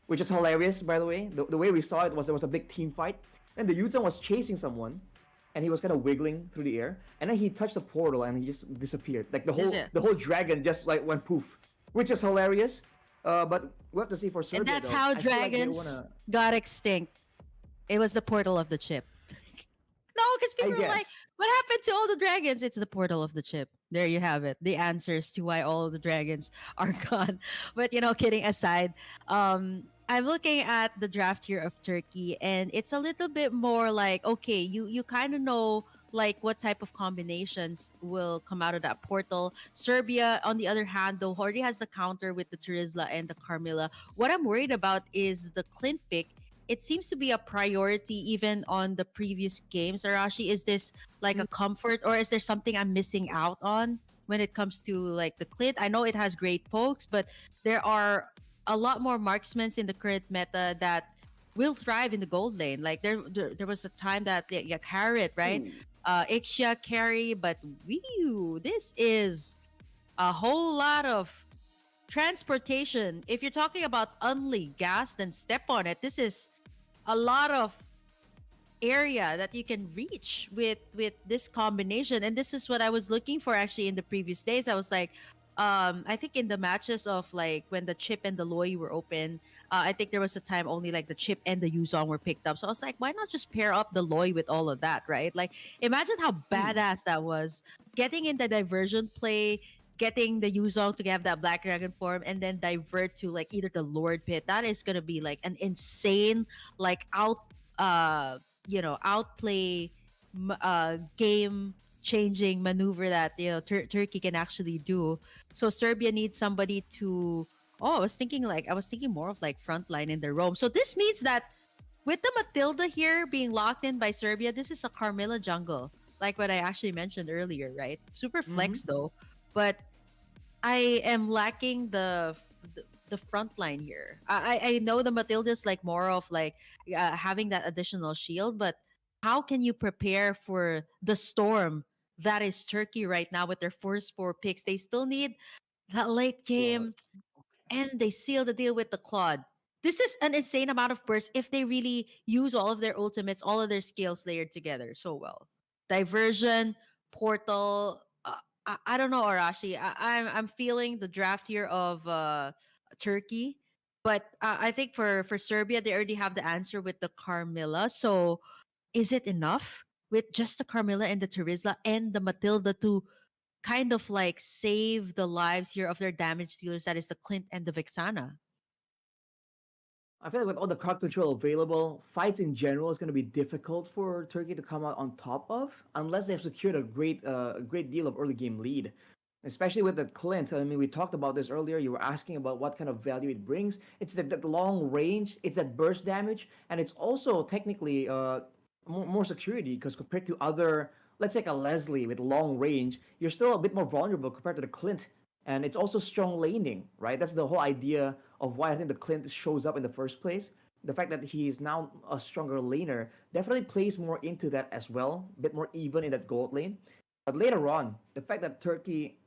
Speaker 1: which is hilarious, by the way. The way we saw it was there was a big team fight, and the Yuzong was chasing someone, and he was kind of wiggling through the air, and then he touched the portal and he just disappeared. Like the
Speaker 2: Is
Speaker 1: whole
Speaker 2: it?
Speaker 1: the whole dragon just like went poof, which is hilarious. But we'll have to see for
Speaker 2: And
Speaker 1: Serbia
Speaker 2: that's
Speaker 1: though.
Speaker 2: how
Speaker 1: I feel like they
Speaker 2: dragons
Speaker 1: wanna.
Speaker 2: got extinct. It was the portal of the chip. No, because
Speaker 1: I
Speaker 2: people are like,
Speaker 1: guess.
Speaker 2: what happened to all the dragons? It's the portal of the chip. There you have it. The answers to why all of the dragons are gone. But kidding aside, I'm looking at the draft here of Turkey, and it's a little bit more like, okay, you kind of know like what type of combinations will come out of that portal. Serbia, on the other hand, though, already has the counter with the Turizla and the Carmilla. What I'm worried about is the Clint pick. It seems to be a priority even on the previous games. Arashi, is this like a comfort, or is there something I'm missing out on when it comes to like the Clint? I know it has great pokes, but there are a lot more marksmen in the current meta that will thrive in the gold lane. Like there was a time that yeah, Carrot, right?
Speaker 1: Ooh.
Speaker 2: Ixia carry, but this is a whole lot of transportation. If you're talking about only gas, then step on it. This is a lot of area that you can reach with this combination, and this is what I was looking for actually in the previous days. I was like, I think in the matches of like when the chip and the Loi were open, I think there was a time only like the chip and the Yuzong were picked up, so I was like, why not just pair up the Loi with all of that, right? Like, imagine how
Speaker 1: Hmm.
Speaker 2: badass that was, getting in the diversion play, getting the Yuzong to have that Black Dragon form, and then divert to like either the Lord Pit. That is gonna be like an insane, like outplay game changing maneuver that Turkey can actually do. So Serbia needs somebody to. Oh, I was thinking more of like frontline in the Rome. So this means that with the Matilda here being locked in by Serbia, this is a Carmilla jungle, like what I actually mentioned earlier, right? Super
Speaker 1: Mm-hmm.
Speaker 2: flex though, but I am lacking the front line here. I know the Matilda's like more of like having that additional shield, but how can you prepare for the storm that is Turkey right now with their first four picks? They still need that late
Speaker 1: Good.
Speaker 2: game, and they seal the deal with the Claude. This is an insane amount of bursts if they really use all of their ultimates, all of their skills layered together so well. Diversion, portal. I don't know, Arashi. I'm feeling the draft here of Turkey, but I think for Serbia they already have the answer with the Carmilla. So is it enough with just the Carmilla and the Terizla and the Matilda to kind of like save the lives here of their damage dealers, that is the Clint and the Vixana?
Speaker 1: I feel like with all the crowd control available, fights in general is going to be difficult for Turkey to come out on top of unless they've secured a great deal of early game lead. Especially with the Clint, I mean, we talked about this earlier. You were asking about what kind of value it brings. It's that long range, it's that burst damage, and it's also technically more security because compared to other, let's say like a Leslie with long range, you're still a bit more vulnerable compared to the Clint. And it's also strong laning, right? That's the whole idea of why I think the Clint shows up in the first place. The fact that he is now a stronger laner definitely plays more into that as well, a bit more even in that gold lane. But later on, the fact that Turkey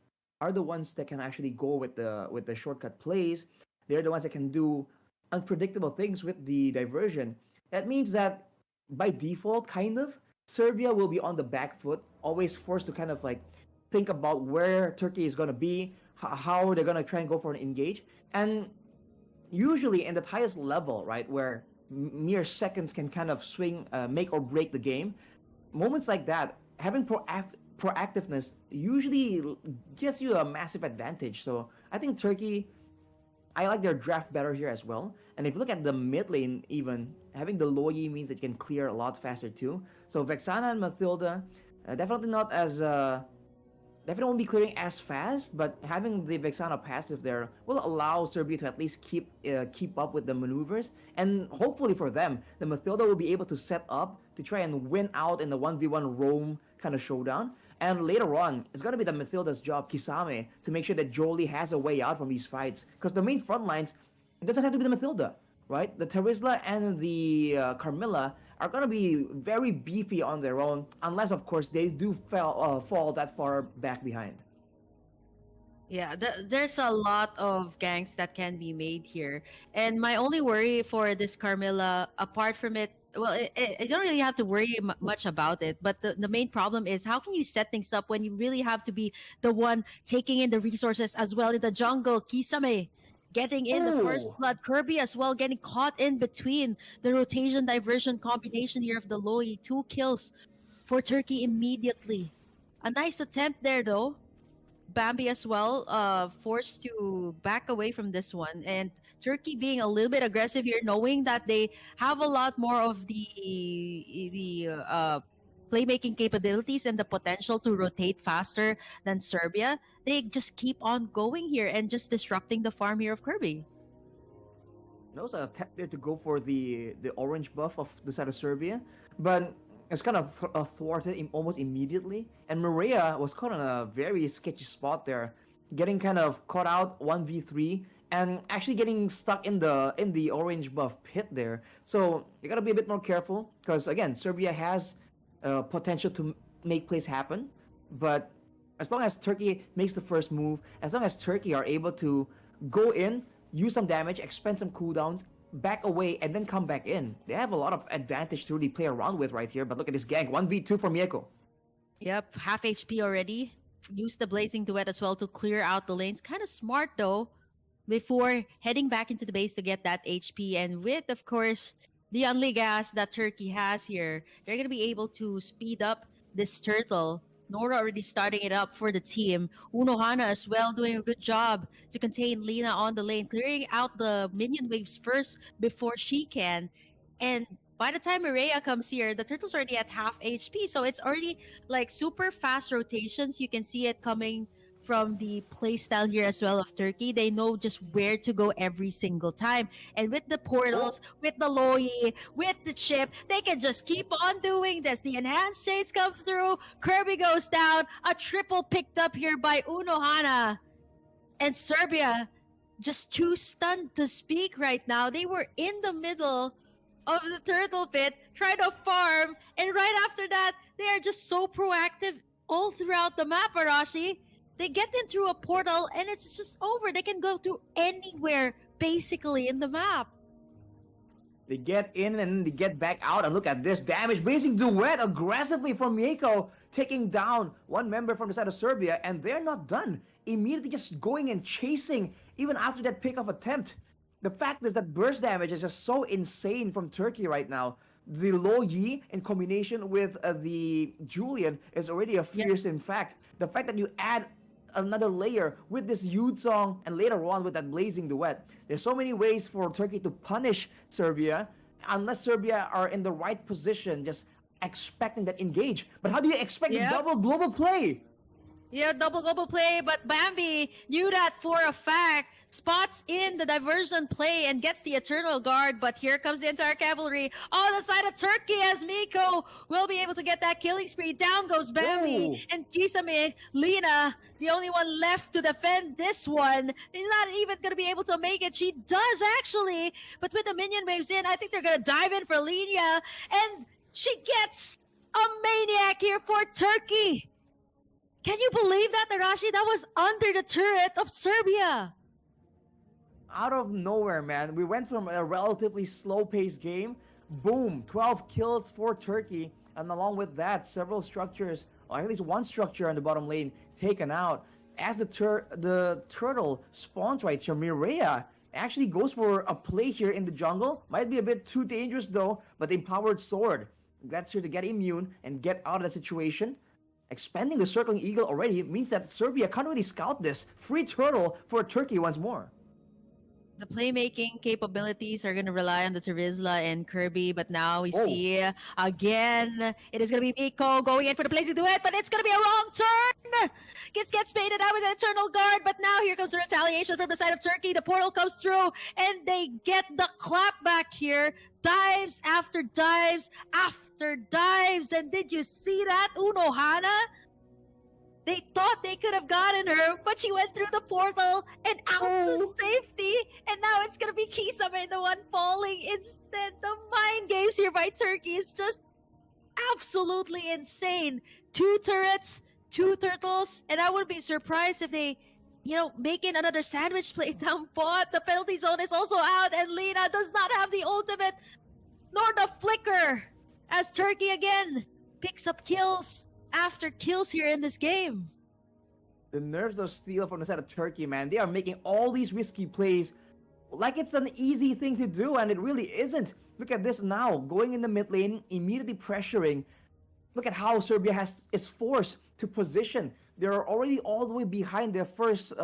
Speaker 1: are the ones that can actually go with the shortcut plays, they're the ones that can do unpredictable things with the diversion. That means that by default, kind of, Serbia will be on the back foot, always forced to kind of like think about where Turkey is going to be, how they're going to try and go for an engage. And usually in the highest level, right, where mere seconds can kind of swing, make or break the game, moments like that, having proactiveness usually gets you a massive advantage. So I think Turkey, I like their draft better here as well. And if you look at the mid lane, even having the Loyi means it can clear a lot faster too. So Vexana and Mathilda, definitely not as definitely won't be clearing as fast, but having the Vexana passive there will allow Serbia to at least keep up with the maneuvers, and hopefully for them, the Mathilda will be able to set up to try and win out in the 1v1 roam kind of showdown. And later on, it's gonna be the Mathilda's job, Kisame, to make sure that Jolie has a way out from these fights, because the main front lines, it doesn't have to be the Mathilda, right? The Terizla and the Carmilla are gonna be very beefy on their own, unless of course they do fall that far back behind.
Speaker 2: Yeah, there's a lot of ganks that can be made here. And my only worry for this Carmilla, apart from it, well, I don't really have to worry much about it. But the main problem is how can you set things up when you really have to be the one taking in the resources as well in the jungle? Kisame getting in the first
Speaker 1: Oh,
Speaker 2: blood. Kirby as well getting caught in between the rotation diversion combination here of the Loi. 2 kills for Turkey immediately. A nice attempt there though. Bambi as well, forced to back away from this one, and Turkey being a little bit aggressive here, knowing that they have a lot more of the playmaking capabilities and the potential to rotate faster than Serbia. They just keep on going here and just disrupting the farm here of Kirby.
Speaker 1: that was an attempt there to go for the orange buff of the side of Serbia, but it's kind of thwarted almost immediately. And Maria was caught in a very sketchy spot there, getting kind of caught out 1v3 and actually getting stuck in the orange buff pit there. So you gotta be a bit more careful because again, Serbia has potential to make plays happen, but as long as Turkey makes the first move, as long as Turkey are able to go in, use some damage, expend some cooldowns, back away, and then come back in, they have a lot of advantage to really play around with right here. But look at this gank, 1v2 for Mieko.
Speaker 2: Yep, half HP already. Use the Blazing Duet as well to clear out the lanes. Kind of smart though, before heading back into the base to get that HP. And with, of course, the only gas that Turkey has here, they're going to be able to speed up this turtle. Nora already starting it up for the team. Unohana as well doing a good job to contain Lina on the lane, clearing out the minion waves first before she can. And by the time Mireia comes here, the turtle's already at half HP. So it's already like super fast rotations. You can see it coming from the playstyle here as well of Turkey. They know just where to go every single time. And with the portals, with the Loyi, with the chip, they can just keep on doing this. The enhanced chase comes through. Kirby goes down. A triple picked up here by Unohana. And Serbia just too stunned to speak right now. They were in the middle of the turtle pit, trying to farm. And right after that, they are just so proactive all throughout the map, Arashi. They get in through a portal and it's just over. They can go to anywhere basically in the map.
Speaker 1: They get in and they get back out, and look at this damage. Blazing Duet aggressively from Mieko, taking down one member from the side of Serbia, and they're not done. Immediately just going and chasing, even after that pick-off attempt. The fact is that burst damage is just so insane from Turkey right now. The low Yi in combination with the Julian is already a fearsome fact. The fact that you add another layer with this Yud song and later on with that Blazing Duet. There's so many ways for Turkey to punish Serbia unless Serbia are in the right position, just expecting that engage. But how do you expect a double global play?
Speaker 2: Yeah, double global play, but Bambi knew that for a fact. Spots in the diversion play and gets the Eternal Guard, but here comes the entire cavalry on the side of Turkey as Miko will be able to get that killing spree. Down goes Bambi and Kisame. Lina, the only one left to defend this one, is not even going to be able to make it. She does actually, but with the minion waves in, I think they're going to dive in for Lina, and she gets a maniac here for Turkey. Can you believe that, Arashi? That was under the turret of Serbia.
Speaker 1: Out of nowhere, man. We went from a relatively slow-paced game, Boom, 12 kills for Turkey. And along with that, several structures, or at least one structure on the bottom lane, taken out. As the turtle spawns right here, Mireya actually goes for a play here in the jungle. Might be a bit too dangerous though, but the empowered sword gets her to get immune and get out of that situation. Expanding the circling eagle already means that Serbia can't really scout this. Free turtle for Turkey once more.
Speaker 2: The playmaking capabilities are going to rely on the Terizla and Kirby, but now we
Speaker 1: Oh.
Speaker 2: see again, it is going to be Miko going in for the placing duet, but it's going to be a wrong turn! Gets baited out with an Eternal Guard, but now here comes the retaliation from the side of Turkey. The portal comes through, and they get the clap back here. Dives after dives after dives, and did you see that, Unohana? They thought they could have gotten her, but she went through the portal and out to safety. And now it's going to be Kisame, the one falling instead. The mind games here by Turkey is just absolutely insane. 2 turrets, 2 turtles, and I wouldn't be surprised if they, make in another sandwich play down bot. The penalty zone is also out, and Lina does not have the ultimate nor the flicker as Turkey again picks up kills after kills here in this game.
Speaker 1: The nerves of steel from the side of Turkey, man. They are making all these risky plays like it's an easy thing to do, and it really isn't. Look at this now. Going in the mid lane, immediately pressuring. Look at how Serbia is forced to position. They're already all the way behind their first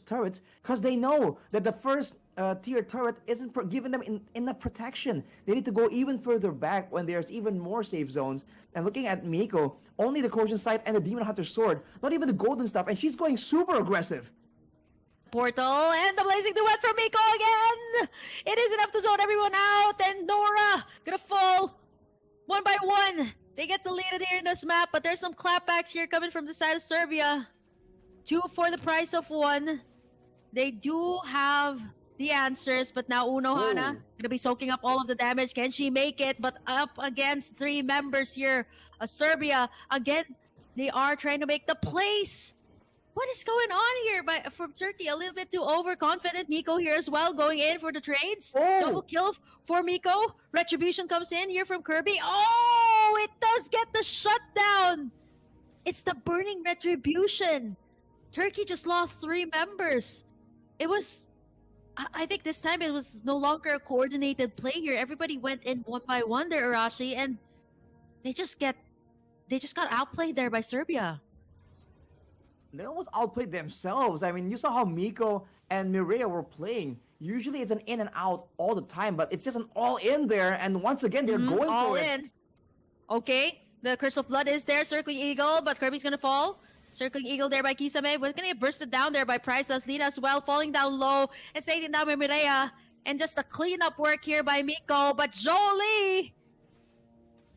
Speaker 1: turrets because they know that the first tier turret isn't giving them enough protection. They need to go even further back when there's even more safe zones. And looking at Miko, only the Corrosion Sight and the Demon Hunter Sword, not even the golden stuff, and she's going super aggressive.
Speaker 2: Portal and the blazing duet from Miko again. It is enough to zone everyone out, and Nora gonna fall one by one. They get the lead here in this map, but there's some clapbacks here coming from the side of Serbia. 2 for the price of 1. They do have the answers, but now Unohana gonna be soaking up all of the damage. Can she make it? But up against 3 members here, Serbia again. They are trying to make the place. What is going on here from Turkey? A little bit too overconfident. Miko here as well, going in for the trades. Double kill for Miko. Retribution comes in here from Kirby. Oh, it does get the shutdown. It's the burning Retribution. Turkey just lost 3 members. It was, I think this time it was no longer a coordinated play here. Everybody went in one by one there, Arashi, and they just got outplayed there by Serbia.
Speaker 1: They almost outplayed themselves. I mean, you saw how Miko and Mireya were playing. Usually it's an in and out all the time, but it's just an all in there. And once again, they're going
Speaker 2: all
Speaker 1: for
Speaker 2: in.
Speaker 1: it.
Speaker 2: Okay, the Curse of Blood is there. Circling Eagle, but Kirby's gonna fall. Circling Eagle there by Kisame. We're gonna get bursted down there by Price as Lina as well, falling down low and staying down by Mireya. And just a cleanup work here by Miko, but Jolie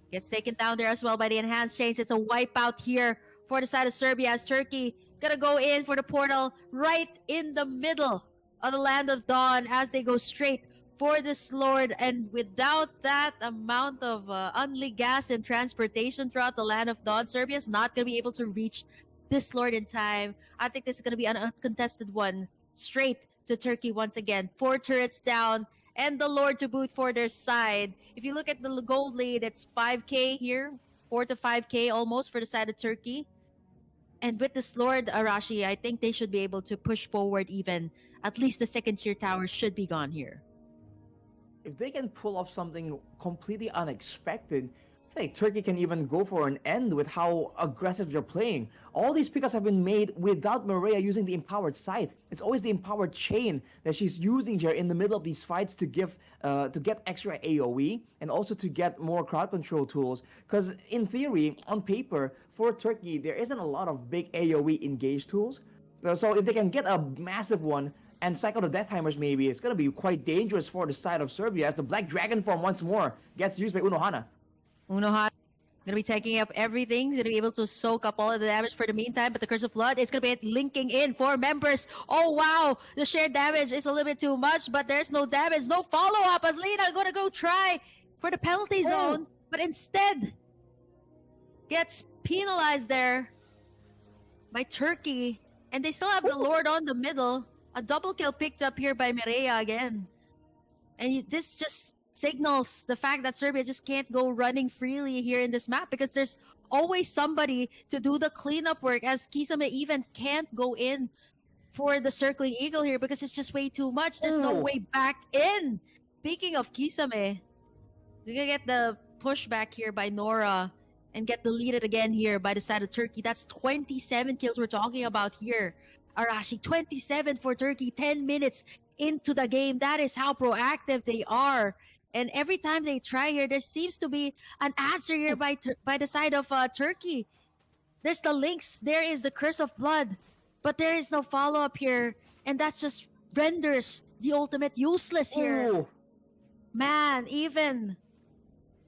Speaker 2: gets taken down there as well by the enhanced chains. It's a wipeout here for the side of Serbia as Turkey gonna go in for the portal right in the middle of the Land of Dawn as they go straight for this Lord. And without that amount of unli gas and transportation throughout the Land of Dawn, Serbia's not gonna be able to reach this Lord in time. I think this is gonna be an uncontested one straight to Turkey once again. 4 turrets down and the Lord to boot for their side. If you look at the gold lead, it's 5k here, 4 to 5k almost for the side of Turkey. And with this Lord Arashi, I think they should be able to push forward even. At least the 2nd tier tower should be gone here.
Speaker 1: If they can pull off something completely unexpected, I think Turkey can even go for an end with how aggressive they're playing. All these pickups have been made without Mireya using the empowered scythe. It's always the empowered chain that she's using here in the middle of these fights to get extra AoE and also to get more crowd control tools. Because in theory, on paper, for Turkey, there isn't a lot of big AoE engage tools. So if they can get a massive one and cycle the death timers, maybe it's going to be quite dangerous for the side of Serbia as the Black Dragon form once more gets used by Unohana.
Speaker 2: Unohana gonna be taking up everything. He's gonna be able to soak up all of the damage for the meantime, but the Curse of Blood is gonna be linking in for members. Oh wow, the shared damage is a little bit too much, but there's no damage, no follow-up as Lina gonna go try for the penalty zone, but instead gets penalized there by Turkey, and they still have the Lord on the middle. A double kill picked up here by Mireya again. And this just signals the fact that Serbia just can't go running freely here in this map because there's always somebody to do the cleanup work, as Kisame even can't go in for the circling eagle here because it's just way too much. There's no
Speaker 1: Oh,
Speaker 2: way back in. Speaking of Kisame, you're gonna get the pushback here by Nora and get deleted again here by the side of Turkey. That's 27 kills we're talking about here. Arashi, 27 for Turkey, 10 minutes into the game. That is how proactive they are. And every time they try here, there seems to be an answer here by the side of Turkey. There's the links. There is the curse of blood, but there is no follow up here, and that just renders the ultimate useless here.
Speaker 1: oh.
Speaker 2: Man, even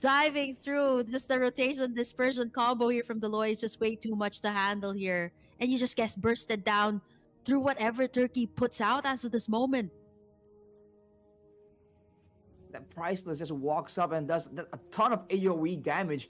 Speaker 2: diving through just the rotation dispersion combo here from Deloy is just way too much to handle here, and you just get bursted down through whatever Turkey puts out as of this moment.
Speaker 1: That Priceless just walks up and does a ton of AoE damage.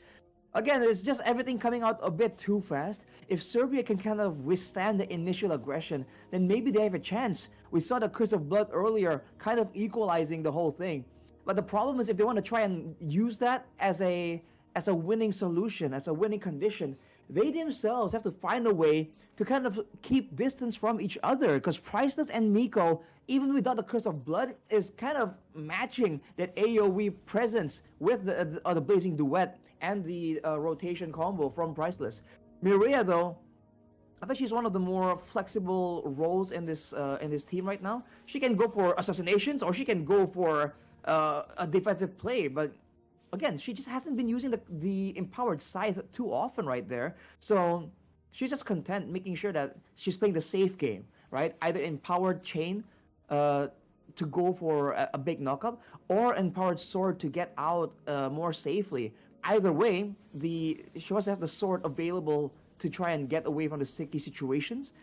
Speaker 1: Again, it's just everything coming out a bit too fast. If Serbia can kind of withstand the initial aggression, then maybe they have a chance. We saw the Curse of Blood earlier, kind of equalizing the whole thing. But the problem is if they want to try and use that as a winning solution, as a winning condition, they themselves have to find a way to kind of keep distance from each other. Because Priceless and Miko, even without the Curse of Blood, is kind of matching that AoE presence with the Blazing Duet and the rotation combo from Priceless. Mireia, though, I think she's one of the more flexible roles in this team right now. She can go for assassinations or she can go for a defensive play, but again, she just hasn't been using the empowered scythe too often right there. So she's just content making sure that she's playing the safe game, right? Either empowered chain to go for a big knockup, or empowered sword to get out more safely. Either way, she must have the sword available to try and get away from the sticky situations.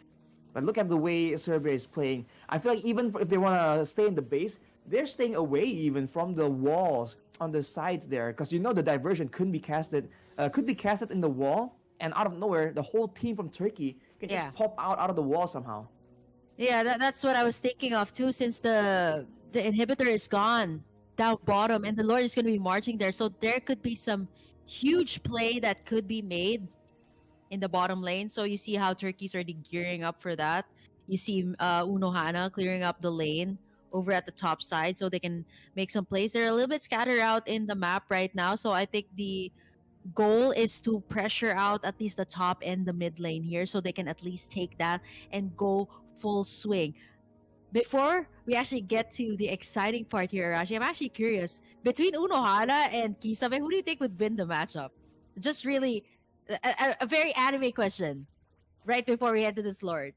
Speaker 1: But look at the way Serbia is playing. I feel like even if they want to stay in the base, they're staying away even from the walls on the sides there, because you know the diversion could be casted in the wall, and out of nowhere, the whole team from Turkey can just pop out of the wall somehow.
Speaker 2: Yeah, that's what I was thinking of too, since the inhibitor is gone down bottom and the Lord is going to be marching there. So there could be some huge play that could be made in the bottom lane. So you see how Turkey's already gearing up for that. You see Unohana clearing up the lane over at the top side so they can make some plays. They're a little bit scattered out in the map right now. So I think the goal is to pressure out at least the top and the mid lane here so they can at least take that and go full swing. Before we actually get to the exciting part here, Arashi, I'm actually curious. Between Unohana and Kisame, who do you think would win the matchup? Just really a very anime question right before we head to this Lord.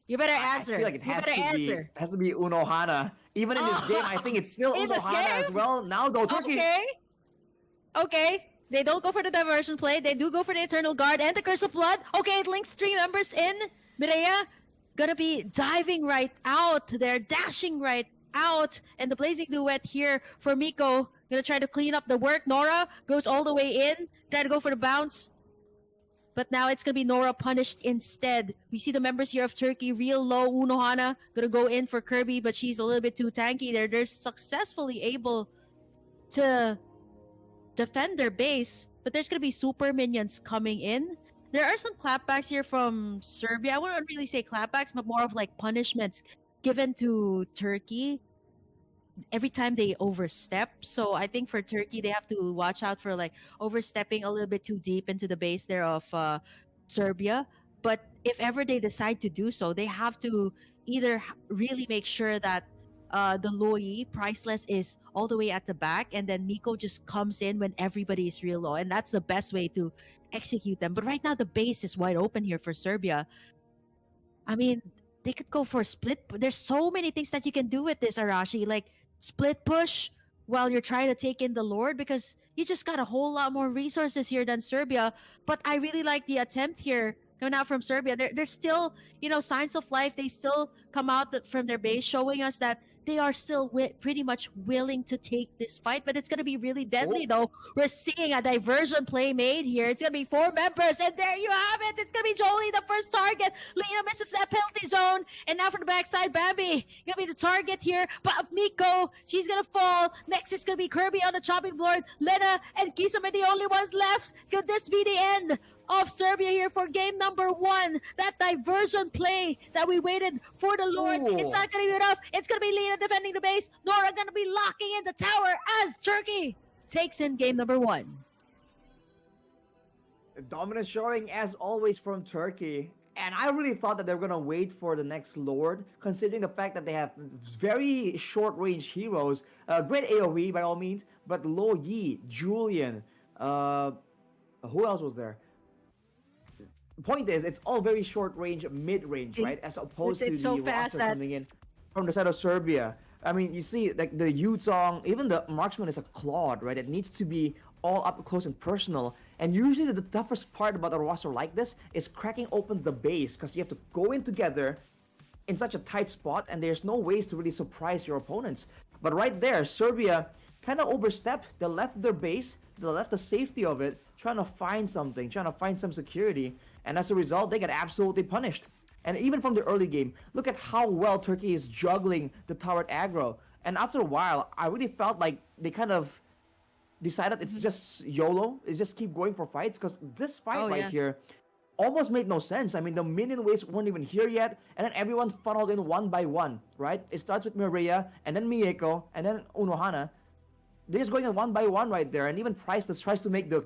Speaker 2: You better answer.
Speaker 1: I feel like it has to be Unohana. Even in this game, I think it's still Unohana as well. Now though, Turkey.
Speaker 2: Okay. They don't go for the diversion play. They do go for the Eternal Guard and the Curse of Blood. Okay, it links 3 members in. Mireia gonna be diving right out. They're dashing right out. And the Blazing Duet here for Miko. Gonna try to clean up the work. Nora goes all the way in. Try to go for the bounce. But now it's going to be Nora punished instead. We see the members here of Turkey real low. Unohana going to go in for Kirby, but she's a little bit too tanky there. They're successfully able to defend their base, but there's going to be super minions coming in. There are some clapbacks here from Serbia. I wouldn't really say clapbacks, but more of like punishments given to Turkey every time they overstep. So I think for Turkey, they have to watch out for like overstepping a little bit too deep into the base there of Serbia. But if ever they decide to do so, they have to either really make sure that the Loi Priceless is all the way at the back, and then Miko just comes in when everybody is real low, and that's the best way to execute them. But right now the base is wide open here for Serbia. I mean, they could go for split. There's so many things that you can do with this, Arashi. Like split push while you're trying to take in the Lord, because you just got a whole lot more resources here than Serbia. But I really like the attempt here coming out from Serbia. There's still, signs of life. They still come out from their base, showing us that they are still pretty much willing to take this fight, but it's going to be really deadly
Speaker 1: Oh,
Speaker 2: though. We're seeing a diversion play made here. It's going to be 4 members, and there you have it. It's going to be Jolie, the first target. Lena misses that penalty zone, and now from the backside, Bambi going to be the target here. But Miko, she's going to fall. Next is going to be Kirby on the chopping board. Lena and Kisame the only ones left. Could this be the end of Serbia here for game number 1? That diversion play that we waited for the Lord.
Speaker 1: Ooh.
Speaker 2: It's not going to be enough. It's going to be Lena defending the base. Nora going to be locking in the tower as Turkey takes in game number 1.
Speaker 1: Dominant showing as always from Turkey. And I really thought that they were going to wait for the next Lord, considering the fact that they have very short range heroes. Great AoE by all means, but Lo Yi, Julian, who else was there? Point is, it's all very short range, mid range, right? As opposed to
Speaker 2: so
Speaker 1: the
Speaker 2: fast
Speaker 1: roster
Speaker 2: that-
Speaker 1: coming in from the side of Serbia. I mean, you see, like the Yutong, even the marksman is a Claude, right? It needs to be all up close and personal. And usually the toughest part about a roster like this is cracking open the base, because you have to go in together in such a tight spot, and there's no ways to really surprise your opponents. But right there, Serbia kind of overstepped. They left their base, they left the safety of it, trying to find something, trying to find some security. And as a result, they get absolutely punished. And even from the early game, look at how well Turkey is juggling the turret aggro. And after a while, I really felt like they kind of decided it's just YOLO. It's just keep going for fights, because this fight here almost made no sense. I mean, the minion waves weren't even here yet, and then everyone funneled in one by one, right? It starts with Maria, and then Mieko, and then Unohana. They're just going in one by one right there, and even Priceless tries to make the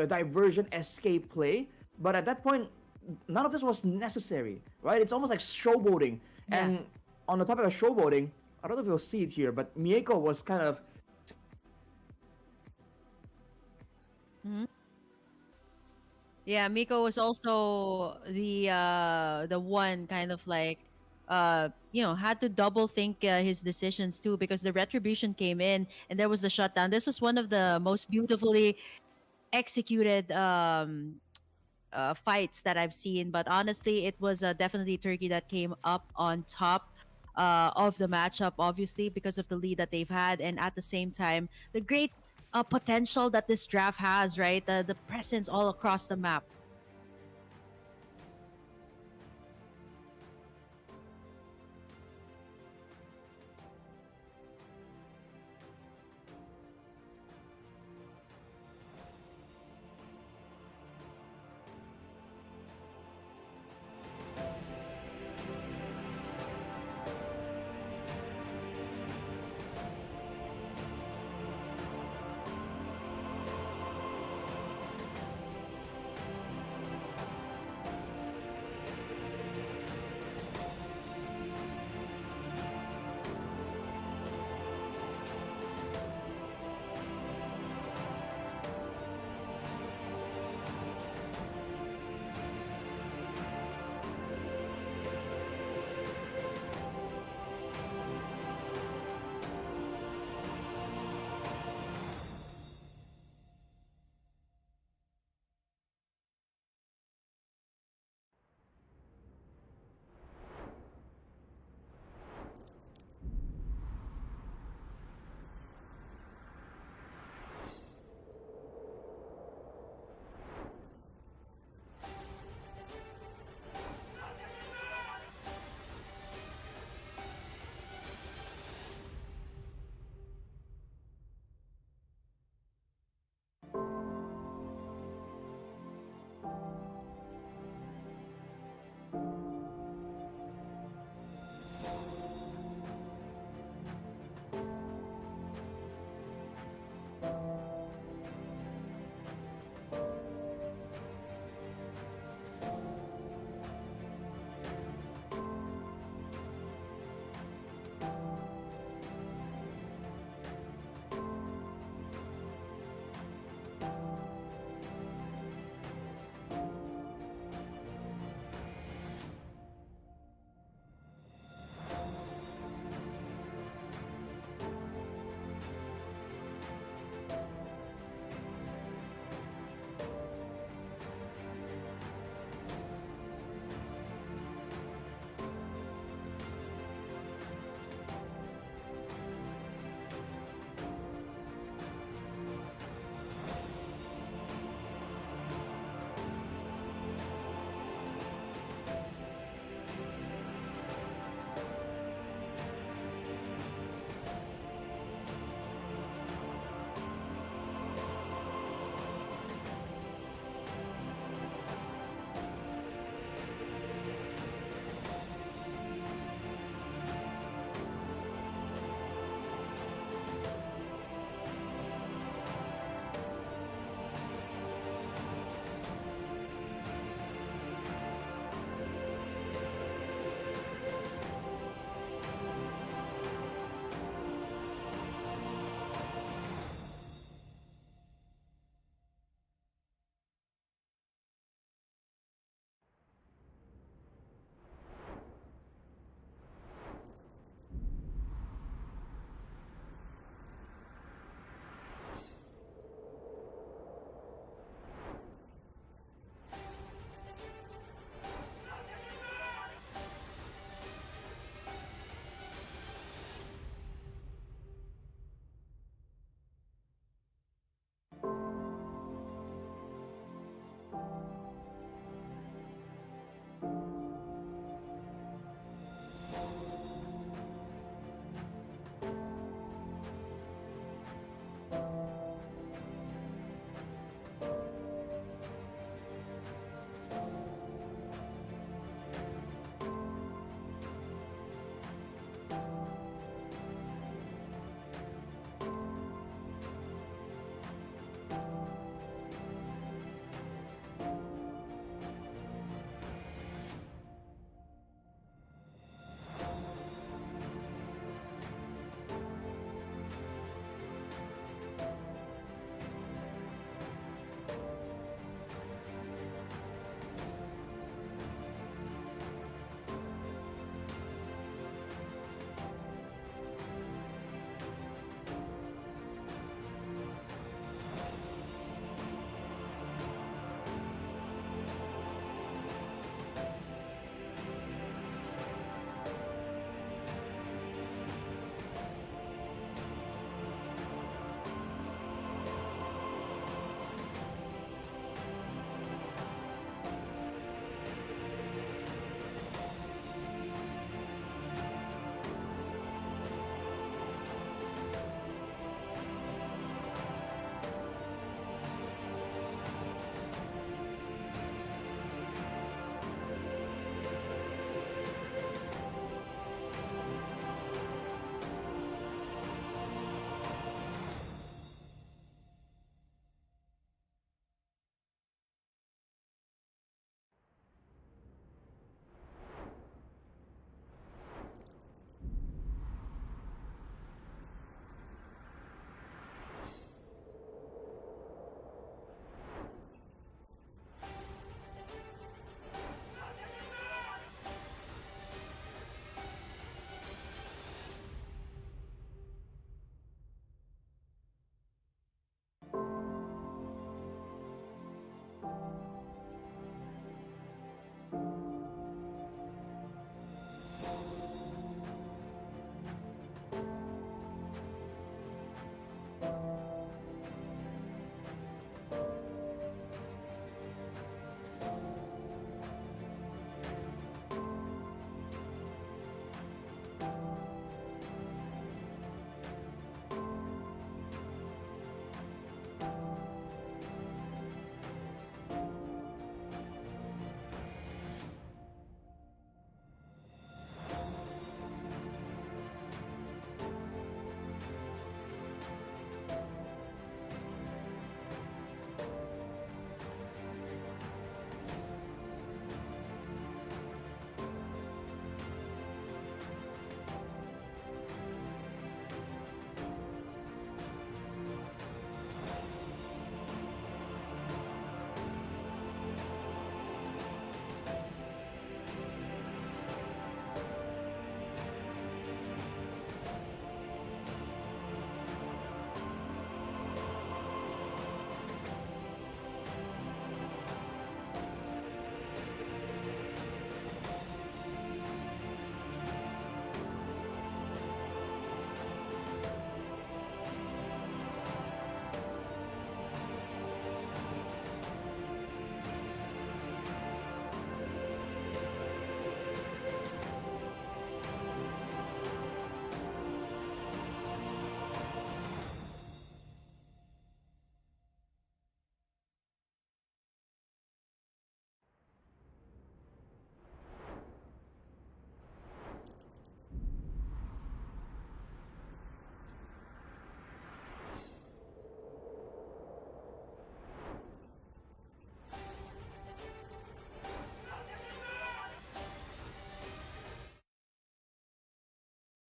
Speaker 1: diversion escape play. But at that point, none of this was necessary, right? It's almost like showboating.
Speaker 2: Yeah.
Speaker 1: And on the topic of showboating, I don't know if you'll see it here, but Mieko was kind of...
Speaker 2: Yeah, Miko was also the one kind of like had to double think his decisions too, because the retribution came in and there was the shutdown. This was one of the most beautifully executed fights that I've seen, but honestly, it was definitely Turkey that came up on top of the matchup, obviously because of the lead that they've had, and at the same time, the great potential that this draft has, right? The presence all across the map.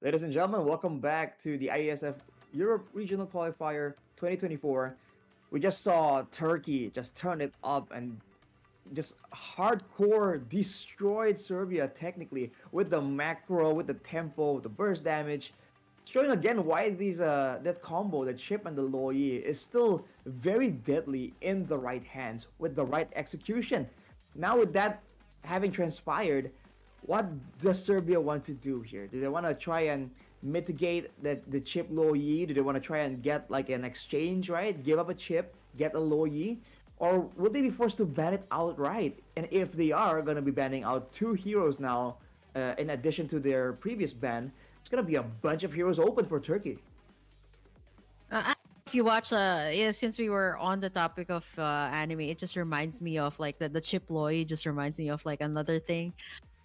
Speaker 1: Ladies and gentlemen, welcome back to the IESF Europe Regional Qualifier 2024. We just saw Turkey just turn it up and just hardcore destroyed Serbia technically with the macro, with the tempo, with the burst damage. Showing again why that combo, the chip and the Loyi, is still very deadly in the right hands with the right execution. Now with that having transpired, what does Serbia want to do here? Do they want to try and mitigate the chip Loyi? Do they want to try and get like an exchange, right? Give up a chip, get a Loyi? Or will they be forced to ban it outright? And if they are going to be banning out two heroes now, in addition to their previous ban, it's going to be a bunch of heroes open for Turkey.
Speaker 2: If you watch, yeah, since we were on the topic of anime, it just reminds me of like the chip Loy. Just reminds me of like another thing.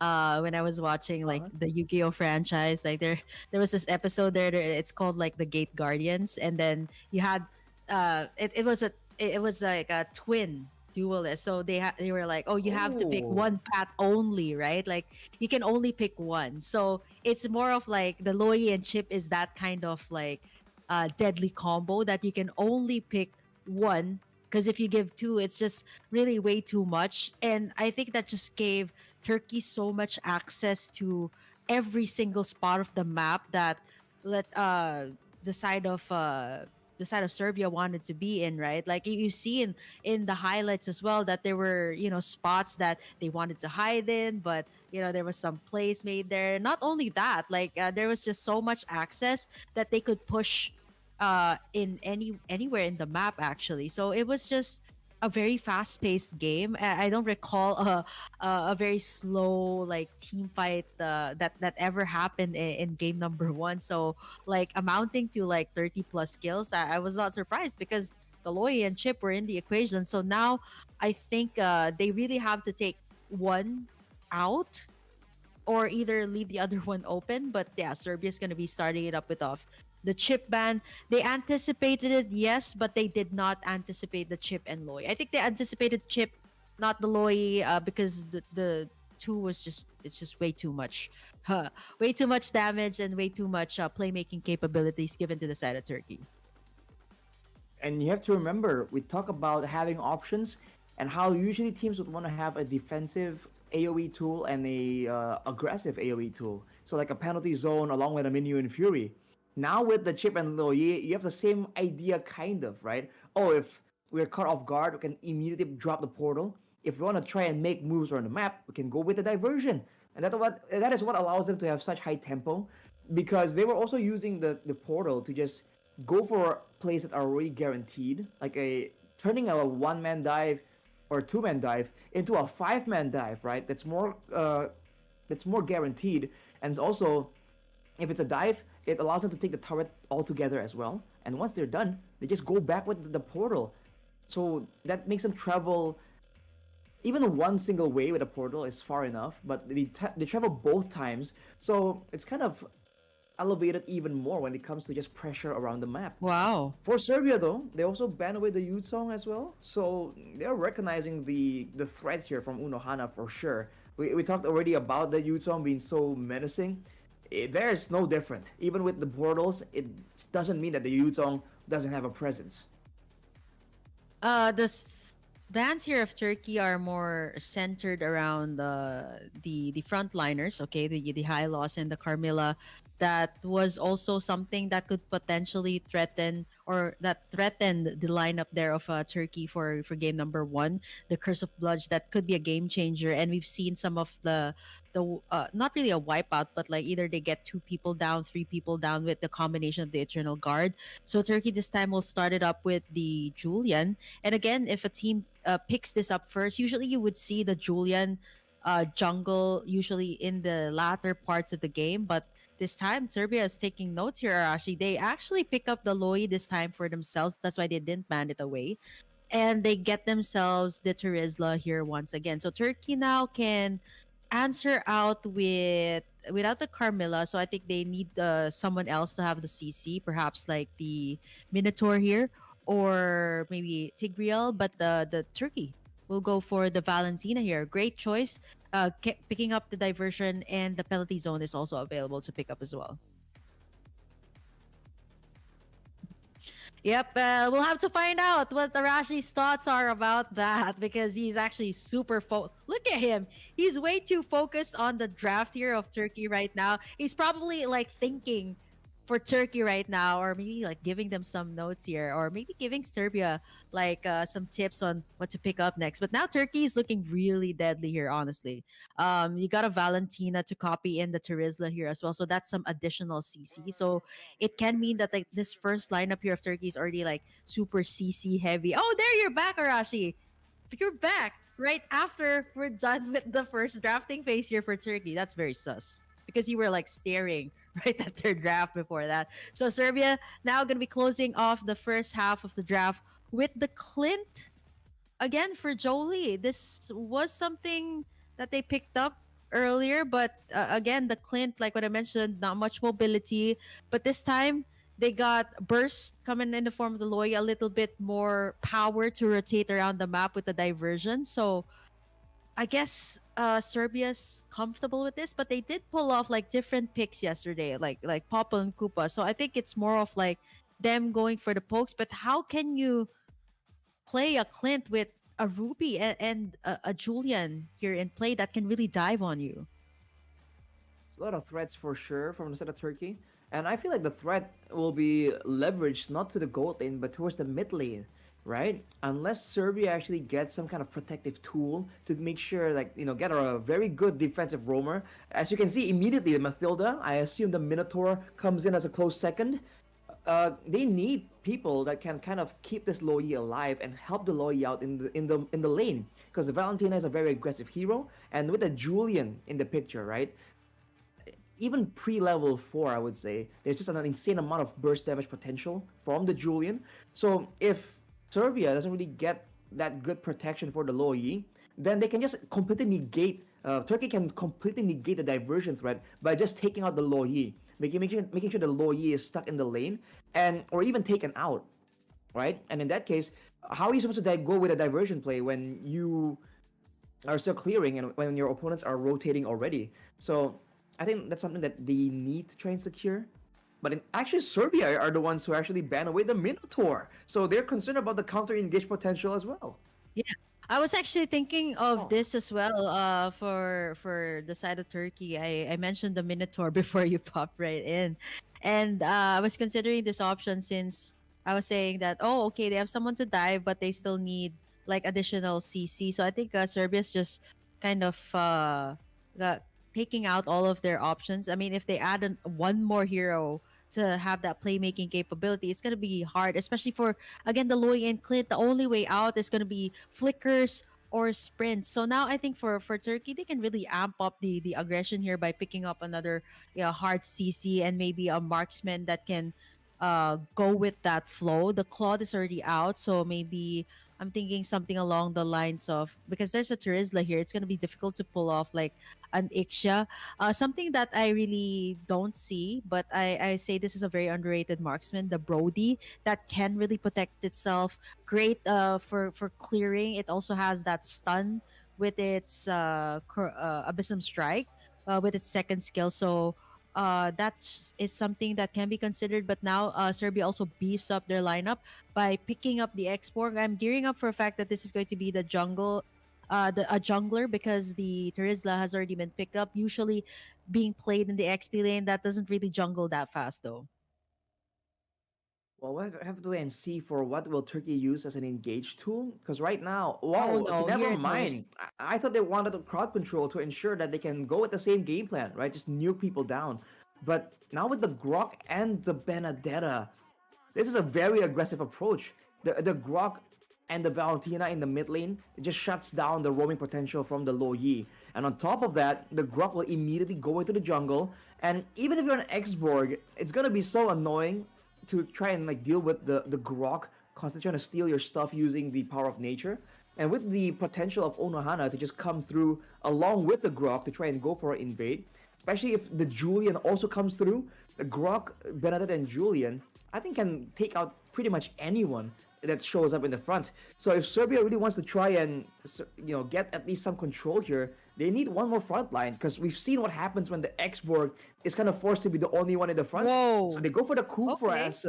Speaker 2: When I was watching like
Speaker 1: Uh-huh.
Speaker 2: the Yu-Gi-Oh franchise, like there was this episode there. It's called like the Gate Guardians, and then you had it was like a twin duelist. So they were like, oh, you have to pick
Speaker 1: Oh.
Speaker 2: one path only, right? Like you can only pick one. So it's more of like the Loy and Chip is that kind of like deadly combo that you can only pick one, because if you give two it's just really way too much. And I think that just gave Turkey so much access to every single spot of the map that let the side of Serbia wanted to be in, right? Like you see in the highlights as well that there were, you know, spots that they wanted to hide in, but you know there was some plays made there. Not only that, like there was just so much access that they could push in anywhere in the map actually. So it was just a very fast-paced game. I don't recall a very slow like team fight that ever happened in game number one. So like amounting to like 30 plus kills, I was not surprised because Galoy and Chip were in the equation. So now I think they really have to take one out or either leave the other one open. But yeah, Serbia's going to be starting it up with off the chip ban. They anticipated it, yes, but they did not anticipate the chip and Loy. I think they anticipated chip, not the Loy, because the two was just it's just way too much, way too much damage and way too much playmaking capabilities given to the side of Turkey.
Speaker 1: And you have to remember, we talk about having options and how usually teams would want to have a defensive AoE tool and a aggressive AoE tool. So like a penalty zone along with a Minu and Fury. Now with the chip and Loyi, you have the same idea kind of, right? Oh, if we're caught off guard, we can immediately drop the portal. If we want to try and make moves around the map, we can go with the diversion. And that is what allows them to have such high tempo, because they were also using the portal to just go for plays that are already guaranteed, like a turning a one man dive or two man dive into a five man dive, right? That's more guaranteed, and also if it's a dive, it allows them to take the turret altogether as well. And once they're done, they just go back with the portal. So that makes them travel. Even one single way with a portal is far enough, but they travel both times. So it's kind of elevated even more when it comes to just pressure around the map.
Speaker 2: Wow.
Speaker 1: For Serbia, though, they also banned away the Youth Song as well, so they're recognizing the threat here from Unohana for sure. We talked already about the Youth Song being so menacing. There's no different. Even with the portals, it doesn't mean that the Youth Song doesn't have a presence.
Speaker 2: The bands here of Turkey are more centered around the frontliners, okay, the High Loss and the Carmilla. That was also something that could potentially threaten or that threatened the lineup there of Turkey for game number one. The Curse of Bloods, that could be a game changer, and we've seen some of the not really a wipeout, but like either they get two people down, three people down with the combination of the Eternal Guard. So Turkey this time will start it up with the Julian. And again, if a team picks this up first, usually you would see the Julian jungle usually in the latter parts of the game. But this time, Serbia is taking notes here, Arashi. They actually pick up the Loi this time for themselves. That's why they didn't ban it away. And they get themselves the Terizla here once again. So Turkey now can answer out without the Carmilla. So I think they need someone else to have the CC, perhaps like the Minotaur here, or maybe Tigreal. But the Turkey will go for the Valentina here. Great choice. Picking up the diversion, and the penalty zone is also available to pick up as well. Yep, we'll have to find out what Arashi's thoughts are about that because he's actually Look at him. He's way too focused on the draft here of Turkey right now. He's probably like thinking for Turkey right now, or maybe like giving them some notes here, or maybe giving Serbia like some tips on what to pick up next. But now Turkey is looking really deadly here, honestly. You got a Valentina to copy in the Terizla here as well, so that's some additional CC. So it can mean that like this first lineup here of Turkey is already like super CC heavy. Oh, there you're back, Arashi. You're back right after we're done with the first drafting phase here for Turkey. That's very sus because you were like staring right at their draft before that. So Serbia now going to be closing off the first half of the draft with the Clint again for Jolie. This was something that they picked up earlier, but again, the Clint, like what I mentioned, not much mobility. But this time, they got burst coming in the form of the Loya, a little bit more power to rotate around the map with the diversion. So I guess Serbia's comfortable with this, but they did pull off like different picks yesterday, like Papa and Koopa. So I think it's more of like them going for the pokes. But how can you play a Clint with a Ruby and a Julian here in play that can really dive on you?
Speaker 1: A lot of threats for sure from the side of Turkey. And I feel like the threat will be leveraged not to the gold lane, but towards the mid lane, right? Unless Serbia actually gets some kind of protective tool to make sure, like, get a very good defensive roamer. As you can see, immediately the Mathilda, I assume the Minotaur comes in as a close second. They need people that can kind of keep this Loi alive and help the Loi out in the lane, because Valentina is a very aggressive hero, and with a Julian in the picture, right? Even pre-level 4, I would say, there's just an insane amount of burst damage potential from the Julian. So if Serbia doesn't really get that good protection for the Low Yi, then they can just completely negate, Turkey can completely negate the diversion threat by just taking out the Low Yi, making sure the Low Yi is stuck in the lane, or even taken out, right? And in that case, how are you supposed to go with a diversion play when you are still clearing and when your opponents are rotating already? So I think that's something that they need to try and secure. But actually, Serbia are the ones who actually ban away the Minotaur. So they're concerned about the counter engage potential as well.
Speaker 2: Yeah. I was actually thinking of
Speaker 1: Oh.
Speaker 2: this as well for the side of Turkey. I mentioned the Minotaur before you popped right in. And I was considering this option since I was saying that, oh, okay, they have someone to dive, but they still need like additional CC. So I think Serbia's just kind of got, taking out all of their options. I mean, if they add one more hero to have that playmaking capability, it's going to be hard, especially for, again, the Loy and Clint. The only way out is going to be flickers or sprints. So now I think for Turkey, they can really amp up the aggression here by picking up another hard CC and maybe a marksman that can go with that flow. The Claude is already out, so maybe I'm thinking something along the lines of, because there's a Terizla here, it's gonna be difficult to pull off like an Ixia. Something that I really don't see, but I say this is a very underrated marksman, the Brody, that can really protect itself. Great for clearing. It also has that stun with its Abyssum Strike, with its second skill. So that's is something that can be considered. But now Serbia also beefs up their lineup by picking up the export. I'm gearing up for a fact that this is going to be the jungle, a jungler, because the Terizla has already been picked up. Usually being played in the XP lane, that doesn't really jungle that fast though.
Speaker 1: Well, we'll have to wait and see for what will Turkey use as an engage tool. Because right now,
Speaker 2: Oh
Speaker 1: wow, okay,
Speaker 2: no,
Speaker 1: never
Speaker 2: here it goes.
Speaker 1: mind. I thought they wanted a crowd control to ensure that they can go with the same game plan, right? Just nuke people down. But now with the Grok and the Benedetta, this is a very aggressive approach. The Grok and the Valentina in the mid lane, it just shuts down the roaming potential from the Low Yi. And on top of that, the Grok will immediately go into the jungle. And even if you're an X-Borg, it's gonna be so annoying to try and like deal with the Grok constantly trying to steal your stuff using the power of nature. And with the potential of Onohana to just come through along with the Grok to try and go for an invade, especially if the Julian also comes through, the Grok, Benedetta, and Julian, I think can take out pretty much anyone that shows up in the front. So if Serbia really wants to try and get at least some control here, they need one more front line, because we've seen what happens when the X-Borg is kind of forced to be the only one in the front. So
Speaker 2: Whoa.
Speaker 1: they go for the coup for
Speaker 2: Okay.
Speaker 1: as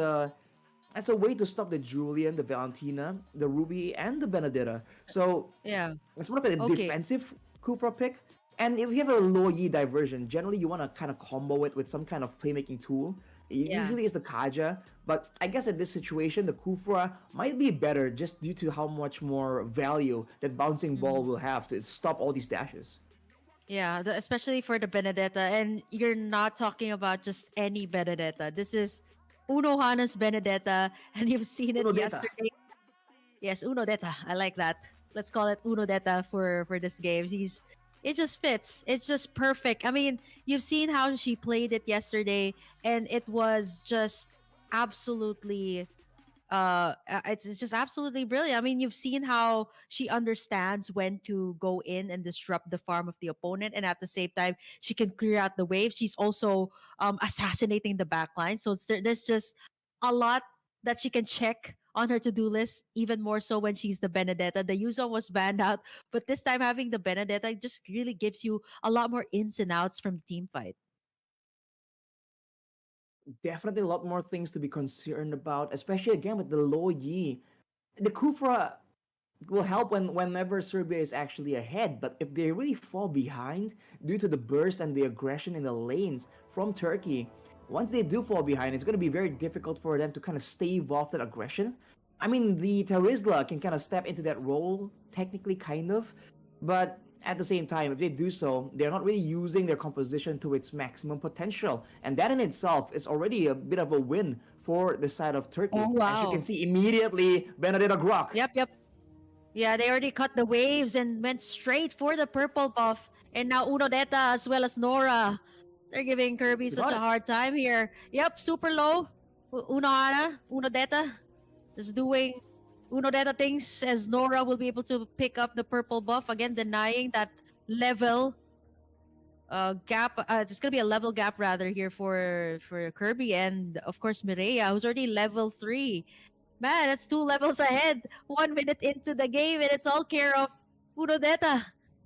Speaker 1: as a way to stop the Julian, the Valentina, the Ruby, and the Benedetta. So
Speaker 2: Yeah.
Speaker 1: it's more of a
Speaker 2: Okay.
Speaker 1: defensive Kufra pick. And if you have a low Yi diversion, generally you want to kind of combo it with some kind of playmaking tool.
Speaker 2: Yeah.
Speaker 1: Usually it's the Kaja, but I guess in this situation, the Kufra might be better just due to how much more value that bouncing ball
Speaker 2: Mhm.
Speaker 1: will have to stop all these dashes.
Speaker 2: Yeah, especially for the Benedetta. And you're not talking about just any Benedetta. This is Uno Hana's Benedetta, and you've seen it
Speaker 1: Uno Data.
Speaker 2: yesterday. Yes, Uno Deta. I like that. Let's call it Uno Deta for this game. It just fits. It's just perfect. I mean, you've seen how she played it yesterday, and it was just absolutely it's just absolutely brilliant. I mean, you've seen how she understands when to go in and disrupt the farm of the opponent, and at the same time she can clear out the waves. She's also assassinating the backline, so there's just a lot that she can check on her to-do list, even more so when she's the Benedetta. The Yuzong was banned out, but this time having the Benedetta just really gives you a lot more ins and outs from the team fight.
Speaker 1: Definitely a lot more things to be concerned about, especially again with the low Yi. The Kufra will help whenever Serbia is actually ahead. But if they really fall behind due to the burst and the aggression in the lanes from Turkey, once they do fall behind, it's going to be very difficult for them to kind of stave off that aggression. I mean, the Tarizla can kind of step into that role, technically, kind of, but at the same time, if they do so, they're not really using their composition to its maximum potential. And that in itself is already a bit of a win for the side of
Speaker 2: Oh
Speaker 1: Turkey. As you can
Speaker 2: wow.
Speaker 1: see immediately, Benedetta Grok.
Speaker 2: Yep, yep. Yeah, they already cut the waves and went straight for the purple buff. And now Uno Deta as well as Nora. They're giving Kirby
Speaker 1: You
Speaker 2: such
Speaker 1: got
Speaker 2: a
Speaker 1: it.
Speaker 2: hard time here. Yep, super low. Uno Ana, Uno Deta is doing Uno Deta things as Nora will be able to pick up the purple buff. Again, denying that level gap. It's gonna be a level gap rather here for Kirby and of course Mireia, who's already level 3. Man, that's 2 levels ahead. 1 minute into the game, and it's all care of Urodeta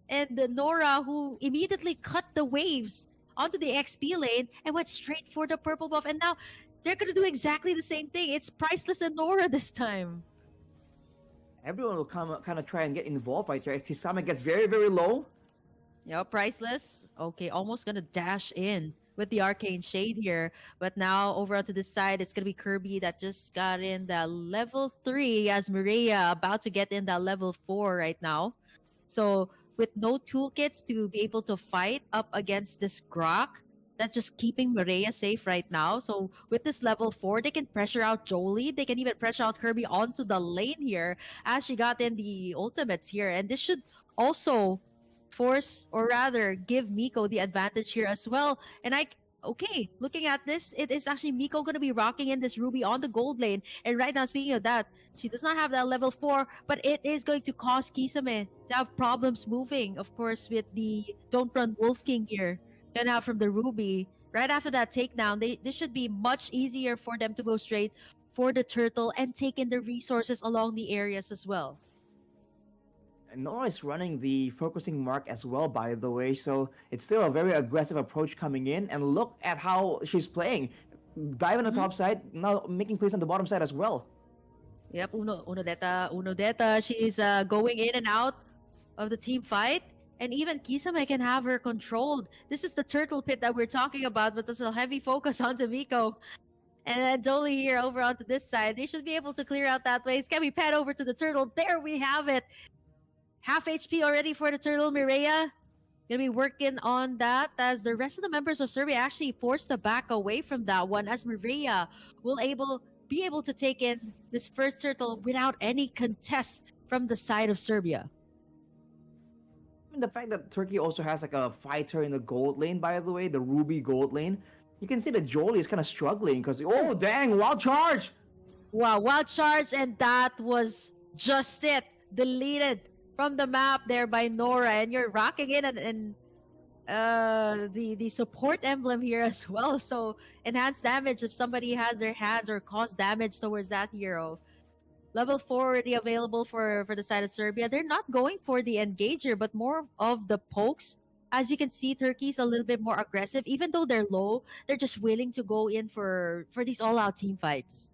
Speaker 2: and Nora, who immediately cut the waves onto the XP lane and went straight for the purple buff. And now they're gonna do exactly the same thing. It's Priceless and Nora this time.
Speaker 1: Everyone will come kind of try and get involved right there. Kisame gets very, very low.
Speaker 2: Yeah, Priceless. Okay, almost gonna dash in with the Arcane Shade here. But now over onto this side, it's gonna be Kirby that just got in the level 3 as Maria about to get in that level 4 right now. So with no toolkits to be able to fight up against this Grok, that's just keeping Maria safe right now. So with this level 4, they can pressure out Jolie. They can even pressure out Kirby onto the lane here as she got in the ultimates here. And this should also force or rather give Miko the advantage here as well. And okay, looking at this, it is actually Miko going to be rocking in this Ruby on the gold lane. And right now, speaking of that, she does not have that level 4, but it is going to cause Kisame to have problems moving, of course, with the Don't Run Wolf King here. Gonna have from the Ruby. Right after that takedown, this should be much easier for them to go straight for the turtle and take in the resources along the areas as well.
Speaker 1: And Nora is running the focusing mark as well, by the way. So it's still a very aggressive approach coming in. And look at how she's playing. Dive on the
Speaker 2: Mhm.
Speaker 1: top side, now making plays on the bottom side as well.
Speaker 2: Yep, Uno Deta. She's going in and out of the team fight. And even Kisame can have her controlled. This is the turtle pit that we're talking about, but there's a heavy focus onto Miko. And then Jolie here over onto this side. They should be able to clear out that way. Can we pan over to the turtle? There we have it. Half HP already for the turtle, Mireia. Gonna be working on that as the rest of the members of Serbia actually forced to back away from that one as Maria will be able to take in this first turtle without any contest from the side of Serbia.
Speaker 1: And the fact that Turkey also has like a fighter in the gold lane, by the way, the Ruby gold lane, you can see that Jolie is kind of struggling because, oh, dang, wild charge!
Speaker 2: Wow, wild charge, and that was just it. Deleted from the map there by Nora, and you're rocking in and the support emblem here as well. So enhanced damage if somebody has their hands or cause damage towards that hero. Level 4 already available for the side of Serbia. They're not going for the engager, but more of the pokes. As you can see, Turkey's a little bit more aggressive. Even though they're low, they're just willing to go in for these all-out team fights.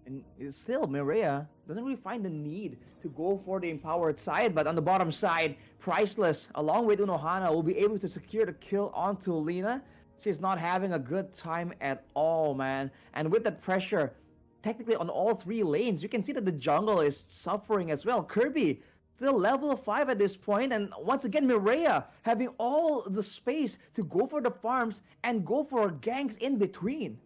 Speaker 1: And it's still, Mireya doesn't really find the need to go for the empowered side, but on the bottom side, Priceless, along with Unohana, will be able to secure the kill onto Lina. She's not having a good time at all, man. And with that pressure, technically on all three lanes, you can see that the jungle is suffering as well. Kirby, still level 5 at this point, and once again, Mireya having all the space to go for the farms and go for ganks in between.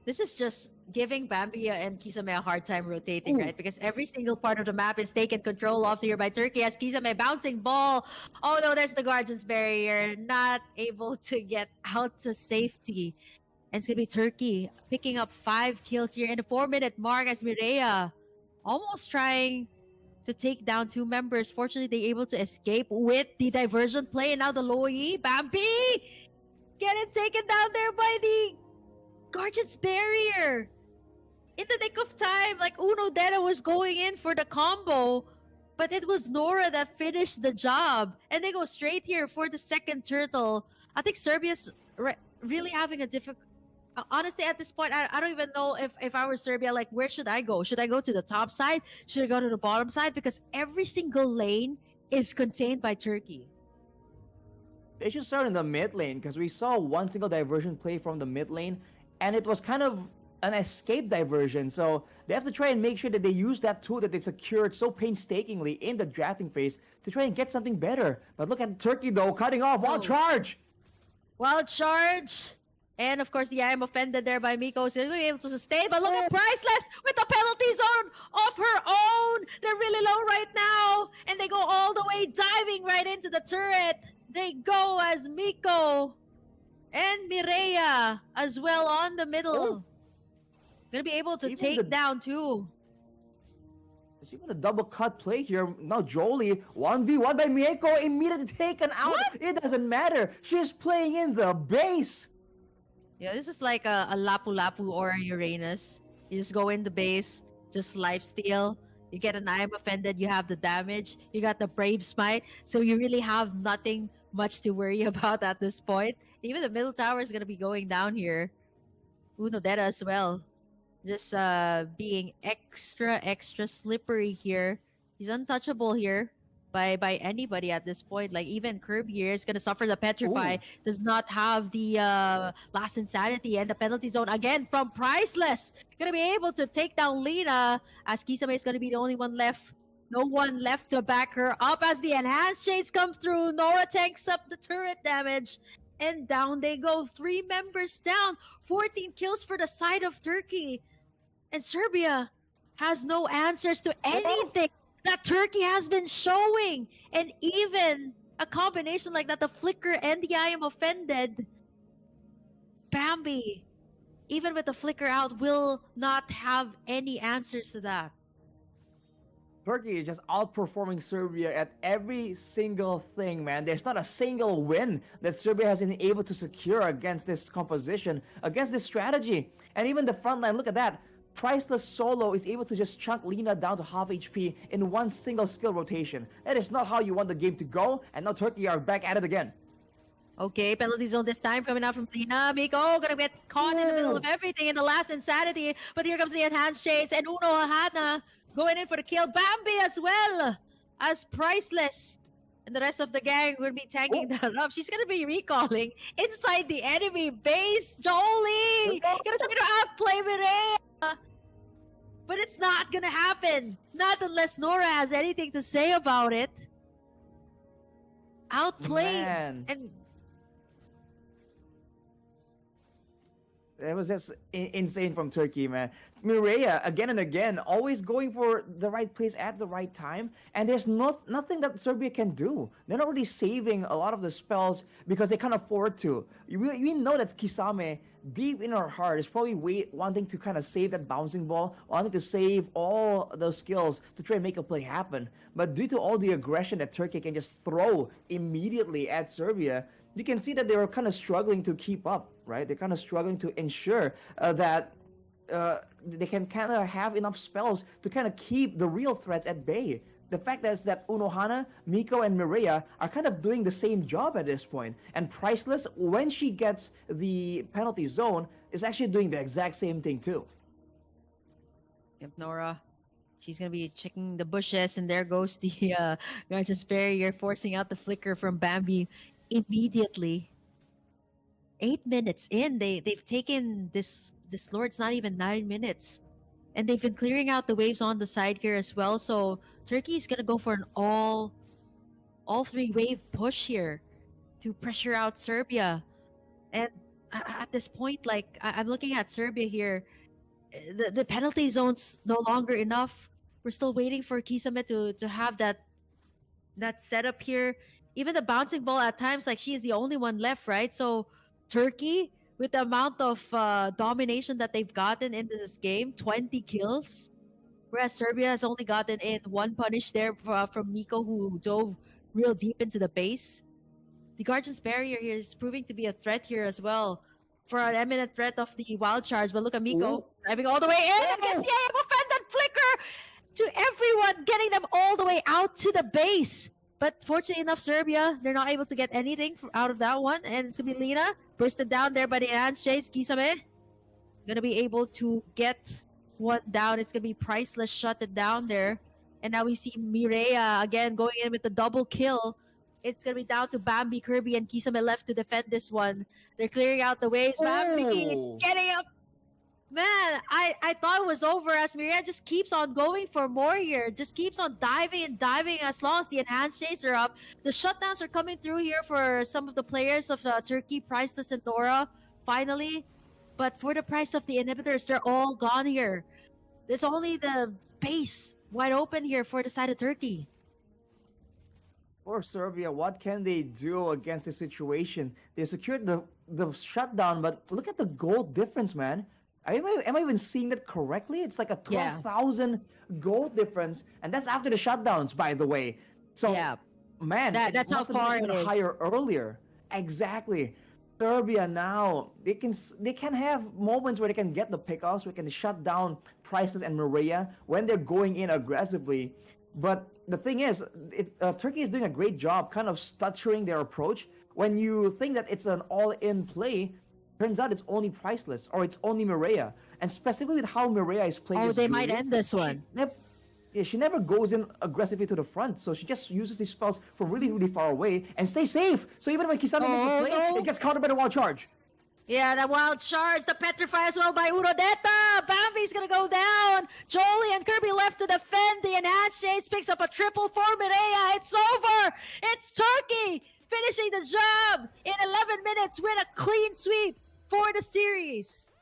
Speaker 2: This is just giving Bambia and Kisame a hard time rotating,
Speaker 1: Ooh.
Speaker 2: right? Because every single part of the map is taken control of here by Turkey as Kisame bouncing ball. Oh no, there's the Guardian's Barrier. Not able to get out to safety. And it's going to be Turkey picking up 5 kills here in the 4-minute mark as Mireya almost trying to take down 2 members. Fortunately, they're able to escape with the diversion play. And now the Loi, Bambi! Getting taken down there by the Guardian's Barrier. In the nick of time, like Uno Deta was going in for the combo, but it was Nora that finished the job. And they go straight here for the second turtle. I think Serbia's really having a difficult... Honestly, at this point, I don't even know if I were Serbia, like, where should I go? Should I go to the top side? Should I go to the bottom side? Because every single lane is contained by Turkey.
Speaker 1: They should start in the mid lane because we saw one single diversion play from the mid lane, and it was kind of an escape diversion. So they have to try and make sure that they use that tool that they secured so painstakingly in the drafting phase to try and get something better. But look at Turkey though, cutting off wild charge.
Speaker 2: Wild charge. And of course, I am offended there by Miko. So he's going to be able to sustain. But look at Priceless with the penalty zone of her own. They're really low right now. And they go all the way diving right into the turret. They go as Miko and Mireya as well on the middle. Gonna be able to take down 2.
Speaker 1: There's even a double cut play here. Now Jolie, 1v1 by Mieko, immediately taken out. What? It doesn't matter. She's playing in the base.
Speaker 2: Yeah, this is like a Lapu Lapu or a Uranus. You just go in the base, just lifesteal. You get an I am offended, you have the damage. You got the Brave Smite. So you really have nothing much to worry about at this point. Even the middle tower is going to be going down here. Uno Deta as well. Just being extra slippery here. He's untouchable here by anybody at this point. Like even Kirby here is gonna suffer the petrify. Ooh. Does not have the last insanity, and the penalty zone again from Priceless. Gonna be able to take down Lina as Kisame is gonna be the only one left. No one left to back her up as the enhanced shades come through. Nora tanks up the turret damage. And down they go. 3 members down. 14 kills for the side of Turkey. And Serbia has no answers to anything that Turkey has been showing. And even a combination like that, the flicker and the I am offended. Bambi, even with the flicker out, will not have any answers to that.
Speaker 1: Turkey is just outperforming Serbia at every single thing, man. There's not a single win that Serbia has been able to secure against this composition, against this strategy. And even the front line, look at that. Priceless solo is able to just chunk Lina down to half HP in one single skill rotation. That is not how you want the game to go, and now Turkey are back at it again.
Speaker 2: Okay, penalty zone this time coming out from Lina. Miko gonna get caught in the middle of everything in the last insanity. But here comes the enhanced shades and Uno Hana going in for the kill. Bambi as well as Priceless. And the rest of the gang will be tanking that up. She's gonna be recalling inside the enemy base. Jolie! Gonna try to outplay Mireya. But it's not gonna happen. Not unless Nora has anything to say about it. Outplayed. And
Speaker 1: that was just insane from Turkey, man. Mireya, again and again, always going for the right place at the right time. And there's nothing that Serbia can do. They're not really saving a lot of the spells because they can't afford to. We know that Kisame, deep in her heart, is probably wanting to kind of save that bouncing ball, wanting to save all those skills to try and make a play happen. But due to all the aggression that Turkey can just throw immediately at Serbia, you can see that they were kind of struggling to keep up, right? They're kind of struggling to ensure that they can kind of have enough spells to kind of keep the real threats at bay. The fact is that Unohana, Miko, and Mireya are kind of doing the same job at this point. And Priceless, when she gets the penalty zone, is actually doing the exact same thing too.
Speaker 2: Yep, Nora. She's gonna be checking the bushes, and there goes the Guardian's barrier, forcing out the flicker from Bambi immediately. 8 minutes in, they've taken this lord. It's not even 9 minutes, and they've been clearing out the waves on the side here as well. So Turkey's gonna go for an all three wave push here to pressure out Serbia. And at this point, like I'm looking at Serbia here, the penalty zone's no longer enough. We're still waiting for Kisame to have that setup here. Even the bouncing ball at times, like she is the only one left, right? So Turkey, with the amount of domination that they've gotten in this game, 20 kills, whereas Serbia has only gotten in one punish there from Miko, who dove real deep into the base. The Guardian's barrier here is proving to be a threat here as well for an imminent threat of the wild charge. But look at
Speaker 1: Ooh.
Speaker 2: Miko driving all the way in and gets the AM offended flicker to everyone, getting them all the way out to the base. But fortunately enough, Serbia, they're not able to get anything out of that one. And it's going to be Lina bursted down there by the enhanced chase. Kisame going to be able to get one down. It's going to be Priceless shut it down there. And now we see Mireya again going in with the double kill. It's going to be down to Bambi, Kirby, and Kisame left to defend this one. They're clearing out the waves. Bambi
Speaker 1: Oh.
Speaker 2: getting up. Man, I thought it was over as Mireya just keeps on going for more here. Just keeps on diving and diving as long as the enhanced shades are up. The shutdowns are coming through here for some of the players of Turkey, Priceless and Nora, finally. But for the price of the inhibitors, they're all gone here. There's only the base wide open here for the side of Turkey.
Speaker 1: For Serbia, what can they do against the situation? They secured the shutdown, but look at the gold difference, man. Am I even seeing that correctly? It's like a
Speaker 2: Yeah.
Speaker 1: 12,000 gold difference, and that's after the shutdowns, by the way. So,
Speaker 2: Yeah.
Speaker 1: man,
Speaker 2: That's
Speaker 1: it
Speaker 2: how
Speaker 1: must have been
Speaker 2: far
Speaker 1: even
Speaker 2: it is.
Speaker 1: higher earlier. Exactly. Serbia now they can have moments where they can get the pickoffs, we can shut down Priceless and Maria when they're going in aggressively. But the thing is, Turkey is doing a great job kind of stuttering their approach. When you think that it's an all-in play, turns out it's only Priceless or it's only Mireya. And specifically with how Mireya is playing
Speaker 2: Oh,
Speaker 1: this
Speaker 2: they might
Speaker 1: Julie,
Speaker 2: end this one.
Speaker 1: she never goes in aggressively to the front, so she just uses these spells from really, really far away and stays safe. So even when Kisame makes a
Speaker 2: Oh,
Speaker 1: play,
Speaker 2: no.
Speaker 1: it gets countered by the wild charge.
Speaker 2: Yeah, the wild charge, the petrify as well by Urodeta. Bambi's gonna go down. Jolie and Kirby left to defend. The enhanced shades picks up a triple for Mireya. It's over. It's Turkey finishing the job in 11 minutes with a clean sweep for the series.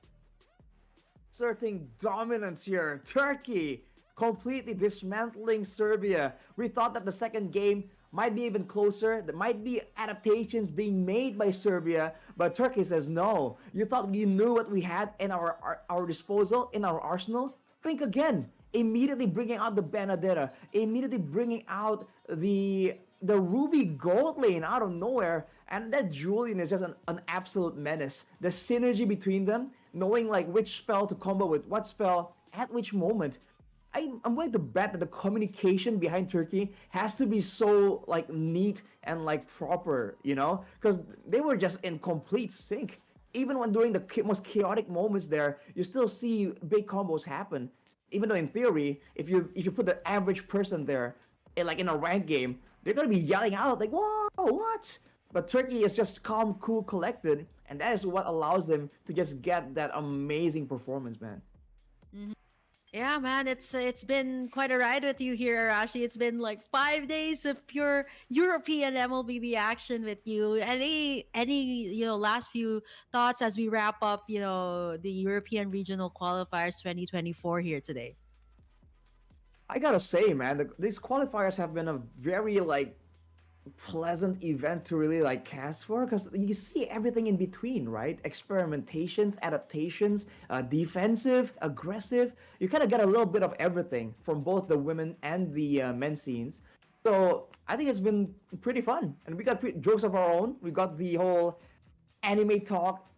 Speaker 1: Asserting dominance here. Turkey completely dismantling Serbia. We thought that the second game might be even closer. There might be adaptations being made by Serbia, but Turkey says no. You thought you knew what we had in our disposal, in our arsenal? Think again. Immediately bringing out the Benedetta, immediately bringing out the Ruby Gold lane out of nowhere, and that Julian is just an absolute menace. The synergy between them, knowing like which spell to combo with what spell at which moment. I'm willing to bet that the communication behind Turkey has to be so like neat and like proper, because they were just in complete sync. Even when during the most chaotic moments there, you still see big combos happen. Even though in theory, if you put the average person there, in a ranked game, they're gonna be yelling out like, "Whoa, what?" But Turkey is just calm, cool, collected, and that is what allows them to just get that amazing performance, man.
Speaker 2: Yeah, man, it's been quite a ride with you here, Arashi. It's been like 5 days of pure European MLBB action with you. Any last few thoughts as we wrap up the European Regional Qualifiers 2024 here today?
Speaker 1: I gotta say, man, these qualifiers have been a very like pleasant event to really like cast for because you see everything in between, right? Experimentations, adaptations, defensive, aggressive. You kind of get a little bit of everything from both the women and the men's scenes. So I think it's been pretty fun, and we got jokes of our own. We got the whole anime talk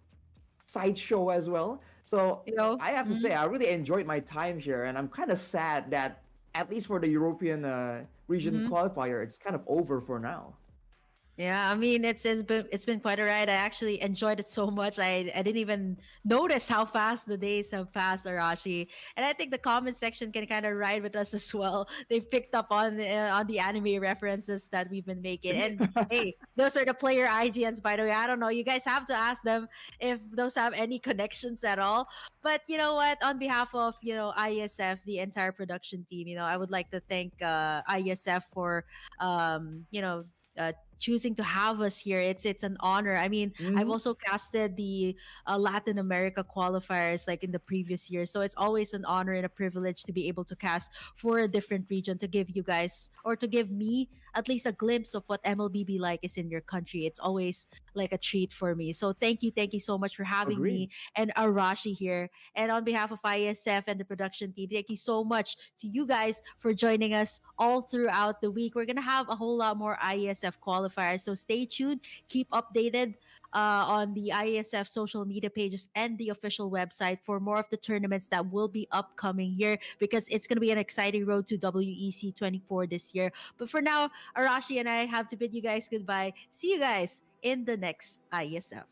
Speaker 1: sideshow as well. So
Speaker 2: You know,
Speaker 1: I have to say,
Speaker 2: Mhm.
Speaker 1: I really enjoyed my time here, and I'm kind of sad that at least for the European region
Speaker 2: Mhm.
Speaker 1: qualifier, it's kind of over for now.
Speaker 2: Yeah, I mean it's been quite a ride. I actually enjoyed it so much. I didn't even notice how fast the days have passed, Arashi. And I think the comment section can kind of ride with us as well. They've picked up on the anime references that we've been making. And hey, those are the player IGNs, by the way. I don't know. You guys have to ask them if those have any connections at all. But you know what? On behalf of IESF, the entire production team, I would like to thank IESF for choosing to have us here. It's an honor. I mean, I've
Speaker 1: Hmm.
Speaker 2: also casted the Latin America qualifiers like in the previous year, so it's always an honor and a privilege to be able to cast for a different region to give you guys or to give me at least a glimpse of what MLBB like is in your country. It's always like a treat for me. So thank you so much for having
Speaker 1: Agreed.
Speaker 2: me and Arashi here. And on behalf of ISF and the production team, thank you so much to you guys for joining us all throughout the week. We're going to have a whole lot more IESF qualifiers. So stay tuned, keep updated on the IESF social media pages and the official website for more of the tournaments that will be upcoming here because it's going to be an exciting road to WEC 24 this year. But for now, Arashi and I have to bid you guys goodbye. See you guys in the next IESF.